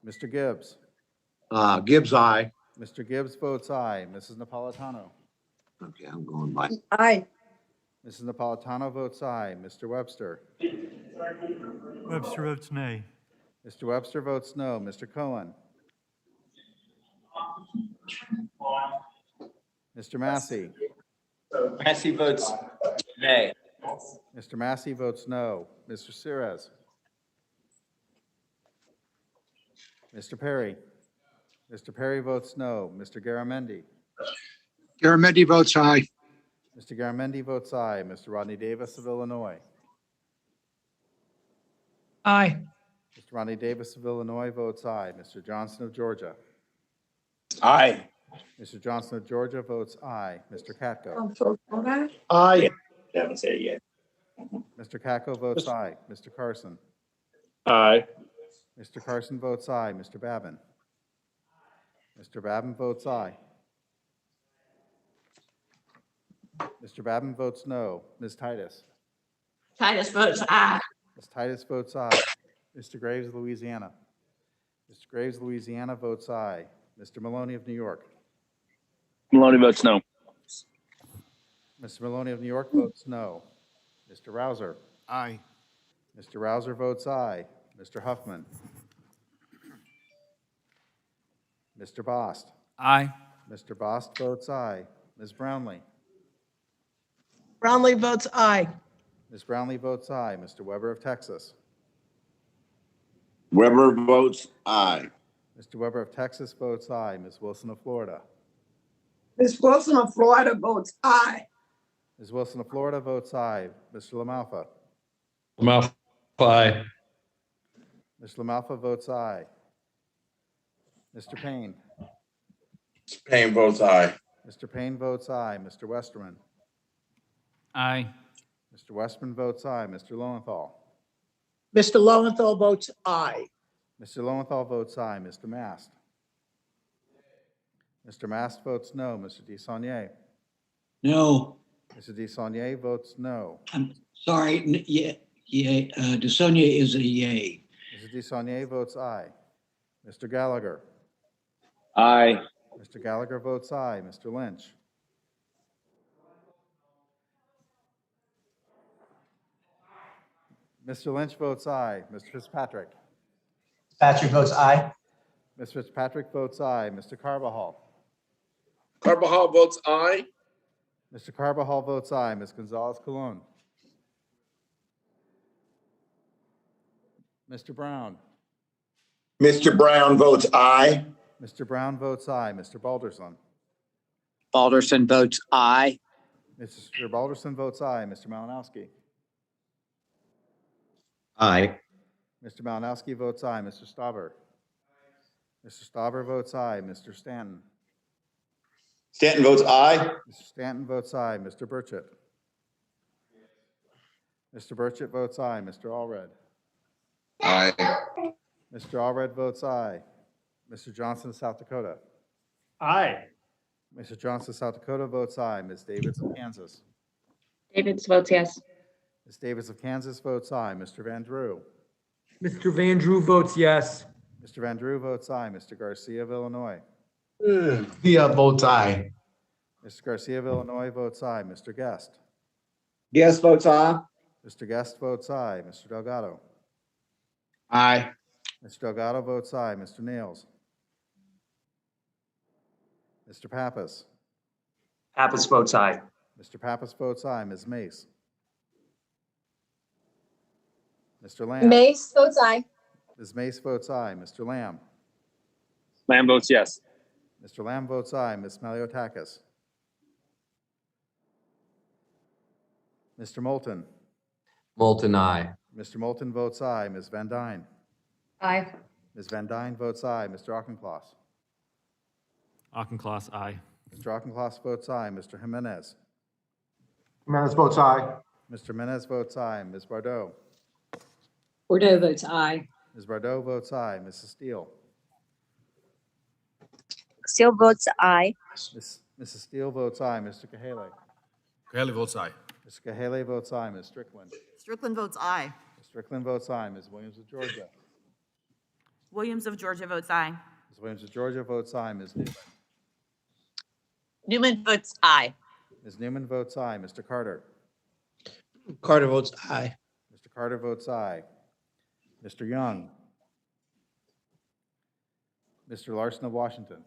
Mr. Gibbs. Gibbs, aye. Mr. Gibbs votes aye. Mrs. Napolitano. Okay, I'm going by. Aye. Mrs. Napolitano votes aye. Mr. Webster. Webster votes nay. Mr. Webster votes no. Mr. Cohen. Mr. Massey. Massey votes nay. Mr. Massey votes no. Mr. Cirez. Mr. Perry. Mr. Perry votes no. Mr. Garamendi. Garamendi votes aye. Mr. Garamendi votes aye. Mr. Rodney Davis of Illinois. Aye. Mr. Rodney Davis of Illinois votes aye. Mr. Johnson of Georgia. Aye. Mr. Johnson of Georgia votes aye. Mr. Katko. Aye. Haven't said it yet. Mr. Katko votes aye. Mr. Carson. Aye. Mr. Carson votes aye. Mr. Babin. Mr. Babin votes aye. Mr. Babin votes no. Ms. Titus. Titus votes aye. Ms. Titus votes aye. Mr. Graves of Louisiana. Mr. Graves of Louisiana votes aye. Mr. Maloney of New York. Maloney votes no. Mr. Maloney of New York votes no. Mr. Rouser. Aye. Mr. Rouser votes aye. Mr. Huffman. Mr. Bost. Aye. Mr. Bost votes aye. Ms. Brownlee. Brownlee votes aye. Ms. Brownlee votes aye. Mr. Weber of Texas. Weber votes aye. Mr. Weber of Texas votes aye. Ms. Wilson of Florida. Ms. Wilson of Florida votes aye. Ms. Wilson of Florida votes aye. Mr. LaMalfa. LaMalfa, aye. Mr. LaMalfa votes aye. Mr. Payne. Payne votes aye. Mr. Payne votes aye. Mr. Westerman. Aye. Mr. Westerman votes aye. Mr. Lowenthal. Mr. Lowenthal votes aye. Mr. Lowenthal votes aye. Mr. Mast. Mr. Mast votes no. Mr. DeSaulnier. No, Mr. DeSaulnier votes no. I'm sorry. DeSonia is a yay. Mr. DeSaulnier votes aye. Mr. Gallagher. Aye. Mr. Gallagher votes aye. Mr. Lynch. Mr. Lynch votes aye. Mr. Fitzpatrick. Patrick votes aye. Mr. Fitzpatrick votes aye. Mr. Carbajal. Carbajal votes aye. Mr. Carbajal votes aye. Ms. Gonzalez Colon. Mr. Brown. Mr. Brown votes aye. Mr. Brown votes aye. Mr. Balderson. Balderson votes aye. Mr. Balderson votes aye. Mr. Malinowski. Aye. Mr. Malinowski votes aye. Mr. Stauber. Mr. Stauber votes aye. Mr. Stanton. Stanton votes aye. Mr. Stanton votes aye. Mr. Burchett. Mr. Burchett votes aye. Mr. Allred. Aye. Mr. Allred votes aye. Mr. Johnson, South Dakota. Aye. Mr. Johnson, South Dakota votes aye. Ms. Davids of Kansas. Davids votes yes. Ms. Davids of Kansas votes aye. Mr. Van Drew. Mr. Van Drew votes yes. Mr. Van Drew votes aye. Mr. Garcia of Illinois. Via votes aye. Mr. Garcia of Illinois votes aye. Mr. Guest. Guest votes aye. Mr. Guest votes aye. Mr. Delgado. Aye. Mr. Delgado votes aye. Mr. Nails. Mr. Pappas. Pappas votes aye. Mr. Pappas votes aye. Ms. Mace. Mr. Lamb. Mace votes aye. Ms. Mace votes aye. Mr. Lamb. Lamb votes yes. Mr. Lamb votes aye. Ms. Maliotakis. Mr. Moulton. Moulton, aye. Mr. Moulton votes aye. Ms. Van Dyne. Aye. Ms. Van Dyne votes aye. Mr. Auchincloss. Auchincloss, aye. Mr. Auchincloss votes aye. Mr. Jimenez. Jimenez votes aye. Mr. Jimenez votes aye. Ms. Bardot. Bordeaux votes aye. Ms. Bardot votes aye. Mrs. Steele. Steele votes aye. Mrs. Steele votes aye. Mr. Kahale. Haley votes aye. Mr. Kahale votes aye. Ms. Strickland. Strickland votes aye. Ms. Strickland votes aye. Ms. Williams of Georgia. Williams of Georgia votes aye. Ms. Williams of Georgia votes aye. Ms. Newman. Newman votes aye. Ms. Newman votes aye. Mr. Carter. Carter votes aye. Mr. Carter votes aye. Mr. Young. Mr. Larson of Washington.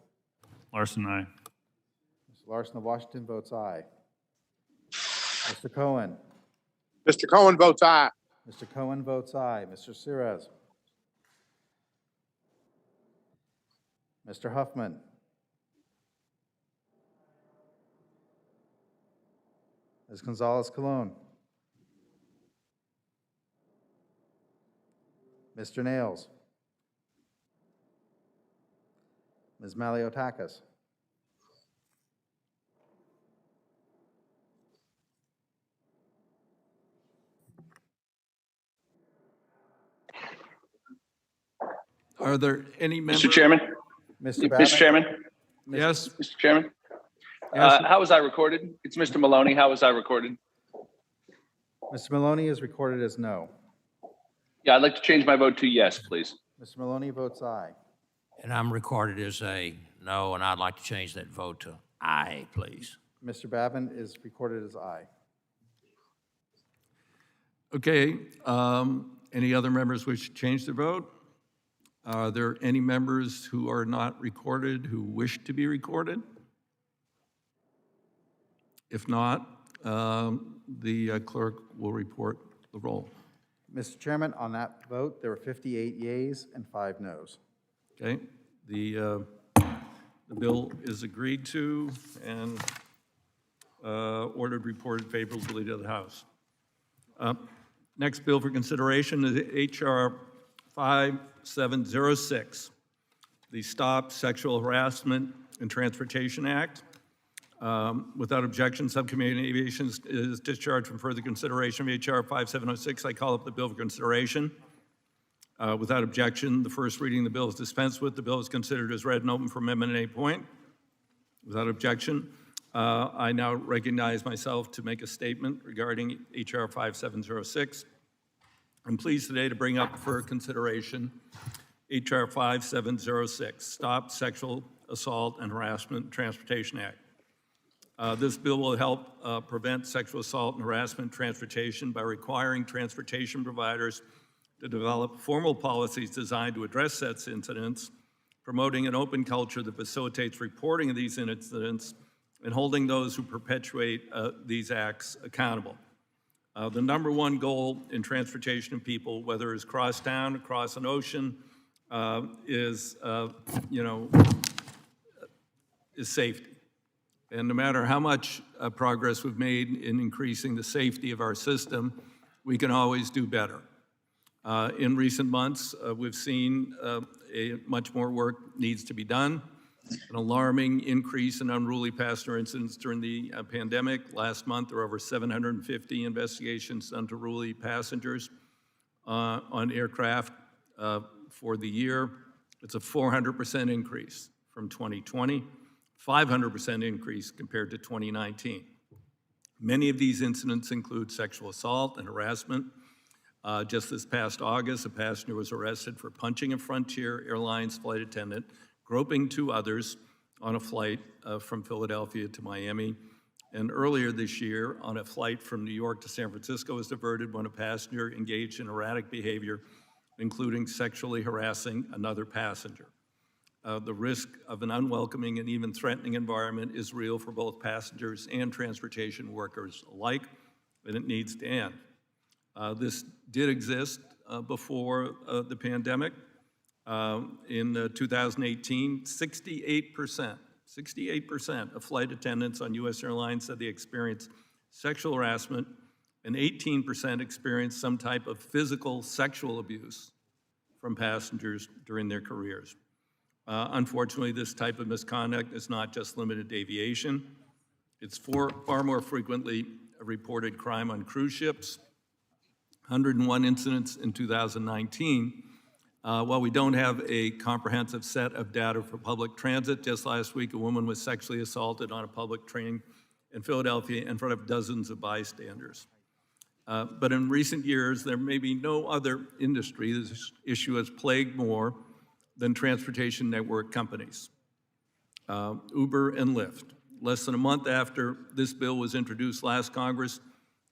Larson, aye. Mr. Larson of Washington votes aye. Mr. Cohen. Mr. Cohen votes aye. Mr. Cohen votes aye. Mr. Sirez. Mr. Huffman. Ms. Gonzalez Colon. Mr. Nails. Ms. Maliotakis. Are there any members? Mr. Chairman? Mr. Babbitt? Mr. Chairman? Yes? Mr. Chairman? Yes. How was I recorded? It's Mr. Maloney. How was I recorded? Mr. Maloney is recorded as no. Yeah, I'd like to change my vote to yes, please. Mr. Maloney votes aye. And I'm recorded as a no, and I'd like to change that vote to aye, please. Mr. Babin is recorded as aye. Okay, any other members wish to change their vote? Are there any members who are not recorded who wish to be recorded? If not, the clerk will report the roll. Mr. Chairman, on that vote, there were 58 yeas and 5 noes. Okay, the bill is agreed to and ordered reported favorably to the House. Next bill for consideration is H.R. 5706, the Stop Sexual Harassment and Transportation Act. Without objection, Subcommittee on Aviation is discharged from further consideration of H.R. 5706. I call up the bill for consideration. Without objection, the first reading of the bill is dispensed with. The bill is considered as read and open for amendment at any point. Without objection, I now recognize myself to make a statement regarding H.R. 5706. I'm pleased today to bring up for consideration H.R. 5706, Stop Sexual Assault and Harassment Transportation Act. This bill will help prevent sexual assault and harassment transportation by requiring transportation providers to develop formal policies designed to address such incidents, promoting an open culture that facilitates reporting of these incidents, and holding those who perpetuate these acts accountable. The number one goal in transportation of people, whether it's cross town, across an ocean, is safety. And no matter how much progress we've made in increasing the safety of our system, we can always do better. In recent months, we've seen much more work needs to be done. An alarming increase in unruly passenger incidents during the pandemic. Last month, there were over 750 investigations done to unruly passengers on aircraft for the year. It's a 400% increase from 2020, 500% increase compared to 2019. Many of these incidents include sexual assault and harassment. Just this past August, a passenger was arrested for punching a Frontier Airlines flight attendant, groping 2 others on a flight from Philadelphia to Miami. And earlier this year, on a flight from New York to San Francisco, was diverted when a passenger engaged in erratic behavior, including sexually harassing another passenger. The risk of an unwelcoming and even threatening environment is real for both passengers and transportation workers alike, and it needs to end. This did exist before the pandemic. In 2018, 68% of flight attendants on U.S. airlines said they experienced sexual harassment, and 18% experienced some type of physical sexual abuse from passengers during their careers. Unfortunately, this type of misconduct is not just limited to aviation. It's far more frequently a reported crime on cruise ships, 101 incidents in 2019. While we don't have a comprehensive set of data for public transit, just last week a woman was sexually assaulted on a public train in Philadelphia in front of dozens of bystanders. But in recent years, there may be no other industry this issue has plagued more than transportation network companies, Uber and Lyft. Less than a month after this bill was introduced last Congress,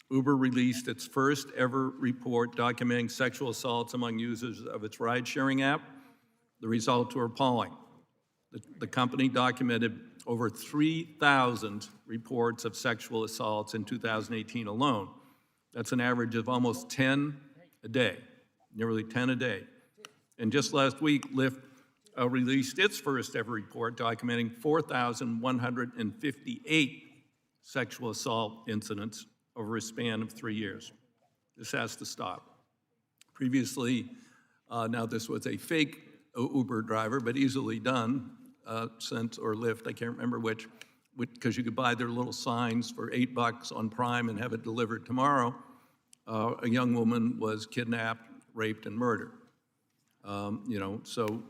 Uber released its first ever report documenting sexual assaults among users of its ride-sharing app. The results were appalling. The company documented over 3,000 reports of sexual assaults in 2018 alone. That's an average of almost 10 a day, nearly 10 a day. And just last week, Lyft released its first ever report documenting 4,158 sexual assault incidents over a span of 3 years. This has to stop. Previously, now this was a fake Uber driver, but easily done, or Lyft, I can't remember which, because you could buy their little signs for $8 on Prime and have it delivered tomorrow. A young woman was kidnapped, raped, and murdered. So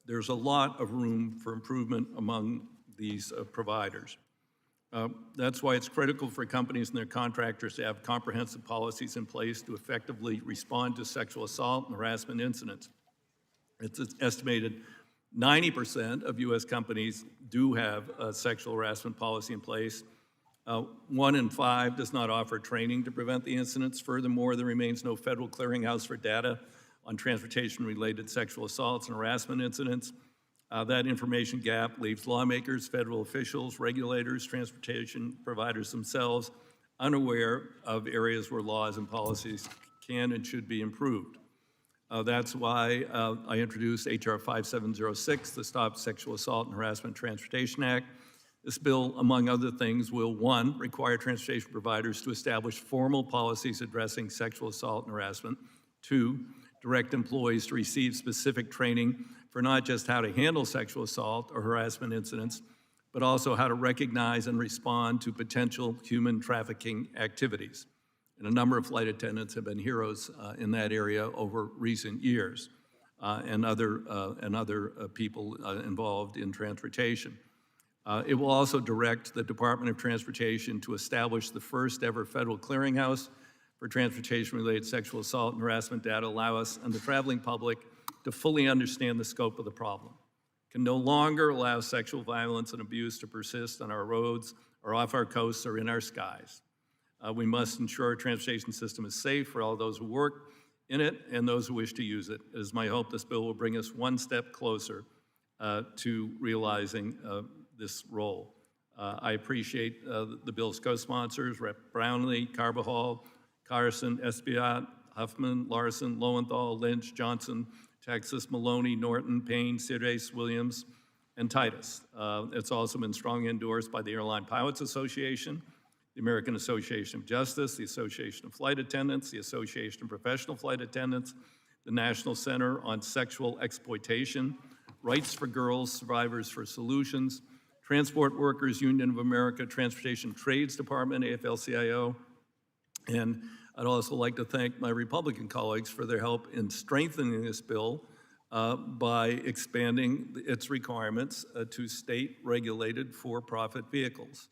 there's a lot of room for improvement among these providers. That's why it's critical for companies and their contractors to have comprehensive policies in place to effectively respond to sexual assault and harassment incidents. It's estimated 90% of U.S. companies do have a sexual harassment policy in place. 1 in 5 does not offer training to prevent the incidents. Furthermore, there remains no federal clearinghouse for data on transportation-related sexual assaults and harassment incidents. That information gap leaves lawmakers, federal officials, regulators, transportation providers themselves unaware of areas where laws and policies can and should be improved. That's why I introduced H.R. 5706, the Stop Sexual Assault and Harassment Transportation Act. This bill, among other things, will, 1, require transportation providers to establish formal policies addressing sexual assault and harassment. 2, direct employees to receive specific training for not just how to handle sexual assault or harassment incidents, but also how to recognize and respond to potential human trafficking activities. And a number of flight attendants have been heroes in that area over recent years, and other people involved in transportation. It will also direct the Department of Transportation to establish the first ever federal clearinghouse for transportation-related sexual assault and harassment data, allow us and the traveling public to fully understand the scope of the problem. Can no longer allow sexual violence and abuse to persist on our roads or off our coasts or in our skies. We must ensure our transportation system is safe for all those who work in it and those who wish to use it. It is my hope this bill will bring us one step closer to realizing this role. I appreciate the bill's co-sponsors, Rep. Brownlee, Carbajal, Carson, Espiat, Huffman, Larson, Lowenthal, Lynch, Johnson, Texas, Maloney, Norton, Payne, CEDS, Williams, and Titus. It's also been strongly endorsed by the Airline Pilots Association, the American Association of Justice, the Association of Flight Attendants, the Association of Professional Flight Attendants, the National Center on Sexual Exploitation, Rights for Girls, Survivors for Solutions, Transport Workers Union of America, Transportation Trades Department, AFL-CIO, and I'd also like to thank my Republican colleagues for their help in strengthening this bill by expanding its requirements to state-regulated for-profit vehicles.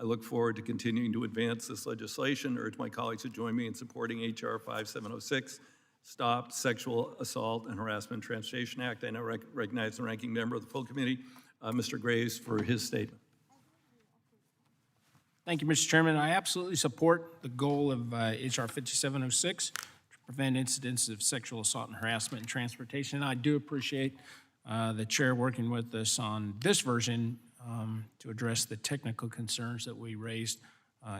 I look forward to continuing to advance this legislation. Urge my colleagues to join me in supporting H.R. 5706, Stop Sexual Assault and Harassment Transportation Act. I now recognize the ranking member of the full committee, Mr. Graves, for his statement. Thank you, Mr. Chairman. I absolutely support the goal of H.R. 5706 to prevent incidents of sexual assault and harassment in transportation. I do appreciate the chair working with us on this version to address the technical concerns that we raised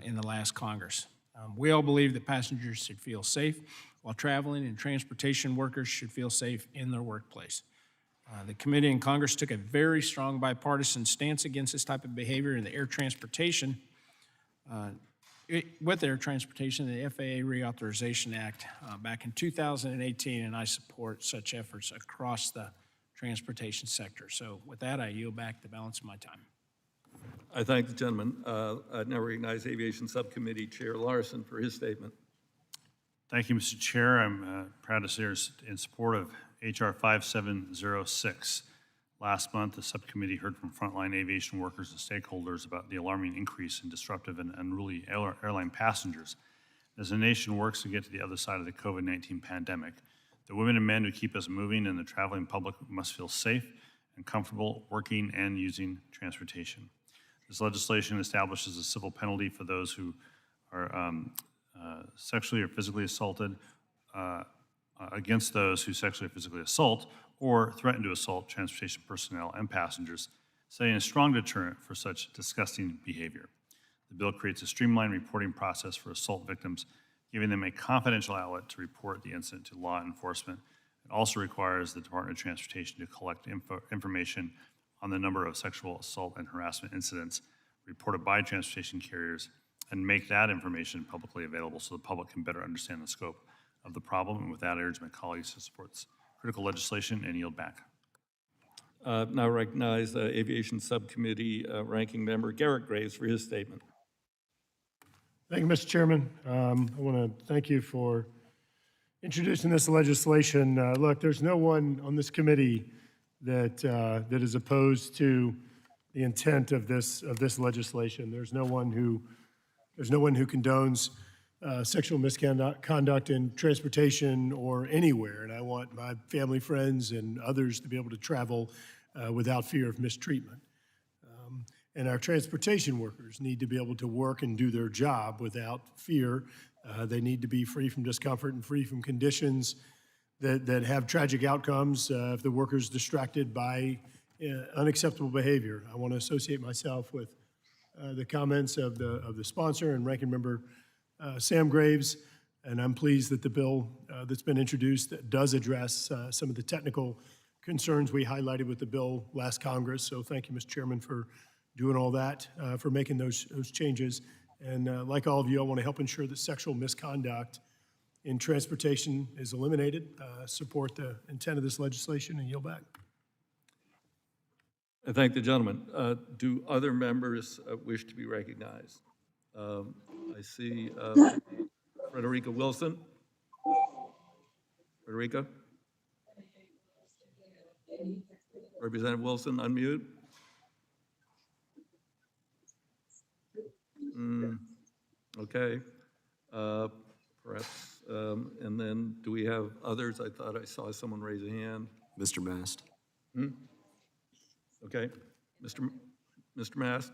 in the last Congress. We all believe that passengers should feel safe while traveling, and transportation workers should feel safe in their workplace. The committee in Congress took a very strong bipartisan stance against this type of behavior in the air transportation. With air transportation, the FAA Reauthorization Act back in 2018, and I support such efforts across the transportation sector. So with that, I yield back the balance of my time. I thank the gentleman. I now recognize Aviation Subcommittee Chair Larson for his statement. Thank you, Mr. Chair. I'm proud to say in support of HR 5706. Last month, the subcommittee heard from frontline aviation workers and stakeholders about the alarming increase in disruptive and unruly airline passengers. As the nation works to get to the other side of the COVID-19 pandemic, the women and men who keep us moving and the traveling public must feel safe and comfortable working and using transportation. This legislation establishes a civil penalty for those who are sexually or physically assaulted against those who sexually or physically assault or threaten to assault transportation personnel and passengers, setting a strong deterrent for such disgusting behavior. The bill creates a streamlined reporting process for assault victims, giving them a confidential outlet to report the incident to law enforcement. It also requires the Department of Transportation to collect information on the number of sexual assault and harassment incidents reported by transportation carriers and make that information publicly available so the public can better understand the scope of the problem. And with that, I urge my colleagues to support this critical legislation and yield back. Now recognize Aviation Subcommittee Ranking Member Garrett Graves for his statement. Thank you, Mr. Chairman. I want to thank you for introducing this legislation. Look, there's no one on this committee that is opposed to the intent of this legislation. There's no one who condones sexual misconduct in transportation or anywhere, and I want my family, friends, and others to be able to travel without fear of mistreatment. And our transportation workers need to be able to work and do their job without fear. They need to be free from discomfort and free from conditions that have tragic outcomes if the worker's distracted by unacceptable behavior. I want to associate myself with the comments of the sponsor and ranking member Sam Graves, and I'm pleased that the bill that's been introduced does address some of the technical concerns we highlighted with the bill last Congress. So thank you, Mr. Chairman, for doing all that, for making those changes. And like all of you, I want to help ensure that sexual misconduct in transportation is eliminated. Support the intent of this legislation and yield back. I thank the gentleman. Do other members wish to be recognized? I see Frederica Wilson. Frederica? Representative Wilson, unmute. Okay. Perhaps, and then do we have others? I thought I saw someone raise a hand. Mr. Mast. Okay. Mr. Mast.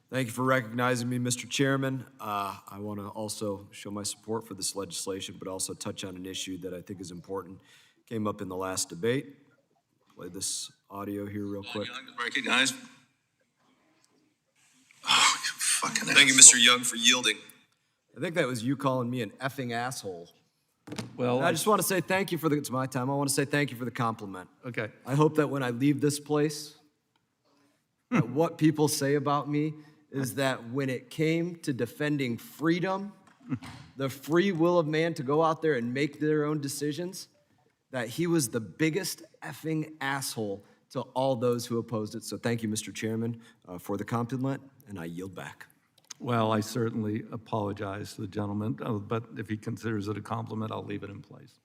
Thank you for recognizing me, Mr. Chairman. I want to also show my support for this legislation, but also touch on an issue that I think is important. Came up in the last debate. Play this audio here real quick. Recognized. Oh, you fucking Thank you, Mr. Young, for yielding. I think that was you calling me an effing asshole. Well, I just want to say thank you for it's my time. I want to say thank you for the compliment. Okay. I hope that when I leave this place, that what people say about me is that when it came to defending freedom, the free will of man to go out there and make their own decisions, that he was the biggest effing asshole to all those who opposed it. So thank you, Mr. Chairman, for the compliment, and I yield back. Well, I certainly apologize to the gentleman, but if he considers it a compliment, I'll leave it in place.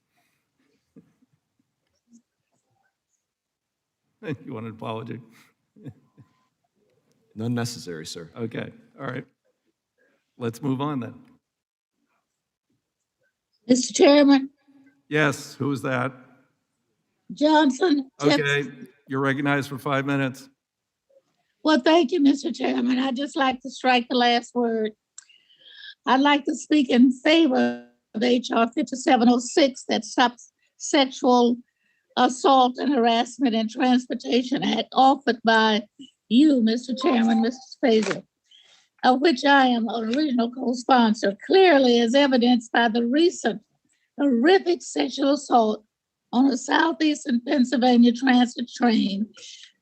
You want an apology? None necessary, sir. Okay, all right. Let's move on then. Mr. Chairman, Yes, who is that? Johnson. Okay, you're recognized for 5 minutes. Well, thank you, Mr. Chairman. I'd just like to strike the last word. I'd like to speak in favor of HR 5706 that stops Sexual Assault and Harassment in Transportation Act offered by you, Mr. Chairman, Mr. Spazer, of which I am an original co-sponsor, clearly as evidenced by the recent horrific sexual assault on a southeastern Pennsylvania transit train.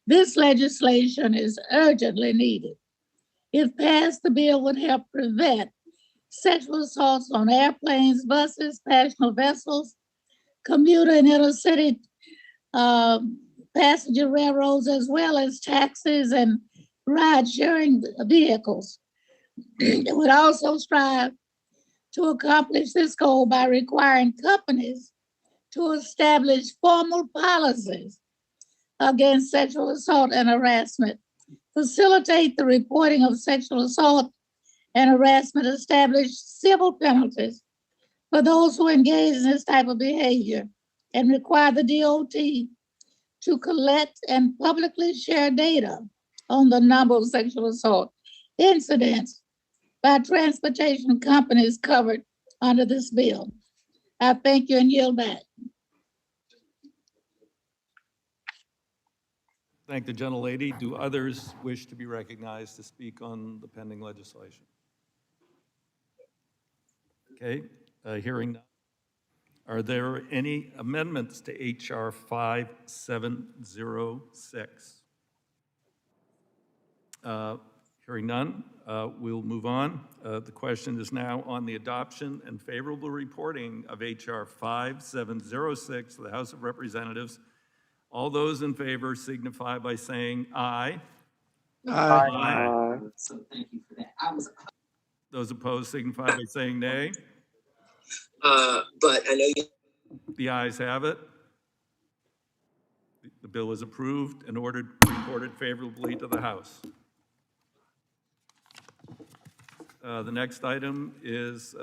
This legislation is urgently needed. If passed, the bill would help prevent sexual assaults on airplanes, buses, passenger vessels, commuter and intercity passenger railroads as well as taxis and ride-sharing vehicles. It would also strive to accomplish this goal by requiring companies to establish formal policies against sexual assault and harassment, facilitate the reporting of sexual assault and harassment, establish civil penalties for those who engage in this type of behavior, and require the DOT to collect and publicly share data on the number of sexual assault incidents by transportation companies covered under this bill. I thank you and yield back. Thank the gentlelady. Do others wish to be recognized to speak on the pending legislation? Okay, hearing none. Are there any amendments to HR 5706? Hearing none, we'll move on. The question is now on the adoption and favorable reporting of HR 5706 of the House of Representatives. All those in favor signify by saying aye. Aye. So thank you for that. Those opposed signify by saying nay. But I know you. The ayes have it. The bill is approved and reported favorably to the House. The next item is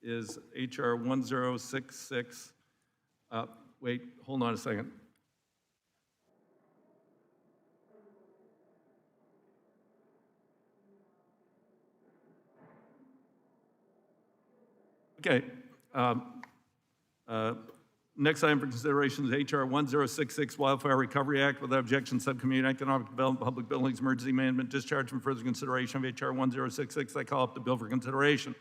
HR 1066. Wait, hold on a second. Okay. Next item for consideration is HR 1066, Wildfire Recovery Act. Without objection, Subcommittee on Economic Development, Public Buildings, Emergency Management, discharge from further consideration of HR 1066. I call up the bill for consideration.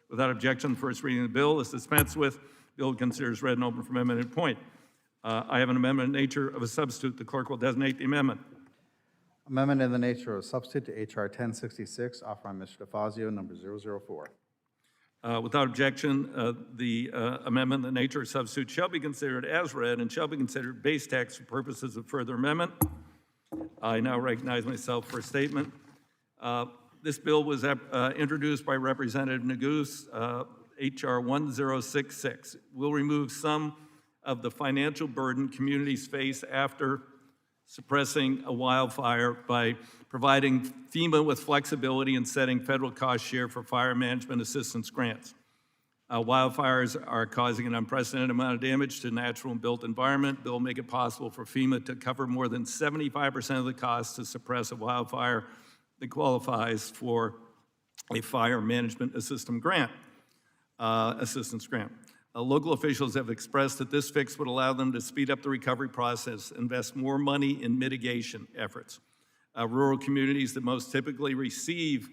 Without objection, the first reading of the bill is dispensed with. Bill considers read and open for amendment and point. I have an amendment in nature of a substitute. The clerk will designate the amendment. Amendment in the nature of a substitute to HR 1066, offered by Mr. DeFazio, number 004. Without objection, the amendment in the nature of substitute shall be considered as read and shall be considered base text for purposes of further amendment. I now recognize myself for a statement. This bill was introduced by Representative Neguse, HR 1066. Will remove some of the financial burden communities face after suppressing a wildfire by providing FEMA with flexibility in setting federal cost share for fire management assistance grants. Wildfires are causing an unprecedented amount of damage to natural and built environment. Bill will make it possible for FEMA to cover more than 75% of the cost to suppress a wildfire that qualifies for a fire management assistance grant. Local officials have expressed that this fix would allow them to speed up the recovery process, invest more money in mitigation efforts. Rural communities that most typically receive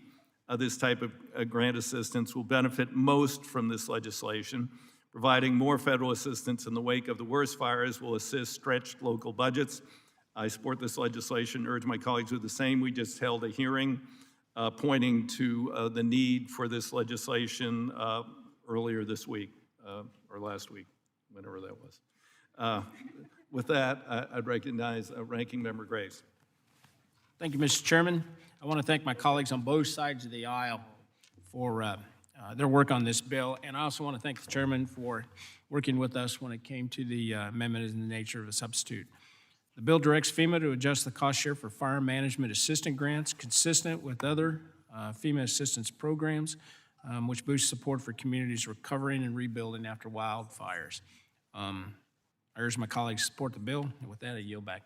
this type of grant assistance will benefit most from this legislation. Providing more federal assistance in the wake of the worst fires will assist stretched local budgets. I support this legislation, urge my colleagues to do the same. We just held a hearing pointing to the need for this legislation earlier this week. Or last week, whenever that was. With that, I'd recognize Ranking Member Graves. Thank you, Mr. Chairman. I want to thank my colleagues on both sides of the aisle for their work on this bill, and I also want to thank the chairman for working with us when it came to the amendment in the nature of a substitute. The bill directs FEMA to adjust the cost share for fire management assistant grants consistent with other FEMA assistance programs, which boosts support for communities recovering and rebuilding after wildfires. I urge my colleagues to support the bill, and with that, I yield back.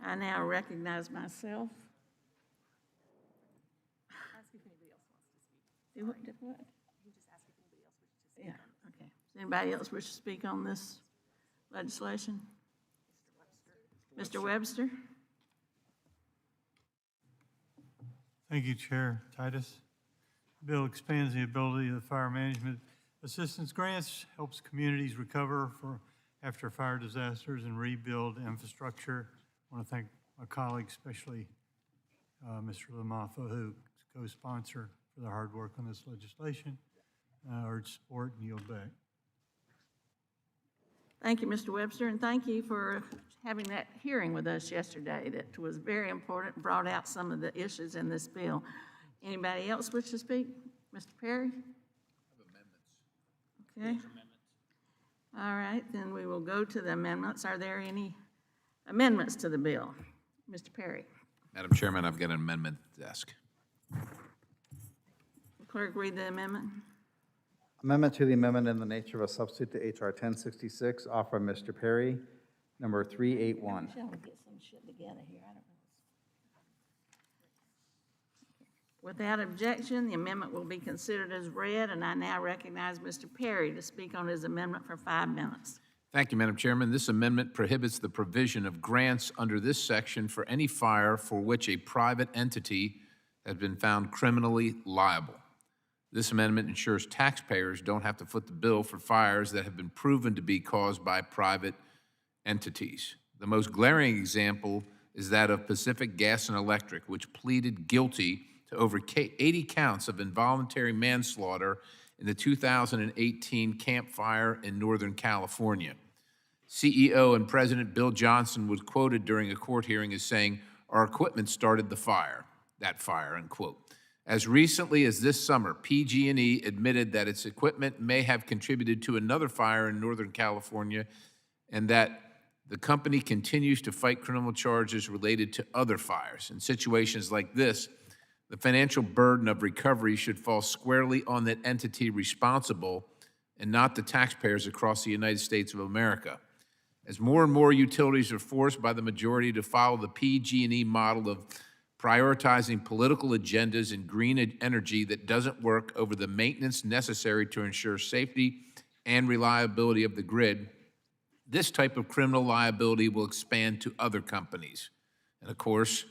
I now recognize myself. Ask if anybody else wants to speak. Do what? Do what? He just asked if anybody else wishes to speak. Yeah, okay. Does anybody else wish to speak on this legislation? Mr. Webster? Thank you, Chair Titus. The bill expands the ability of the Fire Management Assistance Grants, helps communities recover after fire disasters and rebuild infrastructure. I want to thank my colleagues, especially Mr. Lamatha, who's co-sponsor, for the hard work on this legislation. I urge support and yield back. Thank you, Mr. Webster, and thank you for having that hearing with us yesterday. That was very important, brought out some of the issues in this bill. Anybody else wish to speak? Mr. Perry? Okay. All right, then we will go to the amendments. Are there any amendments to the bill? Mr. Perry? Madam Chairman, I've got an amendment desk. Clerk, read the amendment. Amendment to the amendment in the nature of a substitute to H.R. 1066, offered by Mr. Perry, number 381. Shall we get some shit together here? I don't know. Without objection, the amendment will be considered as read, and I now recognize Mr. Perry to speak on his amendment for 5 minutes. Thank you, Madam Chairman. This amendment prohibits the provision of grants under this section for any fire for which a private entity has been found criminally liable. This amendment ensures taxpayers don't have to foot the bill for fires that have been proven to be caused by private entities. The most glaring example is that of Pacific Gas and Electric, which pleaded guilty to over 80 counts of involuntary manslaughter in the 2018 Camp Fire in Northern California. CEO and President Bill Johnson was quoted during a court hearing as saying, "Our equipment started the fire," that fire, unquote. As recently as this summer, PG&E admitted that its equipment may have contributed to another fire in Northern California and that the company continues to fight criminal charges related to other fires. In situations like this, the financial burden of recovery should fall squarely on that entity responsible and not the taxpayers across the United States of America. As more and more utilities are forced by the majority to follow the PG&E model of prioritizing political agendas and green energy that doesn't work over the maintenance necessary to ensure safety and reliability of the grid, this type of criminal liability will expand to other companies. And of course,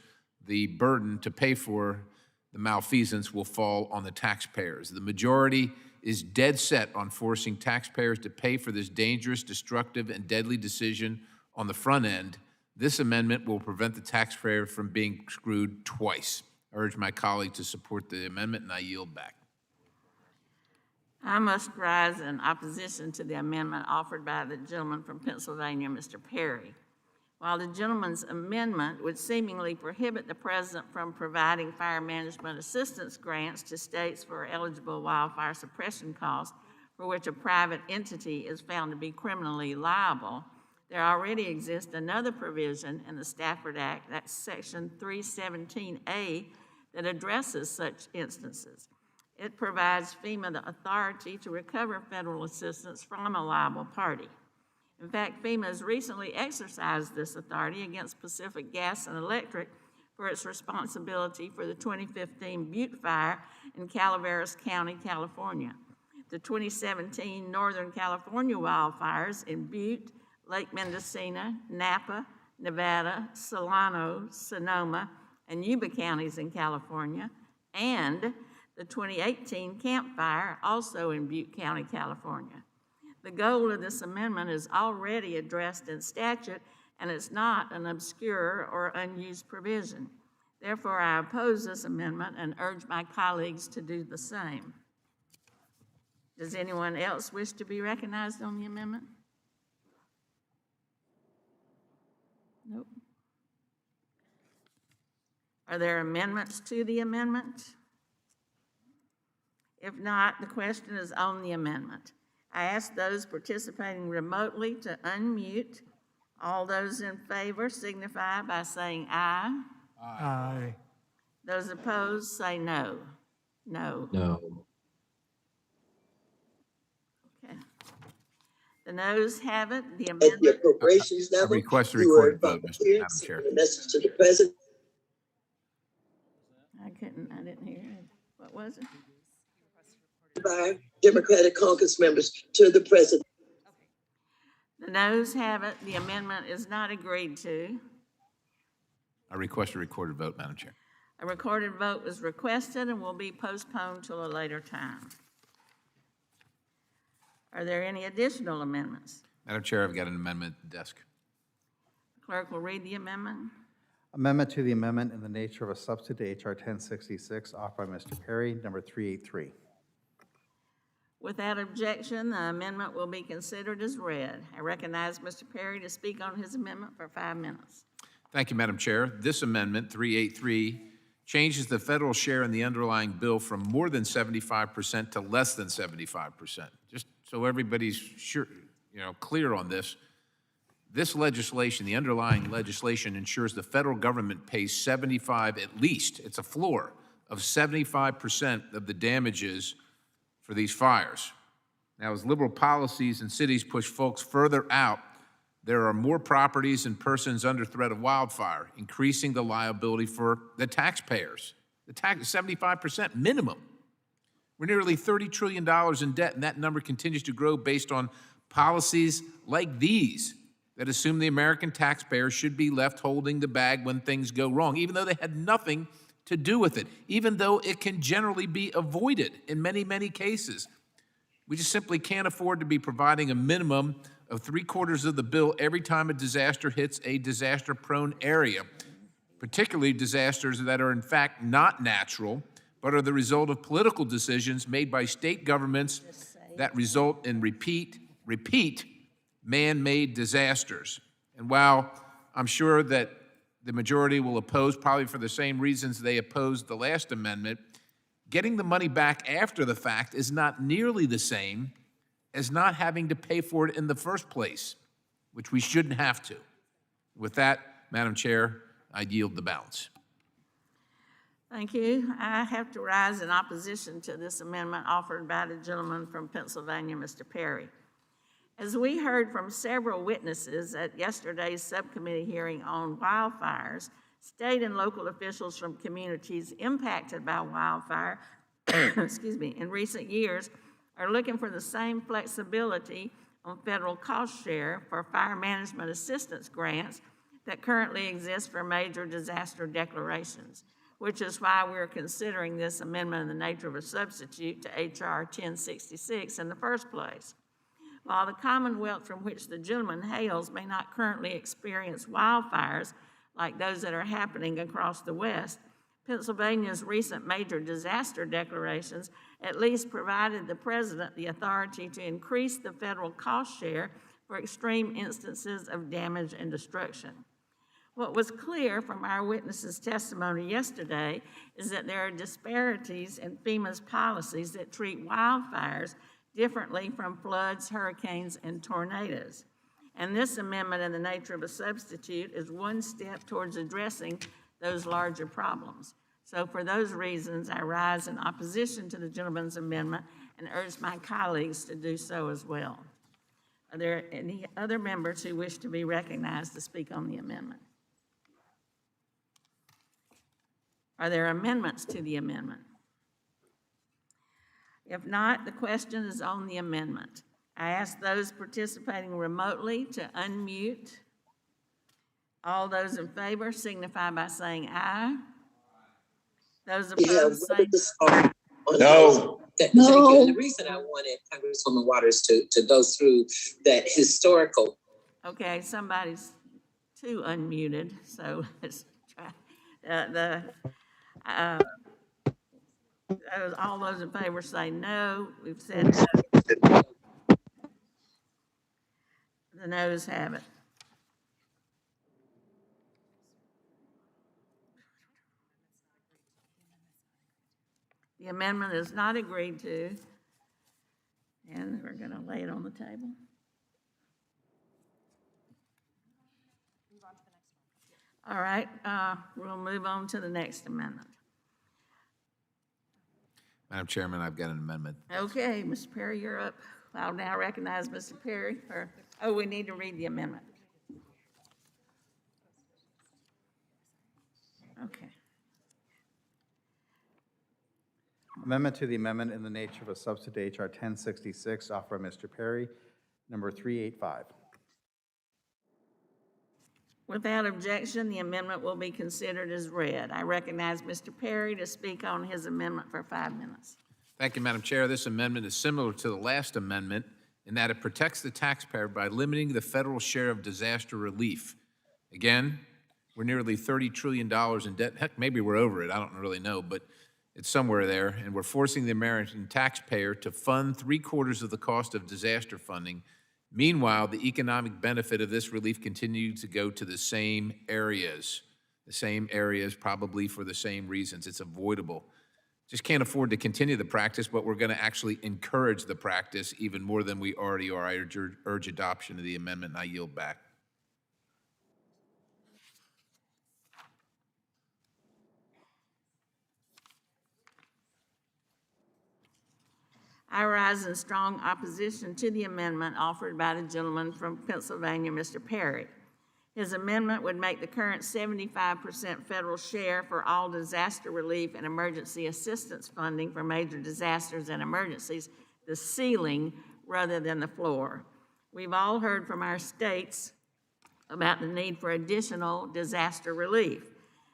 the burden to pay for the malfeasance will fall on the taxpayers. The majority is dead set on forcing taxpayers to pay for this dangerous, destructive, and deadly decision on the front end. This amendment will prevent the taxpayer from being screwed twice. I urge my colleague to support the amendment, and I yield back. I must rise in opposition to the amendment offered by the gentleman from Pennsylvania, Mr. Perry. While the gentleman's amendment would seemingly prohibit the president from providing fire management assistance grants to states for eligible wildfire suppression costs for which a private entity is found to be criminally liable, there already exists another provision in the Stafford Act, that's Section 317A, that addresses such instances. It provides FEMA the authority to recover federal assistance from a liable party. In fact, FEMA has recently exercised this authority against Pacific Gas and Electric for its responsibility for the 2015 Butte Fire in Calaveras County, California, the 2017 Northern California wildfires in Butte, Lake Mendocino, Napa, Nevada, Solano, Sonoma, and Yuba counties in California, and the 2018 Camp Fire, also in Butte County, California. The goal of this amendment is already addressed in statute, and it's not an obscure or unused provision. Therefore, I oppose this amendment and urge my colleagues to do the same. Does anyone else wish to be recognized on the amendment? Nope. Are there amendments to the amendment? If not, the question is on the amendment. I ask those participating remotely to unmute. All those in favor signify by saying aye. Aye. Those opposed say no. No. No. Okay. The noes have it. The At the amendment, appropriations I level, request a you were recorded vote, volunteering, Madam Chair. sending a message to the president. I didn't hear it. What was it? By Democratic caucus members to the president. The noes have it. The amendment is not agreed to. I request a recorded vote, Madam Chair. A recorded vote was requested and will be postponed till a later time. Are there any additional amendments? Madam Chair, I've got an amendment at the desk. Clerk will read the amendment. Amendment to the amendment in the nature of a substitute to H.R. 1066, offered by Mr. Perry, number 383. Without objection, the amendment will be considered as read. I recognize Mr. Perry to speak on his amendment for 5 minutes. Thank you, Madam Chair. This amendment, 383, changes the federal share in the underlying bill from more than 75% to less than 75%. Just so everybody's sure, clear on this. This legislation, the underlying legislation, ensures the federal government pays at least, it's a floor, of 75% of the damages for these fires. Now, as liberal policies in cities push folks further out, there are more properties and persons under threat of wildfire, increasing the liability for the taxpayers. The tax 75% minimum. We're nearly $30 trillion in debt, and that number continues to grow based on policies like these that assume the American taxpayer should be left holding the bag when things go wrong, even though they had nothing to do with it, even though it can generally be avoided in many, many cases. We just simply can't afford to be providing a minimum of 3/4 of the bill every time a disaster hits a disaster-prone area, particularly disasters that are in fact not natural, but are the result of political decisions made by state governments that result in repeat man-made disasters. And while I'm sure that the majority will oppose, probably for the same reasons they opposed the last amendment, getting the money back after the fact is not nearly the same as not having to pay for it in the first place, which we shouldn't have to. With that, Madam Chair, I yield the balance. Thank you. I have to rise in opposition to this amendment offered by the gentleman from Pennsylvania, Mr. Perry. As we heard from several witnesses at yesterday's subcommittee hearing on wildfires, state and local officials from communities impacted by wildfire, in recent years are looking for the same flexibility on federal cost share for fire management assistance grants that currently exist for major disaster declarations, which is why we're considering this amendment in the nature of a substitute to H.R. 1066 in the first place. While the Commonwealth from which the gentleman hails may not currently experience wildfires like those that are happening across the West, Pennsylvania's recent major disaster declarations at least provided the president the authority to increase the federal cost share for extreme instances of damage and destruction. What was clear from our witnesses' testimony yesterday is that there are disparities in FEMA's policies that treat wildfires differently from floods, hurricanes, and tornadoes. And this amendment in the nature of a substitute is one step towards addressing those larger problems. So for those reasons, I rise in opposition to the gentleman's amendment and urge my colleagues to do so as well. Are there any other members who wish to be recognized to speak on the amendment? Are there amendments to the amendment? If not, the question is on the amendment. I ask those participating remotely to unmute. All those in favor signify by saying aye. Those opposed say No. No. Thank you. And the reason I wanted Congresswoman Waters to go through that historical. okay, somebody's too unmuted, so let's try. All those in favor say no. We've said no. The noes have it. The amendment is not agreed to, and we're going to lay it on the table. All right, we'll move on to the next amendment. Madam Chairman, I've got an amendment. Okay, Mr. Perry, you're up. I'll now recognize Mr. Perry for, oh, we need to read the amendment. Okay. Amendment to the amendment in the nature of a substitute to HR 1066, offered by Mr. Perry, number 385. Without objection, the amendment will be considered as read. I recognize Mr. Perry to speak on his amendment for 5 minutes. Thank you, Madam Chair. This amendment is similar to the last amendment in that it protects the taxpayer by limiting the federal share of disaster relief. Again, we're nearly $30 trillion in debt. Heck, maybe we're over it. I don't really know, but it's somewhere there. And we're forcing the American taxpayer to fund 3/4 of the cost of disaster funding. Meanwhile, the economic benefit of this relief continues to go to the same areas probably for the same reasons. It's avoidable. Just can't afford to continue the practice, but we're going to actually encourage the practice even more than we already are. I urge adoption of the amendment, and I yield back. I rise in strong opposition to the amendment offered by the gentleman from Pennsylvania, Mr. Perry. His amendment would make the current 75% federal share for all disaster relief and emergency assistance funding for major disasters and emergencies the ceiling rather than the floor. We've all heard from our states about the need for additional disaster relief,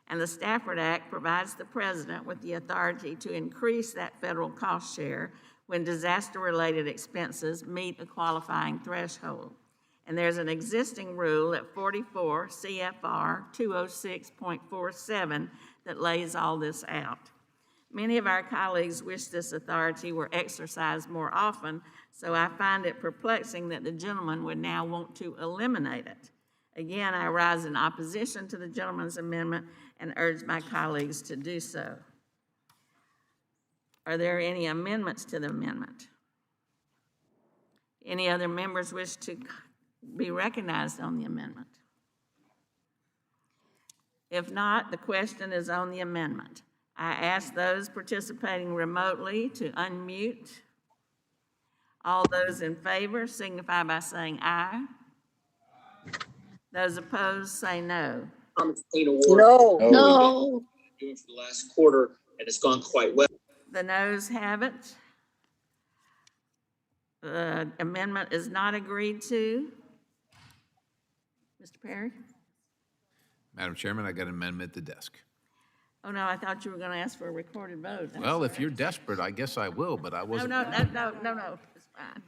and the Stafford Act provides the president with the authority to increase that federal cost share when disaster-related expenses meet a qualifying threshold. And there's an existing rule at 44 CFR 206.47 that lays all this out. Many of our colleagues wish this authority were exercised more often, so I find it perplexing that the gentleman would now want to eliminate it. Again, I rise in opposition to the gentleman's amendment and urge my colleagues to do so. Are there any amendments to the amendment? Any other members wish to be recognized on the amendment? If not, the question is on the amendment. I ask those participating remotely to unmute. All those in favor signify by saying aye. Those opposed say no. No. No. Doing for the last quarter, and it's gone quite well. The noes have it. The amendment is not agreed to. Mr. Perry? Madam Chairman, I got an amendment at the desk. Oh, no, I thought you were going to ask for a recorded vote. I'm Well, if sorry. you're desperate, I guess I will, but I No, wasn't. no, it's fine.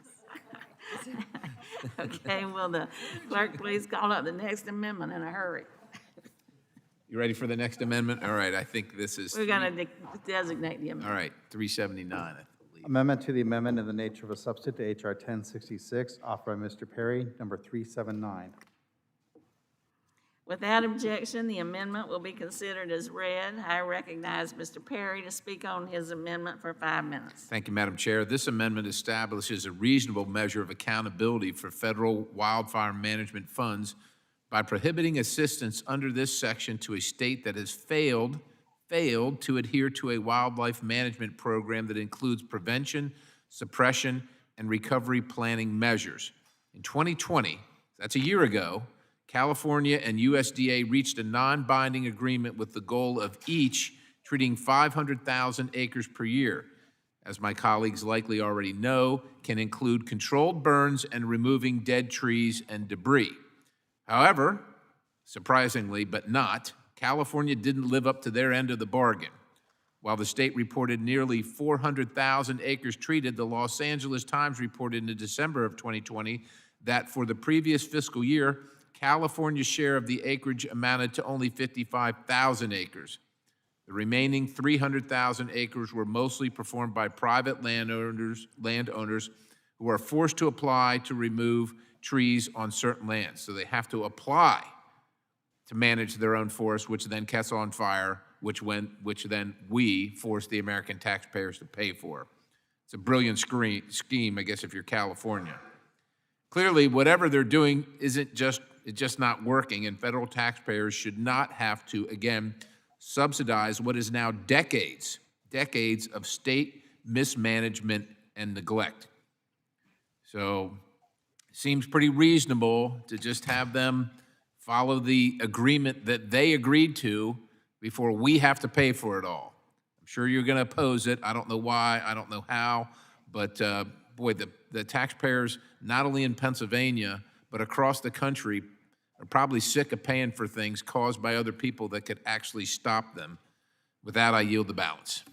Okay, will the clerk please call up the next amendment in a hurry? You ready for the next amendment? All right, I think this is. We're going to designate the amendment. All right, 379, I believe. Amendment to the amendment in the nature of a substitute to HR 1066, offered by Mr. Perry, number 379. Without objection, the amendment will be considered as read. I recognize Mr. Perry to speak on his amendment for 5 minutes. Thank you, Madam Chair. This amendment establishes a reasonable measure of accountability for federal wildfire management funds by prohibiting assistance under this section to a state that has failed to adhere to a wildlife management program that includes prevention, suppression, and recovery planning measures. In 2020, that's a year ago, California and USDA reached a non-binding agreement with the goal of each treating 500,000 acres per year. As my colleagues likely already know, can include controlled burns and removing dead trees and debris. However, surprisingly but not, California didn't live up to their end of the bargain. While the state reported nearly 400,000 acres treated, the Los Angeles Times reported in December of 2020 that for the previous fiscal year, California's share of the acreage amounted to only 55,000 acres. The remaining 300,000 acres were mostly performed by private landowners who are forced to apply to remove trees on certain lands. So they have to apply to manage their own forest, which then catches on fire, which then we force the American taxpayers to pay for. It's a brilliant scheme, I guess, if you're California. Clearly, whatever they're doing it's just not working, and federal taxpayers should not have to, again, subsidize what is now decades of state mismanagement and neglect. So it seems pretty reasonable to just have them follow the agreement that they agreed to before we have to pay for it all. I'm sure you're going to oppose it. I don't know why, I don't know how, but boy, the taxpayers, not only in Pennsylvania, but across the country, are probably sick of paying for things caused by other people that could actually stop them. With that, I yield the balance.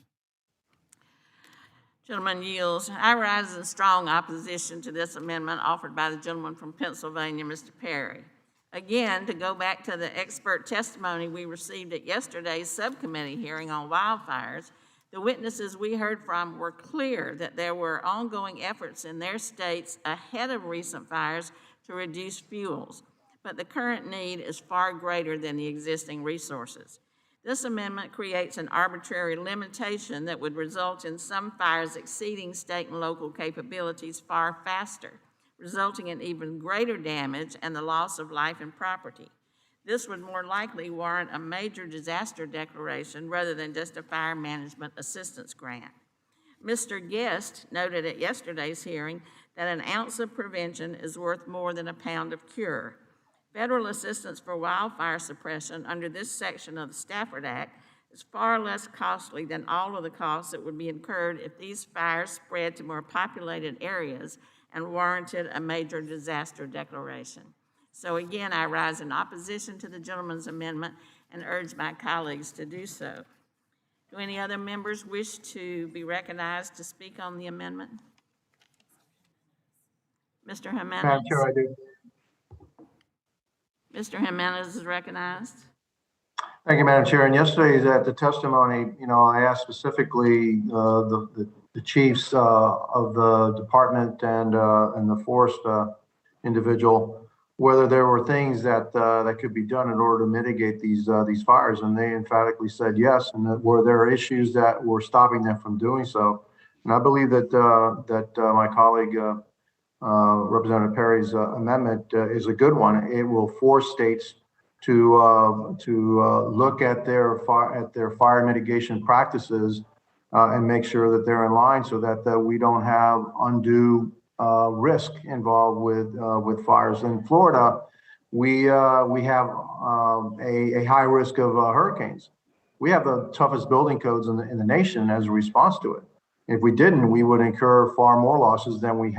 Gentleman yields. I rise in strong opposition to this amendment offered by the gentleman from Pennsylvania, Mr. Perry. Again, to go back to the expert testimony we received at yesterday's subcommittee hearing on wildfires, the witnesses we heard from were clear that there were ongoing efforts in their states ahead of recent fires to reduce fuels, but the current need is far greater than the existing resources. This amendment creates an arbitrary limitation that would result in some fires exceeding state and local capabilities far faster, resulting in even greater damage and the loss of life and property. This would more likely warrant a major disaster declaration rather than just a fire management assistance grant. Mr. Guest noted at yesterday's hearing that an ounce of prevention is worth more than a pound of cure. Federal assistance for wildfire suppression under this section of the Stafford Act is far less costly than all of the costs that would be incurred if these fires spread to more populated areas and warranted a major disaster declaration. So again, I rise in opposition to the gentleman's amendment and urge my colleagues to do so. Do any other members wish to be recognized to speak on the amendment? Mr. Jimenez? Madam Chair, I do. Mr. Jimenez is recognized. Thank you, Madam Chair. And yesterday's at the testimony, I asked specifically the chiefs of the department and the forest individual whether there were things that that could be done in order to mitigate these fires, and they emphatically said yes. And that were there issues that were stopping them from doing so. And I believe that my colleague Representative Perry's amendment is a good one. It will force states to look at their fire mitigation practices and make sure that they're in line, so that we don't have undue risk involved with fires. In Florida, we have a high risk of hurricanes. We have the toughest building codes in the nation as a response to it. If we didn't, we would incur far more losses than we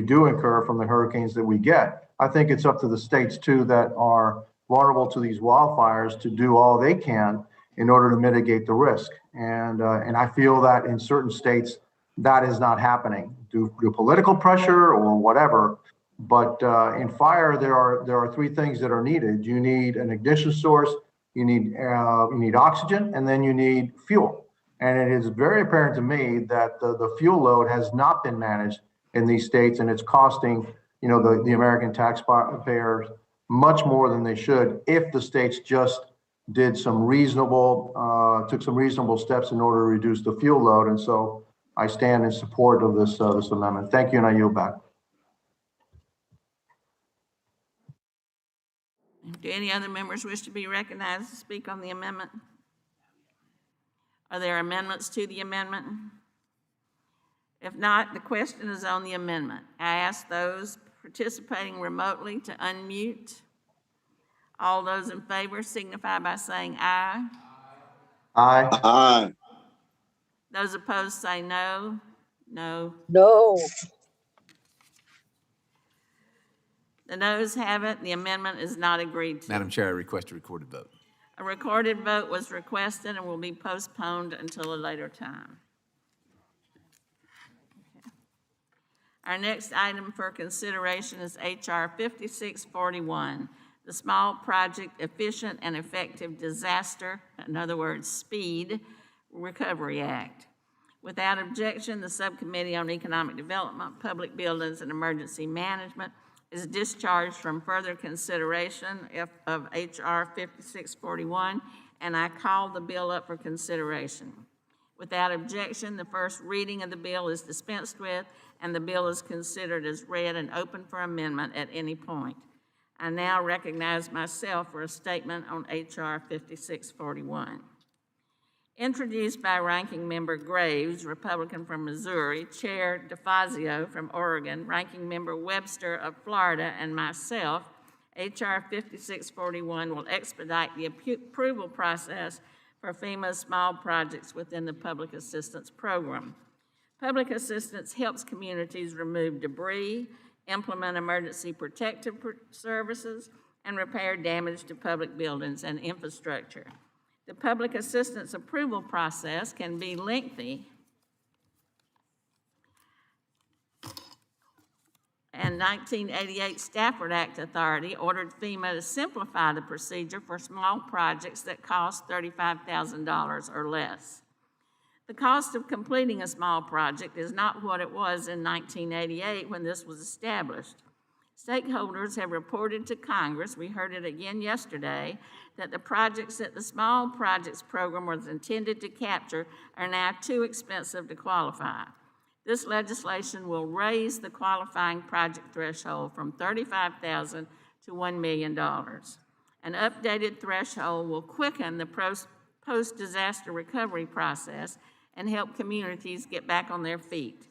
do incur from the hurricanes that we get. I think it's up to the states too that are vulnerable to these wildfires to do all they can in order to mitigate the risk. And I feel that in certain states that is not happening due to political pressure or whatever. But in fire, there are three things that are needed. You need an ignition source, you need oxygen, and then you need fuel. And it is very apparent to me that the fuel load has not been managed in these states, and it's costing the American taxpayers much more than they should if the states just did took some reasonable steps in order to reduce the fuel load. And so I stand in support of this amendment. Thank you, and I yield back. Do any other members wish to be recognized to speak on the amendment? Are there amendments to the amendment? If not, the question is on the amendment. I ask those participating remotely to unmute. All those in favor signify by saying aye. Aye. Aye. Those opposed say no. No. No. The noes have it. The amendment is not agreed to. Madam Chair, I request a recorded vote. A recorded vote was requested and will be postponed until a later time. Okay. Our next item for consideration is H.R. 5641, the Small Project Efficient and Effective Disaster, in other words, SPEED, Recovery Act. Without objection, the Subcommittee on Economic Development, Public Buildings, and Emergency Management is discharged from further consideration of H.R. 5641, and I call the bill up for consideration. Without objection, the first reading of the bill is dispensed with, and the bill is considered as read and open for amendment at any point. I now recognize myself for a statement on H.R. 5641. Introduced by Ranking Member Graves, Republican from Missouri, Chair DeFazio from Oregon, Ranking Member Webster of Florida, and myself, H.R. 5641 will expedite the approval process for FEMA's small projects within the Public Assistance Program. Public assistance helps communities remove debris, implement emergency protective services, and repair damage to public buildings and infrastructure. The public assistance approval process can be lengthy, and 1988 Stafford Act Authority ordered FEMA to simplify the procedure for small projects that cost $35,000 or less. The cost of completing a small project is not what it was in 1988 when this was established. Stakeholders have reported to Congress, we heard it again yesterday, that the projects that the Small Projects Program was intended to capture are now too expensive to qualify. This legislation will raise the qualifying project threshold from $35,000 to $1 million. An updated threshold will quicken the post-disaster recovery process and help communities get back on their feet.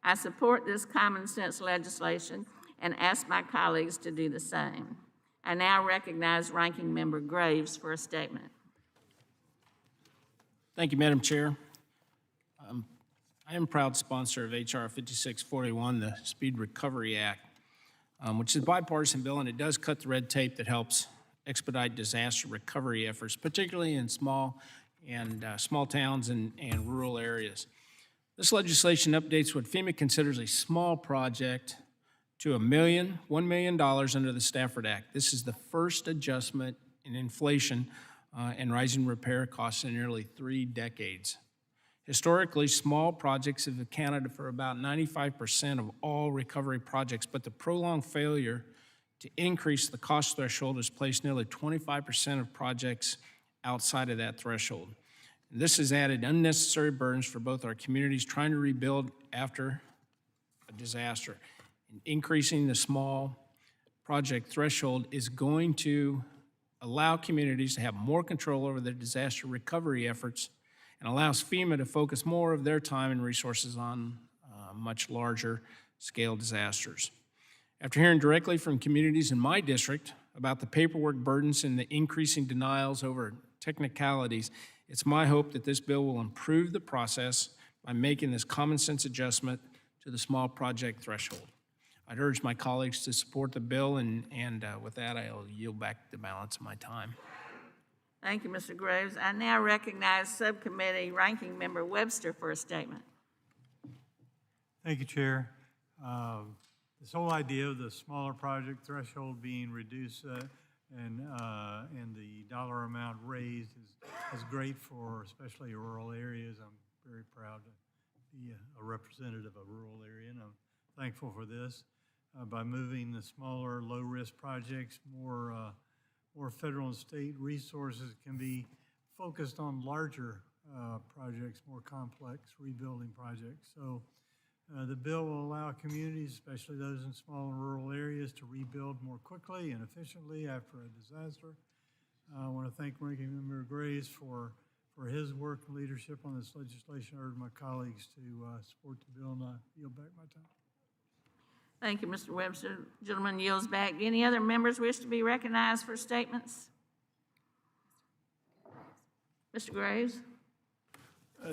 I support this common sense legislation and ask my colleagues to do the same. I now recognize Ranking Member Graves for a statement. Thank you, Madam Chair. I am a proud sponsor of H.R. 5641, the Speed Recovery Act, which is a bipartisan bill, and it does cut the red tape that helps expedite disaster recovery efforts, particularly in small towns and rural areas. This legislation updates what FEMA considers a small project to $1 million under the Stafford Act. This is the first adjustment in inflation and rising repair costs in nearly 3 decades. Historically, small projects have accounted for about 95% of all recovery projects, but the prolonged failure to increase the cost threshold has placed nearly 25% of projects outside of that threshold. And this has added unnecessary burdens for both our communities trying to rebuild after a disaster. And increasing the small project threshold is going to allow communities to have more control over their disaster recovery efforts and allows FEMA to focus more of their time and resources on much larger scale disasters. After hearing directly from communities in my district about the paperwork burdens and the increasing denials over technicalities, it's my hope that this bill will improve the process by making this common sense adjustment to the small project threshold. I'd urge my colleagues to support the bill, and with that, I'll yield back the balance of my time. Thank you, Mr. Graves. I now recognize Subcommittee Ranking Member Webster for a statement. Thank you, Chair. This whole idea of the smaller project threshold being reduced and the dollar amount raised is great for especially rural areas. I'm very proud to be a representative of a rural area, and I'm thankful for this. By moving the smaller, low-risk projects, more federal and state resources can be focused on larger projects, more complex rebuilding projects. So the bill will allow communities, especially those in small and rural areas, to rebuild more quickly and efficiently after a disaster. I want to thank Ranking Member Graves for his work and leadership on this legislation. I urge my colleagues to support the bill, and I yield back my time. Thank you, Mr. Webster. Gentleman yields back. Do any other members wish to be recognized for statements? Mr. Graves?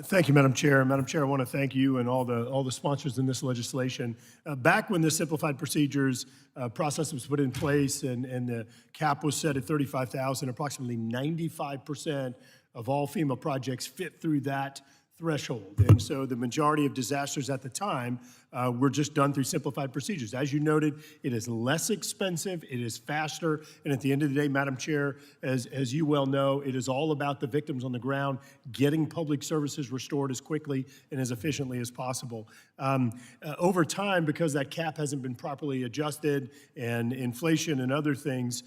Thank you, Madam Chair. Madam Chair, I want to thank you and all the sponsors in this legislation. Back when the simplified procedures process was put in place and the cap was set at $35,000, approximately 95% of all FEMA projects fit through that threshold. And so the majority of disasters at the time were just done through simplified procedures. As you noted, it is less expensive, it is faster, and at the end of the day, Madam Chair, as you well know, it is all about the victims on the ground getting public services restored as quickly and as efficiently as possible. Over time, because that cap hasn't been properly adjusted and inflation and other things,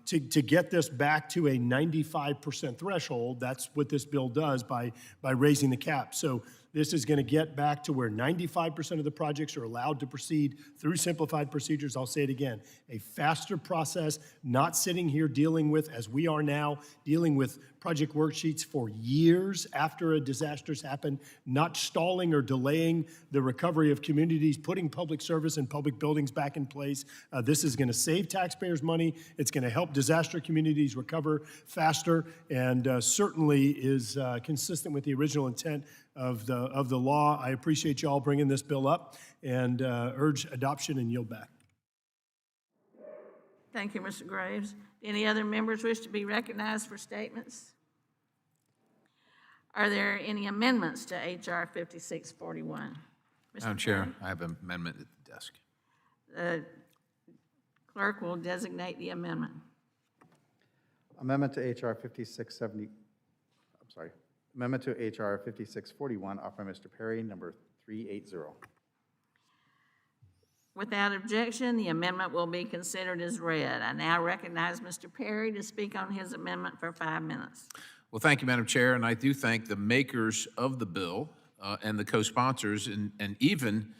to get this back to a 95% threshold, that's what this bill does by raising the cap. So This is going to get back to where 95% of the projects are allowed to proceed through simplified procedures. I'll say it again, a faster process, not sitting here dealing with, as we are now, dealing with project worksheets for years after a disaster's happened, not stalling or delaying the recovery of communities, putting public service and public buildings back in place. This is going to save taxpayers money. It's going to help disaster communities recover faster, and certainly is consistent with the original intent of the law. I appreciate you all bringing this bill up and urge adoption and yield back. Thank you, Mr. Graves. Any other members wish to be recognized for statements? Are there any amendments to H.R. 5641? Madam Chair, I have an amendment at the desk. The clerk will designate the amendment. Amendment to H.R. 5670, I'm sorry. Amendment to H.R. 5641, offered by Mr. Perry, number 380. Without objection, the amendment will be considered as read. I now recognize Mr. Perry to speak on his amendment for 5 minutes. Well, thank you, Madam Chair, and I do thank the makers of the bill and the co-sponsors and even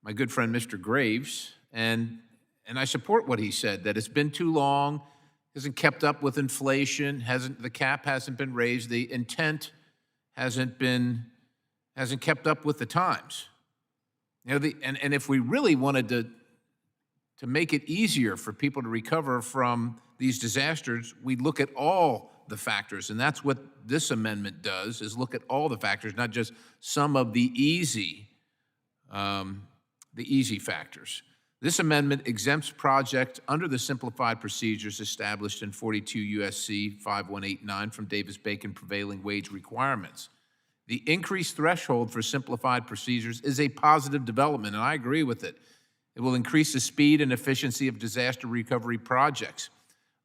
my good friend, Mr. Graves, and I support what he said, that it's been too long, hasn't kept up with inflation, the cap hasn't been raised, the intent hasn't kept up with the times. You know, and if we really wanted to make it easier for people to recover from these disasters, we'd look at all the factors, and that's what this amendment does, is look at all the factors, not just some of the easy factors. This amendment exempts projects under the simplified procedures established in 42 U.S.C. 5189 from Davis-Bacon prevailing wage requirements. The increased threshold for simplified procedures is a positive development, and I agree with it. It will increase the speed and efficiency of disaster recovery projects.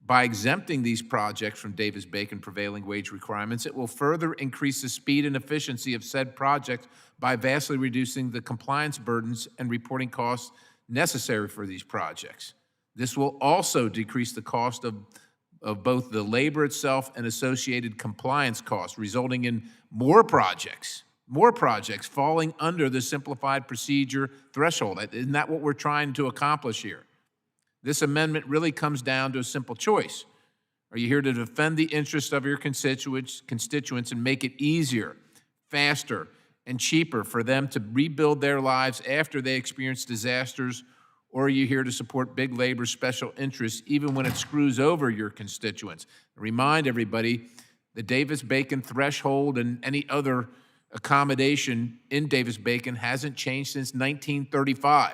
By exempting these projects from Davis-Bacon prevailing wage requirements, it will further increase the speed and efficiency of said projects by vastly reducing the compliance burdens and reporting costs necessary for these projects. This will also decrease the cost of both the labor itself and associated compliance costs, resulting in more projects falling under the simplified procedure threshold. Isn't that what we're trying to accomplish here? This amendment really comes down to a simple choice. Are you here to defend the interests of your constituents and make it easier, faster, and cheaper for them to rebuild their lives after they experience disasters, or are you here to support big labor special interests even when it screws over your constituents? Remind everybody, the Davis-Bacon threshold and any other accommodation in Davis-Bacon hasn't changed since 1935.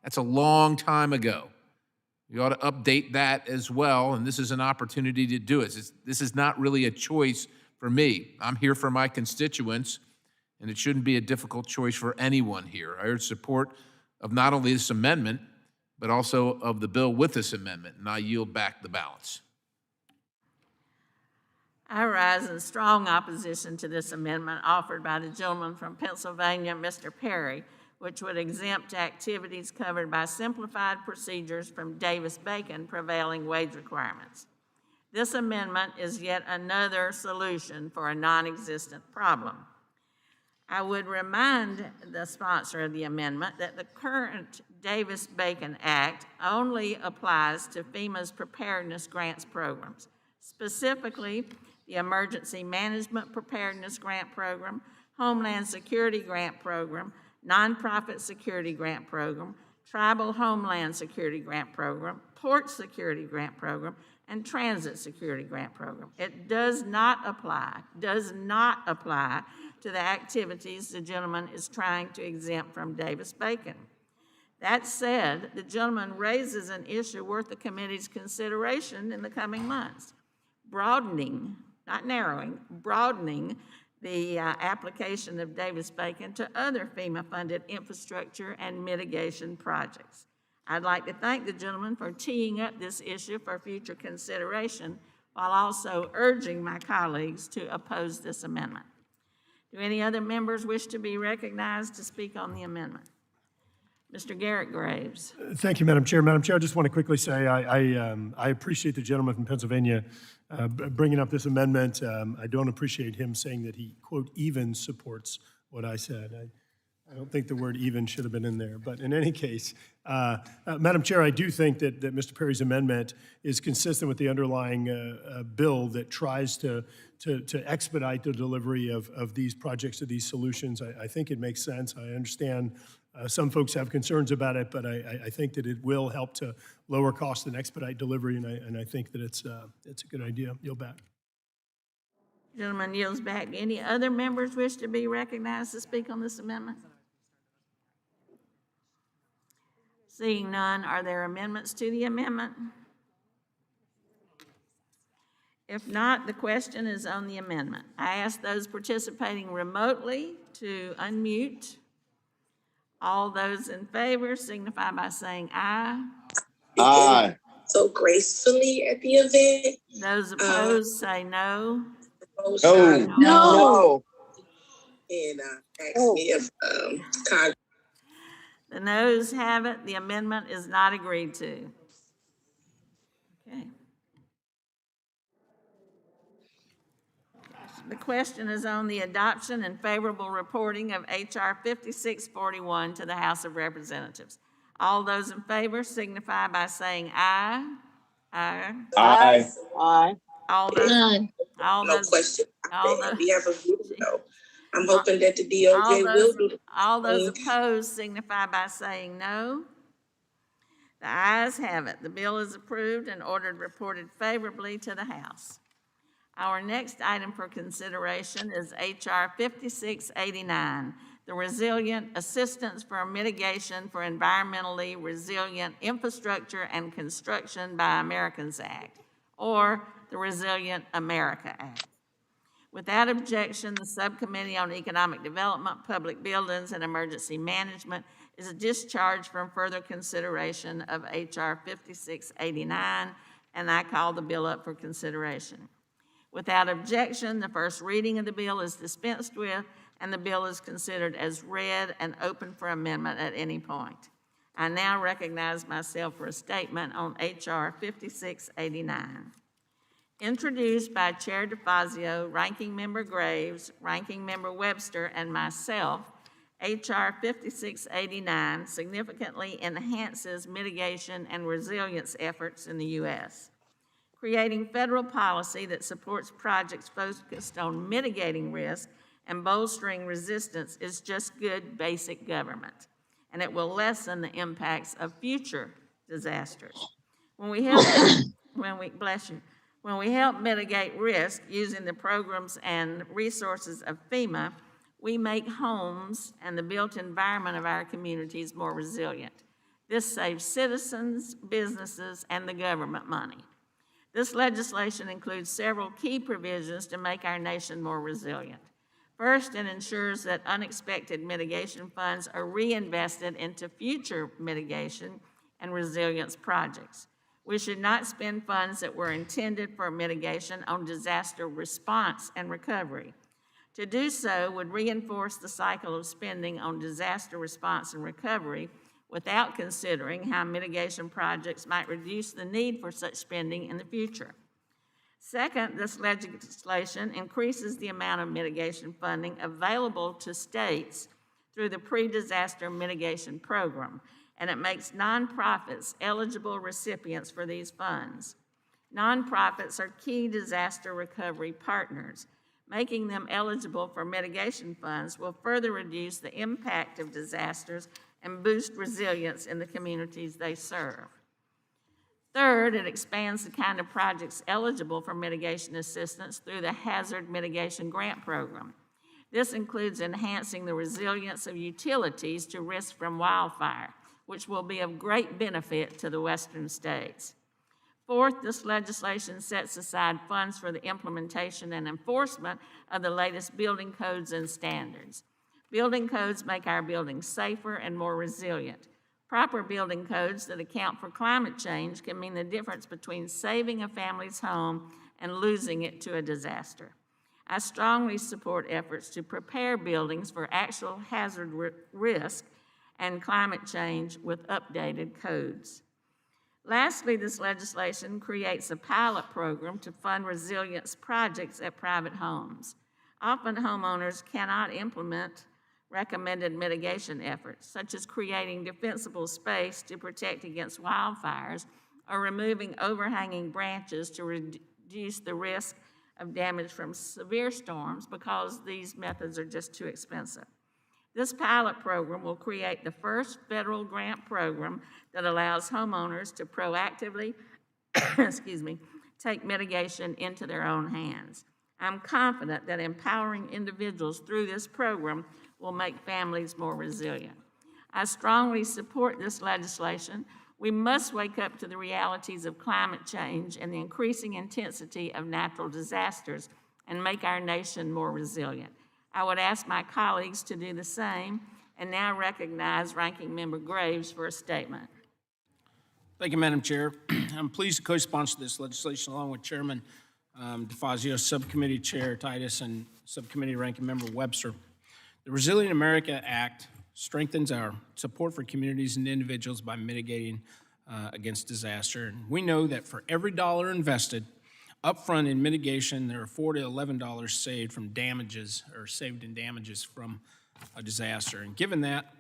That's a long time ago. You ought to update that as well, and this is an opportunity to do it. This is not really a choice for me. I'm here for my constituents, and it shouldn't be a difficult choice for anyone here. I urge support of not only this amendment, but also of the bill with this amendment, and I yield back the balance. I rise in strong opposition to this amendment offered by the gentleman from Pennsylvania, Mr. Perry, which would exempt activities covered by simplified procedures from Davis-Bacon prevailing wage requirements. This amendment is yet another solution for a non-existent problem. I would remind the sponsor of the amendment that the current Davis-Bacon Act only applies to FEMA's preparedness grants programs, specifically the Emergency Management Preparedness Grant Program, Homeland Security Grant Program, Nonprofit Security Grant Program, Tribal Homeland Security Grant Program, Port Security Grant Program, and Transit Security Grant Program. It does not apply to the activities the gentleman is trying to exempt from Davis-Bacon. That said, the gentleman raises an issue worth the committee's consideration in the coming months, broadening, not narrowing, broadening the application of Davis-Bacon to other FEMA-funded infrastructure and mitigation projects. I'd like to thank the gentleman for teeing up this issue for future consideration while also urging my colleagues to oppose this amendment. Do any other members wish to be recognized to speak on the amendment? Mr. Garrett Graves. Thank you, Madam Chair. Madam Chair, I just want to quickly say I appreciate the gentleman from Pennsylvania bringing up this amendment. I don't appreciate him saying that he, quote, even supports what I said. I don't think the word even should have been in there, but in any case, Madam Chair, I do think that Mr. Perry's amendment is consistent with the underlying bill that tries to expedite the delivery of these projects, of these solutions. I think it makes sense. I understand some folks have concerns about it, but I think that it will help to lower cost and expedite delivery, and I think that it's a good idea. Yield back. Gentleman yields back. Any other members wish to be recognized to speak on this amendment? Seeing none, are there amendments to the amendment? If not, the question is on the amendment. I ask those participating remotely to unmute. All those in favor signify by saying aye. Aye. So gracefully at the event. Those opposed say no. No. No. And ask me if Congress. The noes have it. The amendment is not agreed to. Okay. The question is on the adoption and favorable reporting of H.R. 5641 to the House of Representatives. All those in favor signify by saying aye. Aye. Aye. Aye. All those. Aye. All No those. question. All those. We have a Woodrow. I'm hoping that the DOJ will do. All those opposed signify by saying no. The ayes have it. The bill is approved and ordered reported favorably to the House. Our next item for consideration is H.R. 5689, the Resilient Assistance for Mitigation for Environmentally Resilient Infrastructure and Construction by Americans Act, or the Resilient America Act. Without objection, the Subcommittee on Economic Development, Public Buildings, and Emergency Management is discharged from further consideration of H.R. 5689, and I call the bill up for consideration. Without objection, the first reading of the bill is dispensed with, and the bill is considered as read and open for amendment at any point. I now recognize myself for a statement on H.R. 5689. Introduced by Chair DeFazio, Ranking Member Graves, Ranking Member Webster, and myself, H.R. 5689 significantly enhances mitigation and resilience efforts in the U.S. Creating federal policy that supports projects focused on mitigating risk and bolstering resistance is just good basic government, and it will lessen the impacts of future disasters. When we help, when we help mitigate risk using the programs and resources of FEMA, we make homes and the built environment of our communities more resilient. This saves citizens, businesses, and the government money. This legislation includes several key provisions to make our nation more resilient. First, it ensures that unexpected mitigation funds are reinvested into future mitigation and resilience projects. We should not spend funds that were intended for mitigation on disaster response and recovery. To do so would reinforce the cycle of spending on disaster response and recovery without considering how mitigation projects might reduce the need for such spending in the future. Second, this legislation increases the amount of mitigation funding available to states through the Pre-Disaster Mitigation Program, and it makes nonprofits eligible recipients for these funds. Nonprofits are key disaster recovery partners. Making them eligible for mitigation funds will further reduce the impact of disasters and boost resilience in the communities they serve. Third, it expands the kind of projects eligible for mitigation assistance through the Hazard Mitigation Grant Program. This includes enhancing the resilience of utilities to risk from wildfire, which will be of great benefit to the western states. Fourth, this legislation sets aside funds for the implementation and enforcement of the latest building codes and standards. Building codes make our buildings safer and more resilient. Proper building codes that account for climate change can mean the difference between saving a family's home and losing it to a disaster. I strongly support efforts to prepare buildings for actual hazard risk and climate change with updated codes. Lastly, this legislation creates a pilot program to fund resilience projects at private homes. Often homeowners cannot implement recommended mitigation efforts, such as creating defensible space to protect against wildfires or removing overhanging branches to reduce the risk of damage from severe storms, because these methods are just too expensive. This pilot program will create the first federal grant program that allows homeowners to proactively take mitigation into their own hands. I'm confident that empowering individuals through this program will make families more resilient. I strongly support this legislation. We must wake up to the realities of climate change and the increasing intensity of natural disasters and make our nation more resilient. I would ask my colleagues to do the same, and now recognize Ranking Member Graves for a statement. Thank you, Madam Chair. I'm pleased to co-sponsor this legislation along with Chairman DeFazio, Subcommittee Chair Titus, and Subcommittee Ranking Member Webster. The Resilient America Act strengthens our support for communities and individuals by mitigating against disaster. And we know that for every dollar invested upfront in mitigation, there are $4 to $11 saved from damages or saved in damages from a disaster. And given that,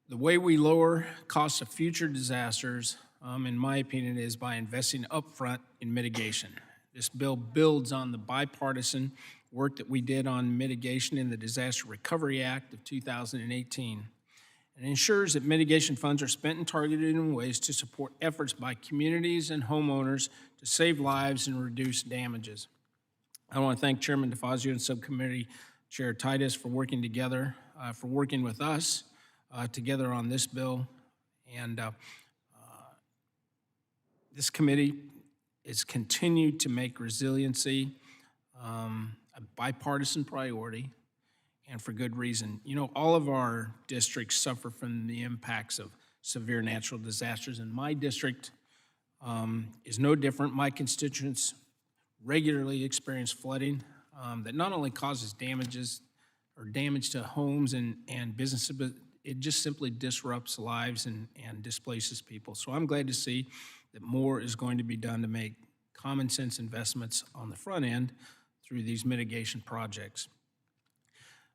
the way we lower costs of future disasters, in my opinion, is by investing upfront in mitigation. This bill builds on the bipartisan work that we did on mitigation in the Disaster Recovery Act of 2018, and ensures that mitigation funds are spent and targeted in ways to support efforts by communities and homeowners to save lives and reduce damages. I want to thank Chairman DeFazio and Subcommittee Chair Titus for working together, for working with us together on this bill. And this committee is continued to make resiliency a bipartisan priority, and for good reason. You know, all of our districts suffer from the impacts of severe natural disasters, and my district is no different. My constituents regularly experience flooding that not only causes damages or damage to homes and businesses, but it just simply disrupts lives and displaces people. So I'm glad to see that more is going to be done to make common sense investments on the front end through these mitigation projects.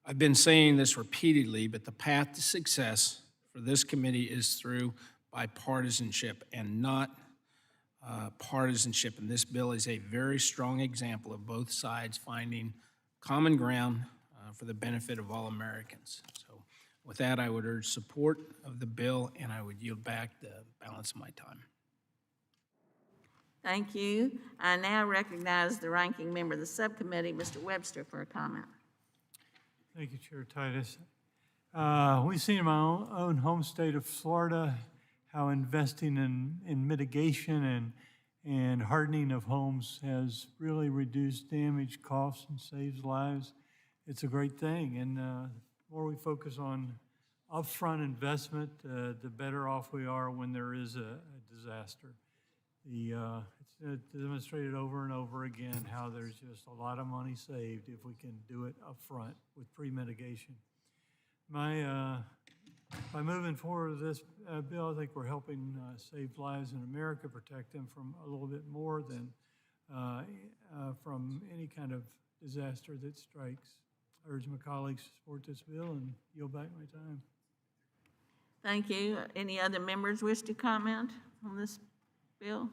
I've been saying this repeatedly, but the path to success for this committee is through bipartisanship and not partisanship. And this bill is a very strong example of both sides finding common ground for the benefit of all Americans. So with that, I would urge support of the bill, and I would yield back the balance of my time. Thank you. I now recognize the ranking member of the subcommittee, Mr. Webster, for a comment. Thank you, Chair Titus. We've seen in my own home state of Florida how investing in mitigation and hardening of homes has really reduced damage, costs, and saves lives. It's a great thing, and the more we focus on upfront investment, the better off we are when there is a disaster. It's demonstrated over and over again how there's just a lot of money saved if we can do it up front with pre-mitigation. By moving forward with this bill, I think we're helping save lives in America, protect them from a little bit more than from any kind of disaster that strikes. I urge my colleagues to support this bill and yield back my time. Thank you. Any other members wish to comment on this bill?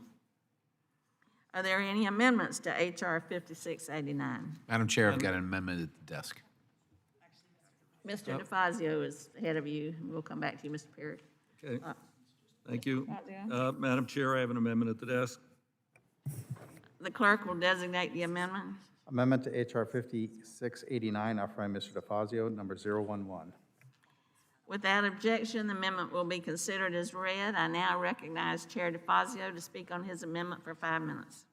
Are there any amendments to H.R. 5689? Madam Chair, I've got an amendment at the desk. Mr. DeFazio is ahead of you. We'll come back to you, Mr. Perry. Okay, thank you. Right there. Madam Chair, I have an amendment at the desk. The clerk will designate the amendment. Amendment to H.R. 5689, offered by Mr. DeFazio, number 011. Without objection, the amendment will be considered as read. I now recognize Chair DeFazio to speak on his amendment for 5 minutes.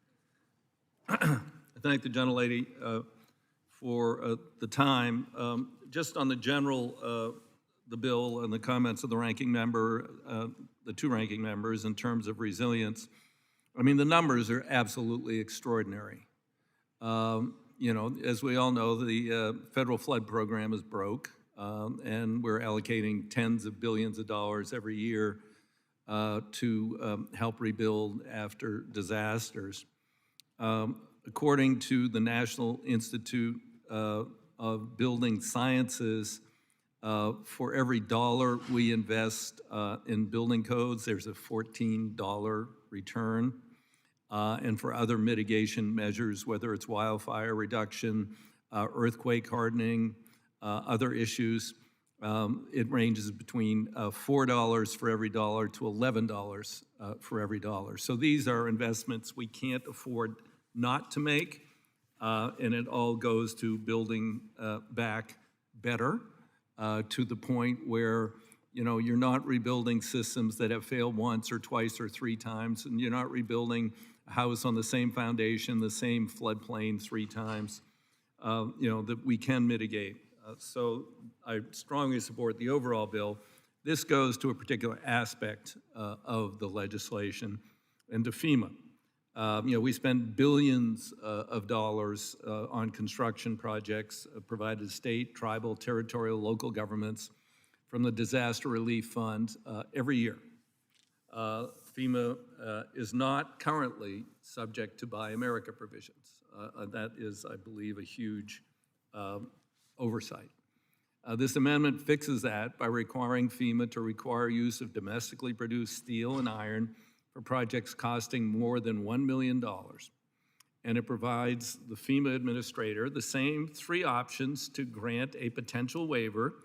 I thank the gentlelady for the time. Just on the general, the bill and the comments of the ranking member, the two ranking members in terms of resilience, I mean, the numbers are absolutely extraordinary. You know, as we all know, the federal flood program is broke, and we're allocating tens of billions of dollars every year to help rebuild after disasters. According to the National Institute of Building Sciences, For every dollar we invest in building codes, there's a $14 return. And for other mitigation measures, whether it's wildfire reduction, earthquake hardening, other issues, it ranges between $4 for every dollar to $11 for every dollar. So these are investments we can't afford not to make, and it all goes to building back better to the point where, you know, you're not rebuilding systems that have failed once or twice or three times, and you're not rebuilding a house on the same foundation, the same floodplain three times, you know, that we can mitigate. So I strongly support the overall bill. This goes to a particular aspect of the legislation and to FEMA. You know, we spend billions of dollars on construction projects provided to state, tribal, territorial, local governments from the Disaster Relief Fund every year. FEMA is not currently subject to Buy America provisions. That is, I believe, a huge oversight. This amendment fixes that by requiring FEMA to require use of domestically produced steel and iron for projects costing more than $1 million. And it provides the FEMA administrator the same three options to grant a potential waiver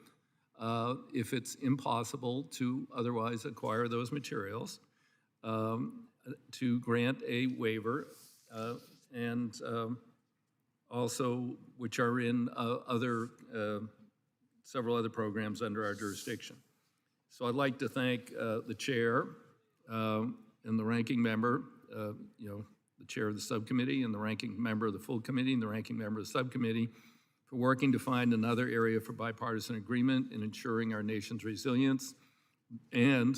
if it's impossible to otherwise acquire those materials, to grant a waiver, and also which are in several other programs under our jurisdiction. So I'd like to thank the chair and the ranking member, you know, the chair of the subcommittee and the ranking member of the full committee and the ranking member of the subcommittee for working to find another area for bipartisan agreement in ensuring our nation's resilience and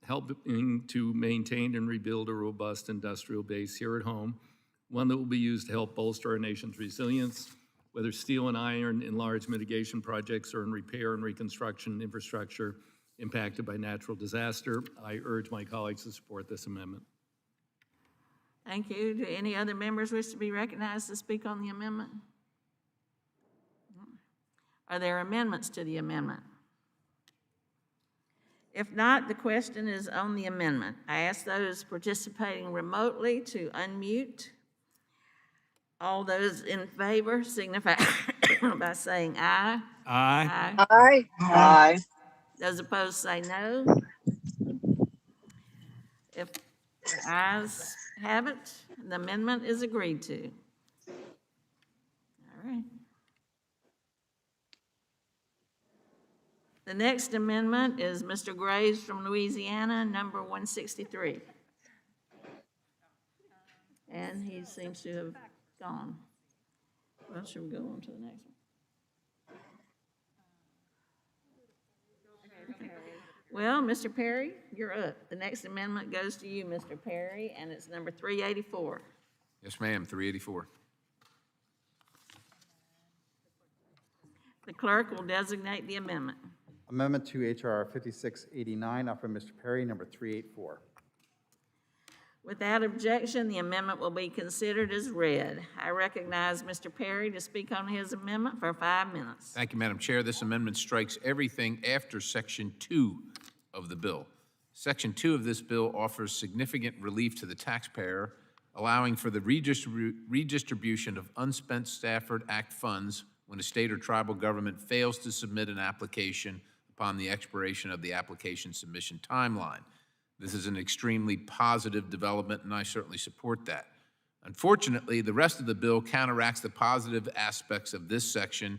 helping to maintain and rebuild a robust industrial base here at home, one that will be used to help bolster our nation's resilience, whether steel and iron in large mitigation projects or in repair and reconstruction infrastructure impacted by natural disaster. I urge my colleagues to support this amendment. Thank you. Do any other members wish to be recognized to speak on the amendment? Are there amendments to the amendment? If not, the question is on the amendment. I ask those participating remotely to unmute. All those in favor signify by saying aye. Aye. Aye. Aye. Aye. Those opposed say no. If the ayes have it, the amendment is agreed to. All right. The next amendment is Mr. Graves from Louisiana, number 163. And he seems to have gone. Well, should we go on to the next one? Okay. Well, Mr. Perry, you're up. The next amendment goes to you, Mr. Perry, and it's number 384. Yes, ma'am, 384. The clerk will designate the amendment. Amendment to H.R. 5689, offered by Mr. Perry, number 384. Without objection, the amendment will be considered as read. I recognize Mr. Perry to speak on his amendment for 5 minutes. Thank you, Madam Chair. This amendment strikes everything after Section 2 of the bill. Section 2 of this bill offers significant relief to the taxpayer, allowing for the redistribution of unspent Stafford Act funds when a state or tribal government fails to submit an application upon the expiration of the application submission timeline. This is an extremely positive development, and I certainly support that. Unfortunately, the rest of the bill counteracts the positive aspects of this section,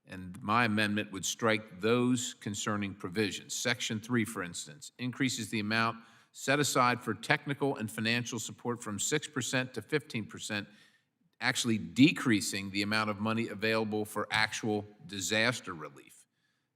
and my amendment would strike those concerning provisions. Section 3, for instance, increases the amount set aside for technical and financial support from 6% to 15%, actually decreasing the amount of money available for actual disaster relief.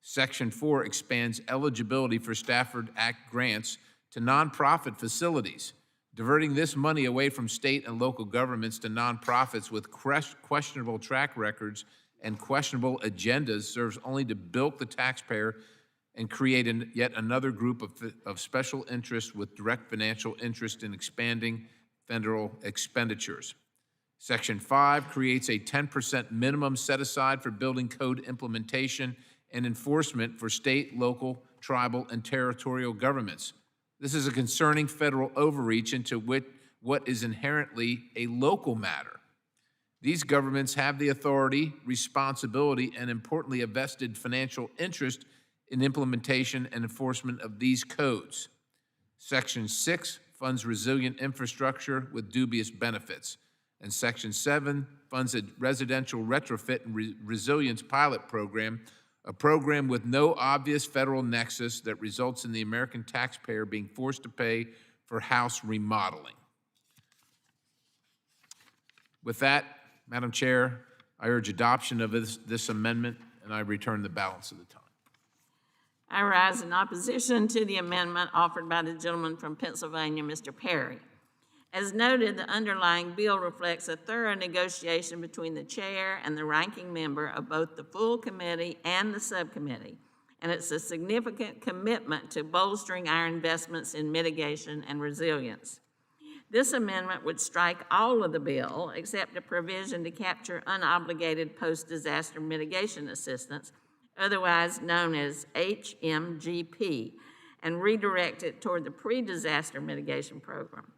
Section 4 expands eligibility for Stafford Act grants to nonprofit facilities. Diverting this money away from state and local governments to nonprofits with questionable track records and questionable agendas serves only to bilk the taxpayer and create yet another group of special interests with direct financial interest in expanding federal expenditures. Section 5 creates a 10% minimum set aside for building code implementation and enforcement for state, local, tribal, and territorial governments. This is a concerning federal overreach into what is inherently a local matter. These governments have the authority, responsibility, and importantly, a vested financial interest in implementation and enforcement of these codes. Section 6 funds resilient infrastructure with dubious benefits, and Section 7 funds a residential retrofit and resilience pilot program, a program with no obvious federal nexus that results in the American taxpayer being forced to pay for house remodeling. With that, Madam Chair, I urge adoption of this amendment, and I return the balance of the time. I rise in opposition to the amendment offered by the gentleman from Pennsylvania, Mr. Perry. As noted, the underlying bill reflects a thorough negotiation between the chair and the ranking member of both the full committee and the subcommittee, and it's a significant commitment to bolstering our investments in mitigation and resilience. This amendment would strike all of the bill except a provision to capture unobligated post-disaster mitigation assistance, otherwise known as HMGP, and redirect it toward the pre-disaster mitigation program.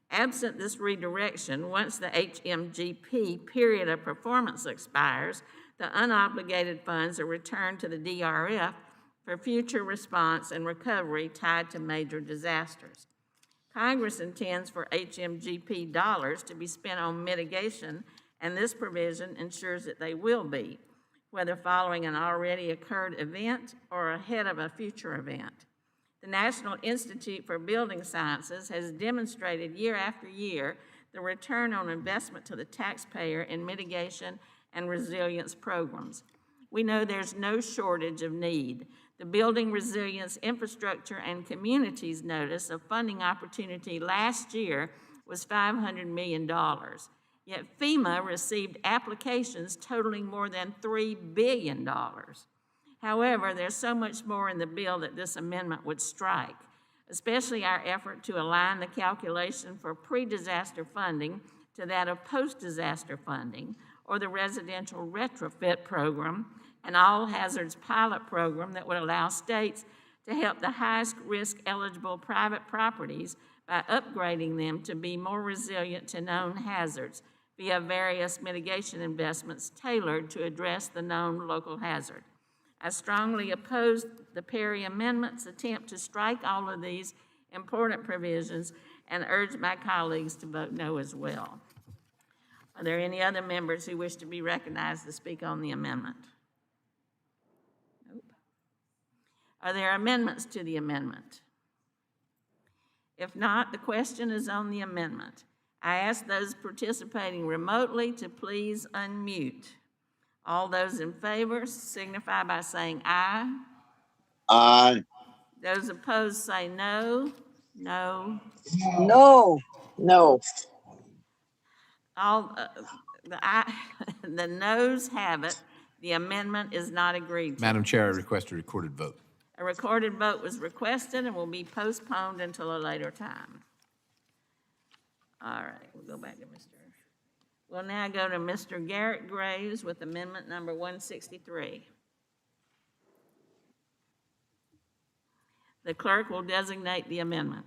Absent this redirection, once the HMGP period of performance expires, the unobligated funds are returned to the DRF for future response and recovery tied to major disasters. Congress intends for HMGP dollars to be spent on mitigation, and this provision ensures that they will be, whether following an already occurred event or ahead of a future event. The National Institute for Building Sciences has demonstrated year after year the return on investment to the taxpayer in mitigation and resilience programs. We know there's no shortage of need. The Building Resilience Infrastructure and Communities Notice of funding opportunity last year was $500 million. Yet FEMA received applications totaling more than $3 billion. However, there's so much more in the bill that this amendment would strike, especially our effort to align the calculation for pre-disaster funding to that of post-disaster funding, or the residential retrofit program, an all-hazards pilot program that would allow states to help the highest risk eligible private properties by upgrading them to be more resilient to known hazards via various mitigation investments tailored to address the known local hazard. I strongly oppose the Perry Amendment's attempt to strike all of these important provisions and urge my colleagues to vote no as well. Are there any other members who wish to be recognized to speak on the amendment? Nope. Are there amendments to the amendment? If not, the question is on the amendment. I ask those participating remotely to please unmute. All those in favor signify by saying aye. Aye. Those opposed say no. No. No. No. All the noes have it. The amendment is not agreed to. Madam Chair, I request a recorded vote. A recorded vote was requested and will be postponed until a later time. All right, we'll go back to We'll now go to Mr. Garrett Graves with amendment number 163. The clerk will designate the amendment.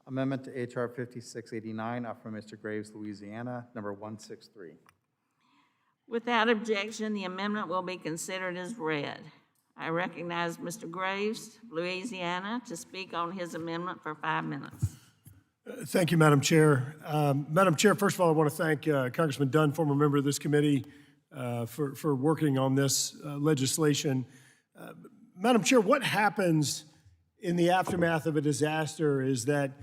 Amendment to H.R. 5689, offered by Mr. Graves, Louisiana, number 163. Without objection, the amendment will be considered as read. I recognize Mr. Graves, Louisiana, to speak on his amendment for 5 minutes. Thank you, Madam Chair. Madam Chair, first of all, I want to thank Congressman Dunn, former member of this committee, for working on this legislation. Madam Chair, what happens in the aftermath of a disaster is that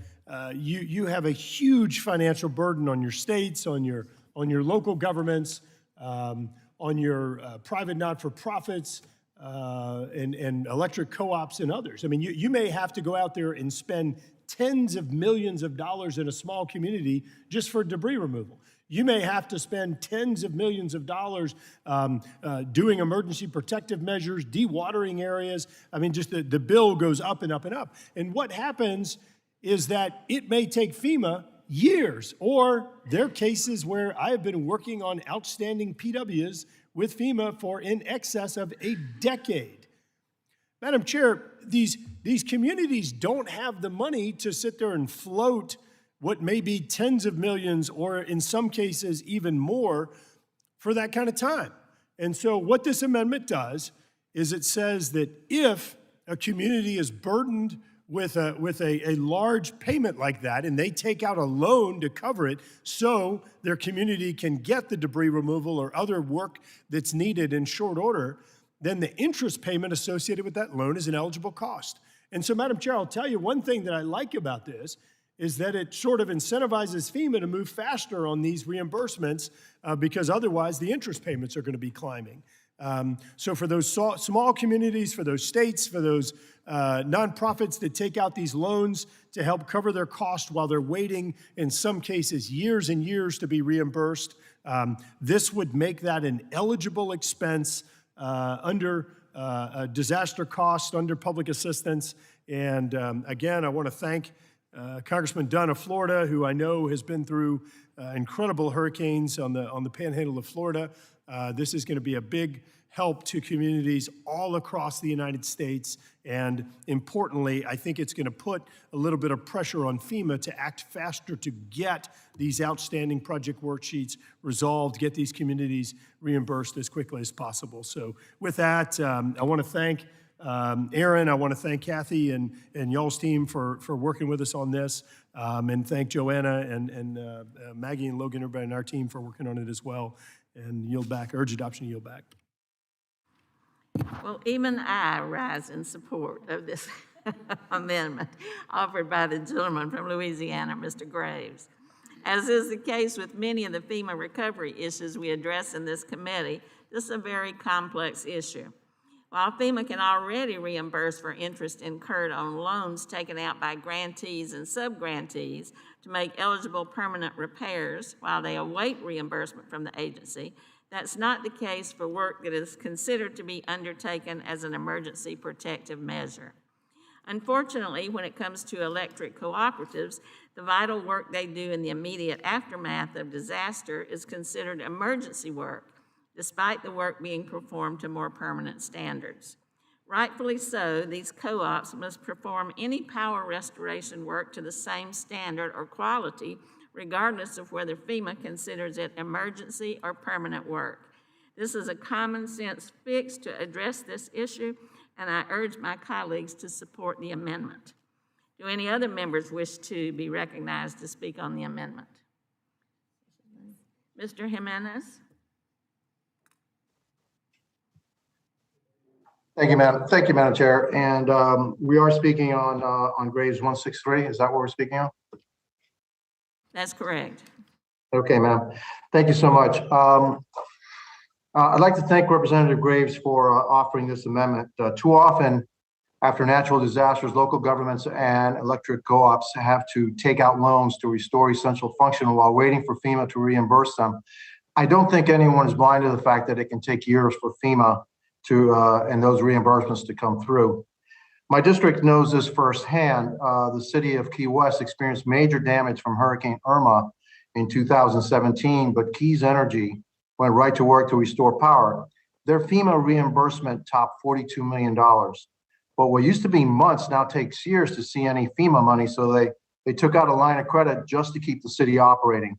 you have a huge financial burden on your states, on your local governments, on your private not-for-profits, and electric co-ops and others. I mean, you may have to go out there and spend tens of millions of dollars in a small community just for debris removal. You may have to spend tens of millions of dollars doing emergency protective measures, dewatering areas. I mean, just the bill goes up and up and up. And what happens is that it may take FEMA years, or there are cases where I have been working on outstanding PWs with FEMA for in excess of a decade. Madam Chair, these communities don't have the money to sit there and float what may be tens of millions, or in some cases even more, for that kind of time. And so what this amendment does is it says that if a community is burdened with a large payment like that, and they take out a loan to cover it so their community can get the debris removal or other work that's needed in short order, then the interest payment associated with that loan is an eligible cost. And so, Madam Chair, I'll tell you one thing that I like about this is that it sort of incentivizes FEMA to move faster on these reimbursements because otherwise the interest payments are going to be climbing. So for those small communities, for those states, for those nonprofits that take out these loans to help cover their cost while they're waiting, in some cases, years and years to be reimbursed, this would make that an eligible expense under disaster cost, under public assistance. And again, I want to thank Congressman Dunn of Florida, who I know has been through incredible hurricanes on the panhandle of Florida. This is going to be a big help to communities all across the United States. And importantly, I think it's going to put a little bit of pressure on FEMA to act faster to get these outstanding project worksheets resolved, get these communities reimbursed as quickly as possible. So with that, I want to thank Aaron, I want to thank Kathy and y'all's team for working with us on this, and thank Joanna and Maggie and Logan, everybody in our team for working on it as well. And yield back, urge adoption, yield back. Well, even I rise in support of this amendment offered by the gentleman from Louisiana, Mr. Graves. As is the case with many of the FEMA recovery issues we address in this committee, this is a very complex issue. While FEMA can already reimburse for interest incurred on loans taken out by grantees and sub-grantees to make eligible permanent repairs while they await reimbursement from the agency, that's not the case for work that is considered to be undertaken as an emergency protective measure. Unfortunately, when it comes to electric cooperatives, the vital work they do in the immediate aftermath of disaster is considered emergency work, despite the work being performed to more permanent standards. Rightfully so, these co-ops must perform any power restoration work to the same standard or quality, regardless of whether FEMA considers it emergency or permanent work. This is a common sense fix to address this issue, and I urge my colleagues to support the amendment. Do any other members wish to be recognized to speak on the amendment? Mr. Jimenez? Thank you, Madam. Thank you, Madam Chair. And we are speaking on Graves 163. Is that what we're speaking on? That's correct. Okay, ma'am. Thank you so much. I'd like to thank Representative Graves for offering this amendment. Too often, after natural disasters, local governments and electric co-ops have to take out loans to restore essential function while waiting for FEMA to reimburse them. I don't think anyone is blind to the fact that it can take years for FEMA and those reimbursements to come through. My district knows this firsthand. The city of Key West experienced major damage from Hurricane Irma in 2017, but Keys Energy went right to work to restore power. Their FEMA reimbursement topped $42 million. But what used to be months now takes years to see any FEMA money, so they took out a line of credit just to keep the city operating.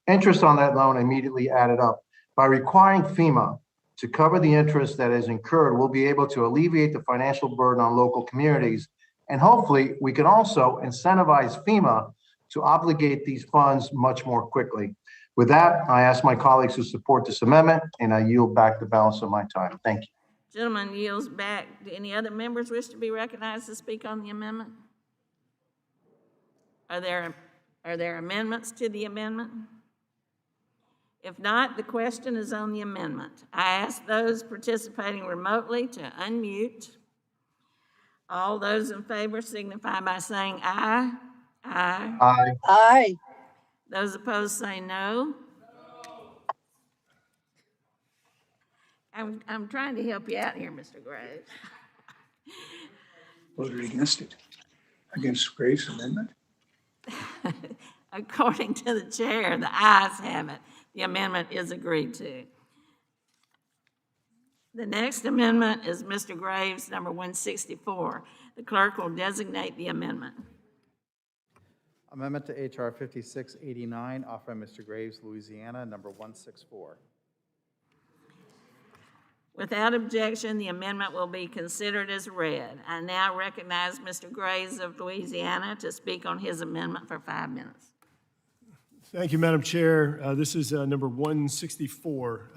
Interest on that loan immediately added up. By requiring FEMA to cover the interest that is incurred, we'll be able to alleviate the financial burden on local communities. And hopefully we can also incentivize FEMA to obligate these funds much more quickly. With that, I ask my colleagues to support this amendment, and I yield back the balance of my time. Thank you. Gentleman yields back. Do any other members wish to be recognized to speak on the amendment? Are there amendments to the amendment? If not, the question is on the amendment. I ask those participating remotely to unmute. All those in favor signify by saying aye. Aye. Aye. Aye. Those opposed say no. I'm trying to help you out here, Mr. Graves. Voted against it, against Graves' amendment. According to the chair, the ayes have it. The amendment is agreed to. The next amendment is Mr. Graves, number 164. The clerk will designate the amendment. Amendment to H.R. 5689, offered by Mr. Graves, Louisiana, number 164. Without objection, the amendment will be considered as read. I now recognize Mr. Graves of Louisiana to speak on his amendment for 5 minutes. Thank you, Madam Chair. This is number 164.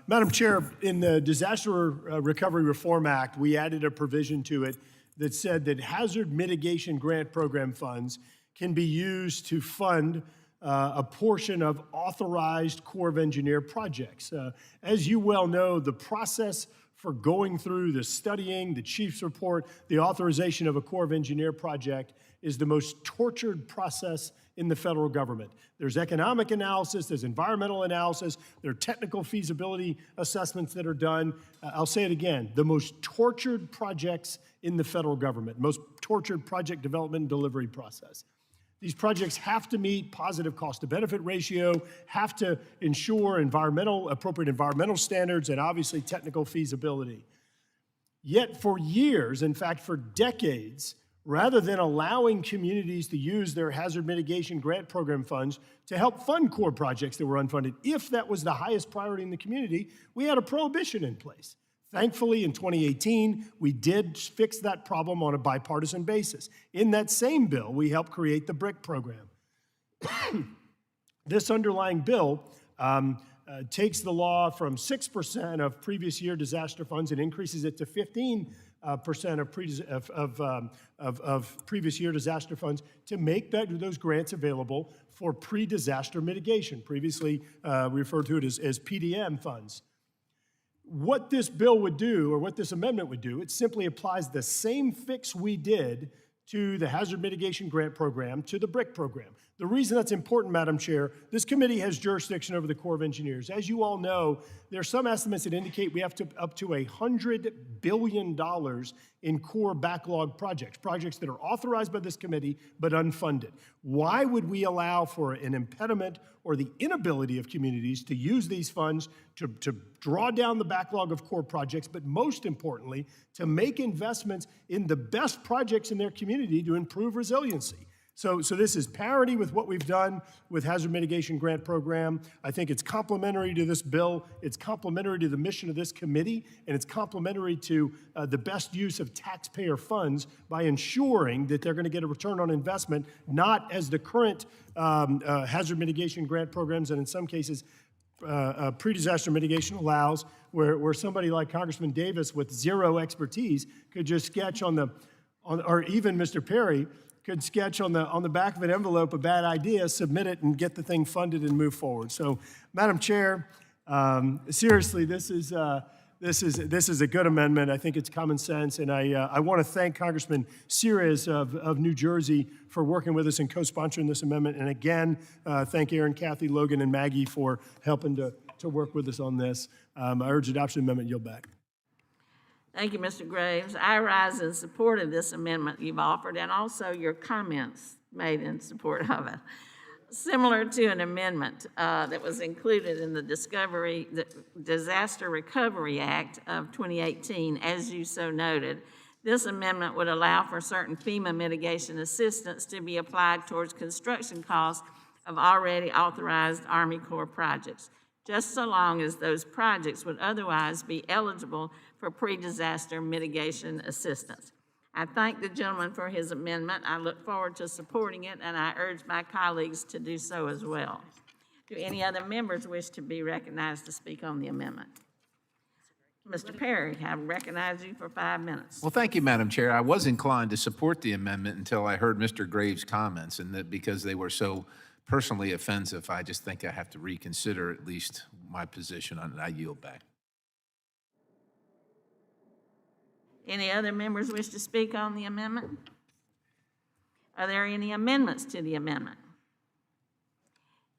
Madam Chair, in the Disaster Recovery Reform Act, we added a provision to it that said that hazard mitigation grant program funds can be used to fund a portion of authorized Corps of Engineer projects. As you well know, the process for going through the studying, the chief's report, the authorization of a Corps of Engineer project is the most tortured process in the federal government. There's economic analysis, there's environmental analysis, there are technical feasibility assessments that are done. I'll say it again, the most tortured projects in the federal government, most tortured project development and delivery process. These projects have to meet positive cost to benefit ratio, have to ensure appropriate environmental standards, and obviously technical feasibility. Yet for years, in fact for decades, rather than allowing communities to use their hazard mitigation grant program funds to help fund Corps projects that were unfunded, if that was the highest priority in the community, we had a prohibition in place. Thankfully, in 2018, we did fix that problem on a bipartisan basis. In that same bill, we helped create the BRIC program. This underlying bill takes the law from 6% of previous year disaster funds and increases it to 15% of previous year disaster funds to make those grants available for pre-disaster mitigation, previously referred to it as PDM funds. What this bill would do, or what this amendment would do, it simply applies the same fix we did to the Hazard Mitigation Grant Program to the BRIC program. The reason that's important, Madam Chair, this committee has jurisdiction over the Corps of Engineers. As you all know, there are some estimates that indicate we have up to $100 billion in Corps backlog projects that are authorized by this committee but unfunded. Why would we allow for an impediment or the inability of communities to use these funds to draw down the backlog of Corps projects, but most importantly, to make investments in the best projects in their community to improve resiliency? So this is parity with what we've done with Hazard Mitigation Grant Program. I think it's complementary to this bill. It's complementary to the mission of this committee, and it's complementary to the best use of taxpayer funds by ensuring that they're going to get a return on investment, not as the current Hazard Mitigation Grant Programs, and in some cases, pre-disaster mitigation allows, where somebody like Congressman Davis with zero expertise could just sketch or even Mr. Perry, could sketch on the back of an envelope a bad idea, submit it, and get the thing funded and move forward. So, Madam Chair, seriously, this is a good amendment. I think it's common sense, and I want to thank Congressman Sears of New Jersey for working with us and co-sponsoring this amendment. And again, thank Aaron, Kathy, Logan, and Maggie for helping to work with us on this. I urge adoption of the amendment. Yield back. Thank you, Mr. Graves. I rise in support of this amendment you've offered and also your comments made in support of it. Similar to an amendment that was included in the Disaster Recovery Act of 2018, as you so noted, this amendment would allow for certain FEMA mitigation assistance to be applied towards construction costs of already authorized Army Corps projects, just so long as those projects would otherwise be eligible for pre-disaster mitigation assistance. I thank the gentleman for his amendment. I look forward to supporting it, and I urge my colleagues to do so as well. Do any other members wish to be recognized to speak on the amendment? Mr. Perry, I recognize you for 5 minutes. Well, thank you, Madam Chair. I was inclined to support the amendment until I heard Mr. Graves' comments, and that because they were so personally offensive, I just think I have to reconsider at least my position on it. I yield back. Any other members wish to speak on the amendment? Are there any amendments to the amendment?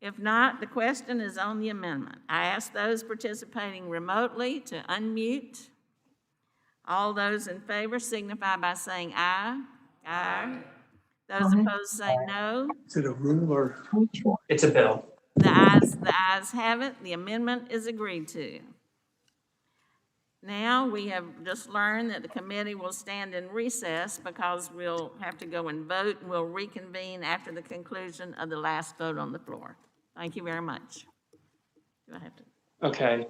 If not, the question is on the amendment. I ask those participating remotely to unmute. All those in favor signify by saying aye. Aye. Those opposed say no. Is it a rule or? It's a bill. The ayes have it. The amendment is agreed to. Now, we have just learned that the committee will stand in recess because we'll have to go and vote, and we'll reconvene after the conclusion of the last vote on the floor. Thank you very much. Do I have to? Okay.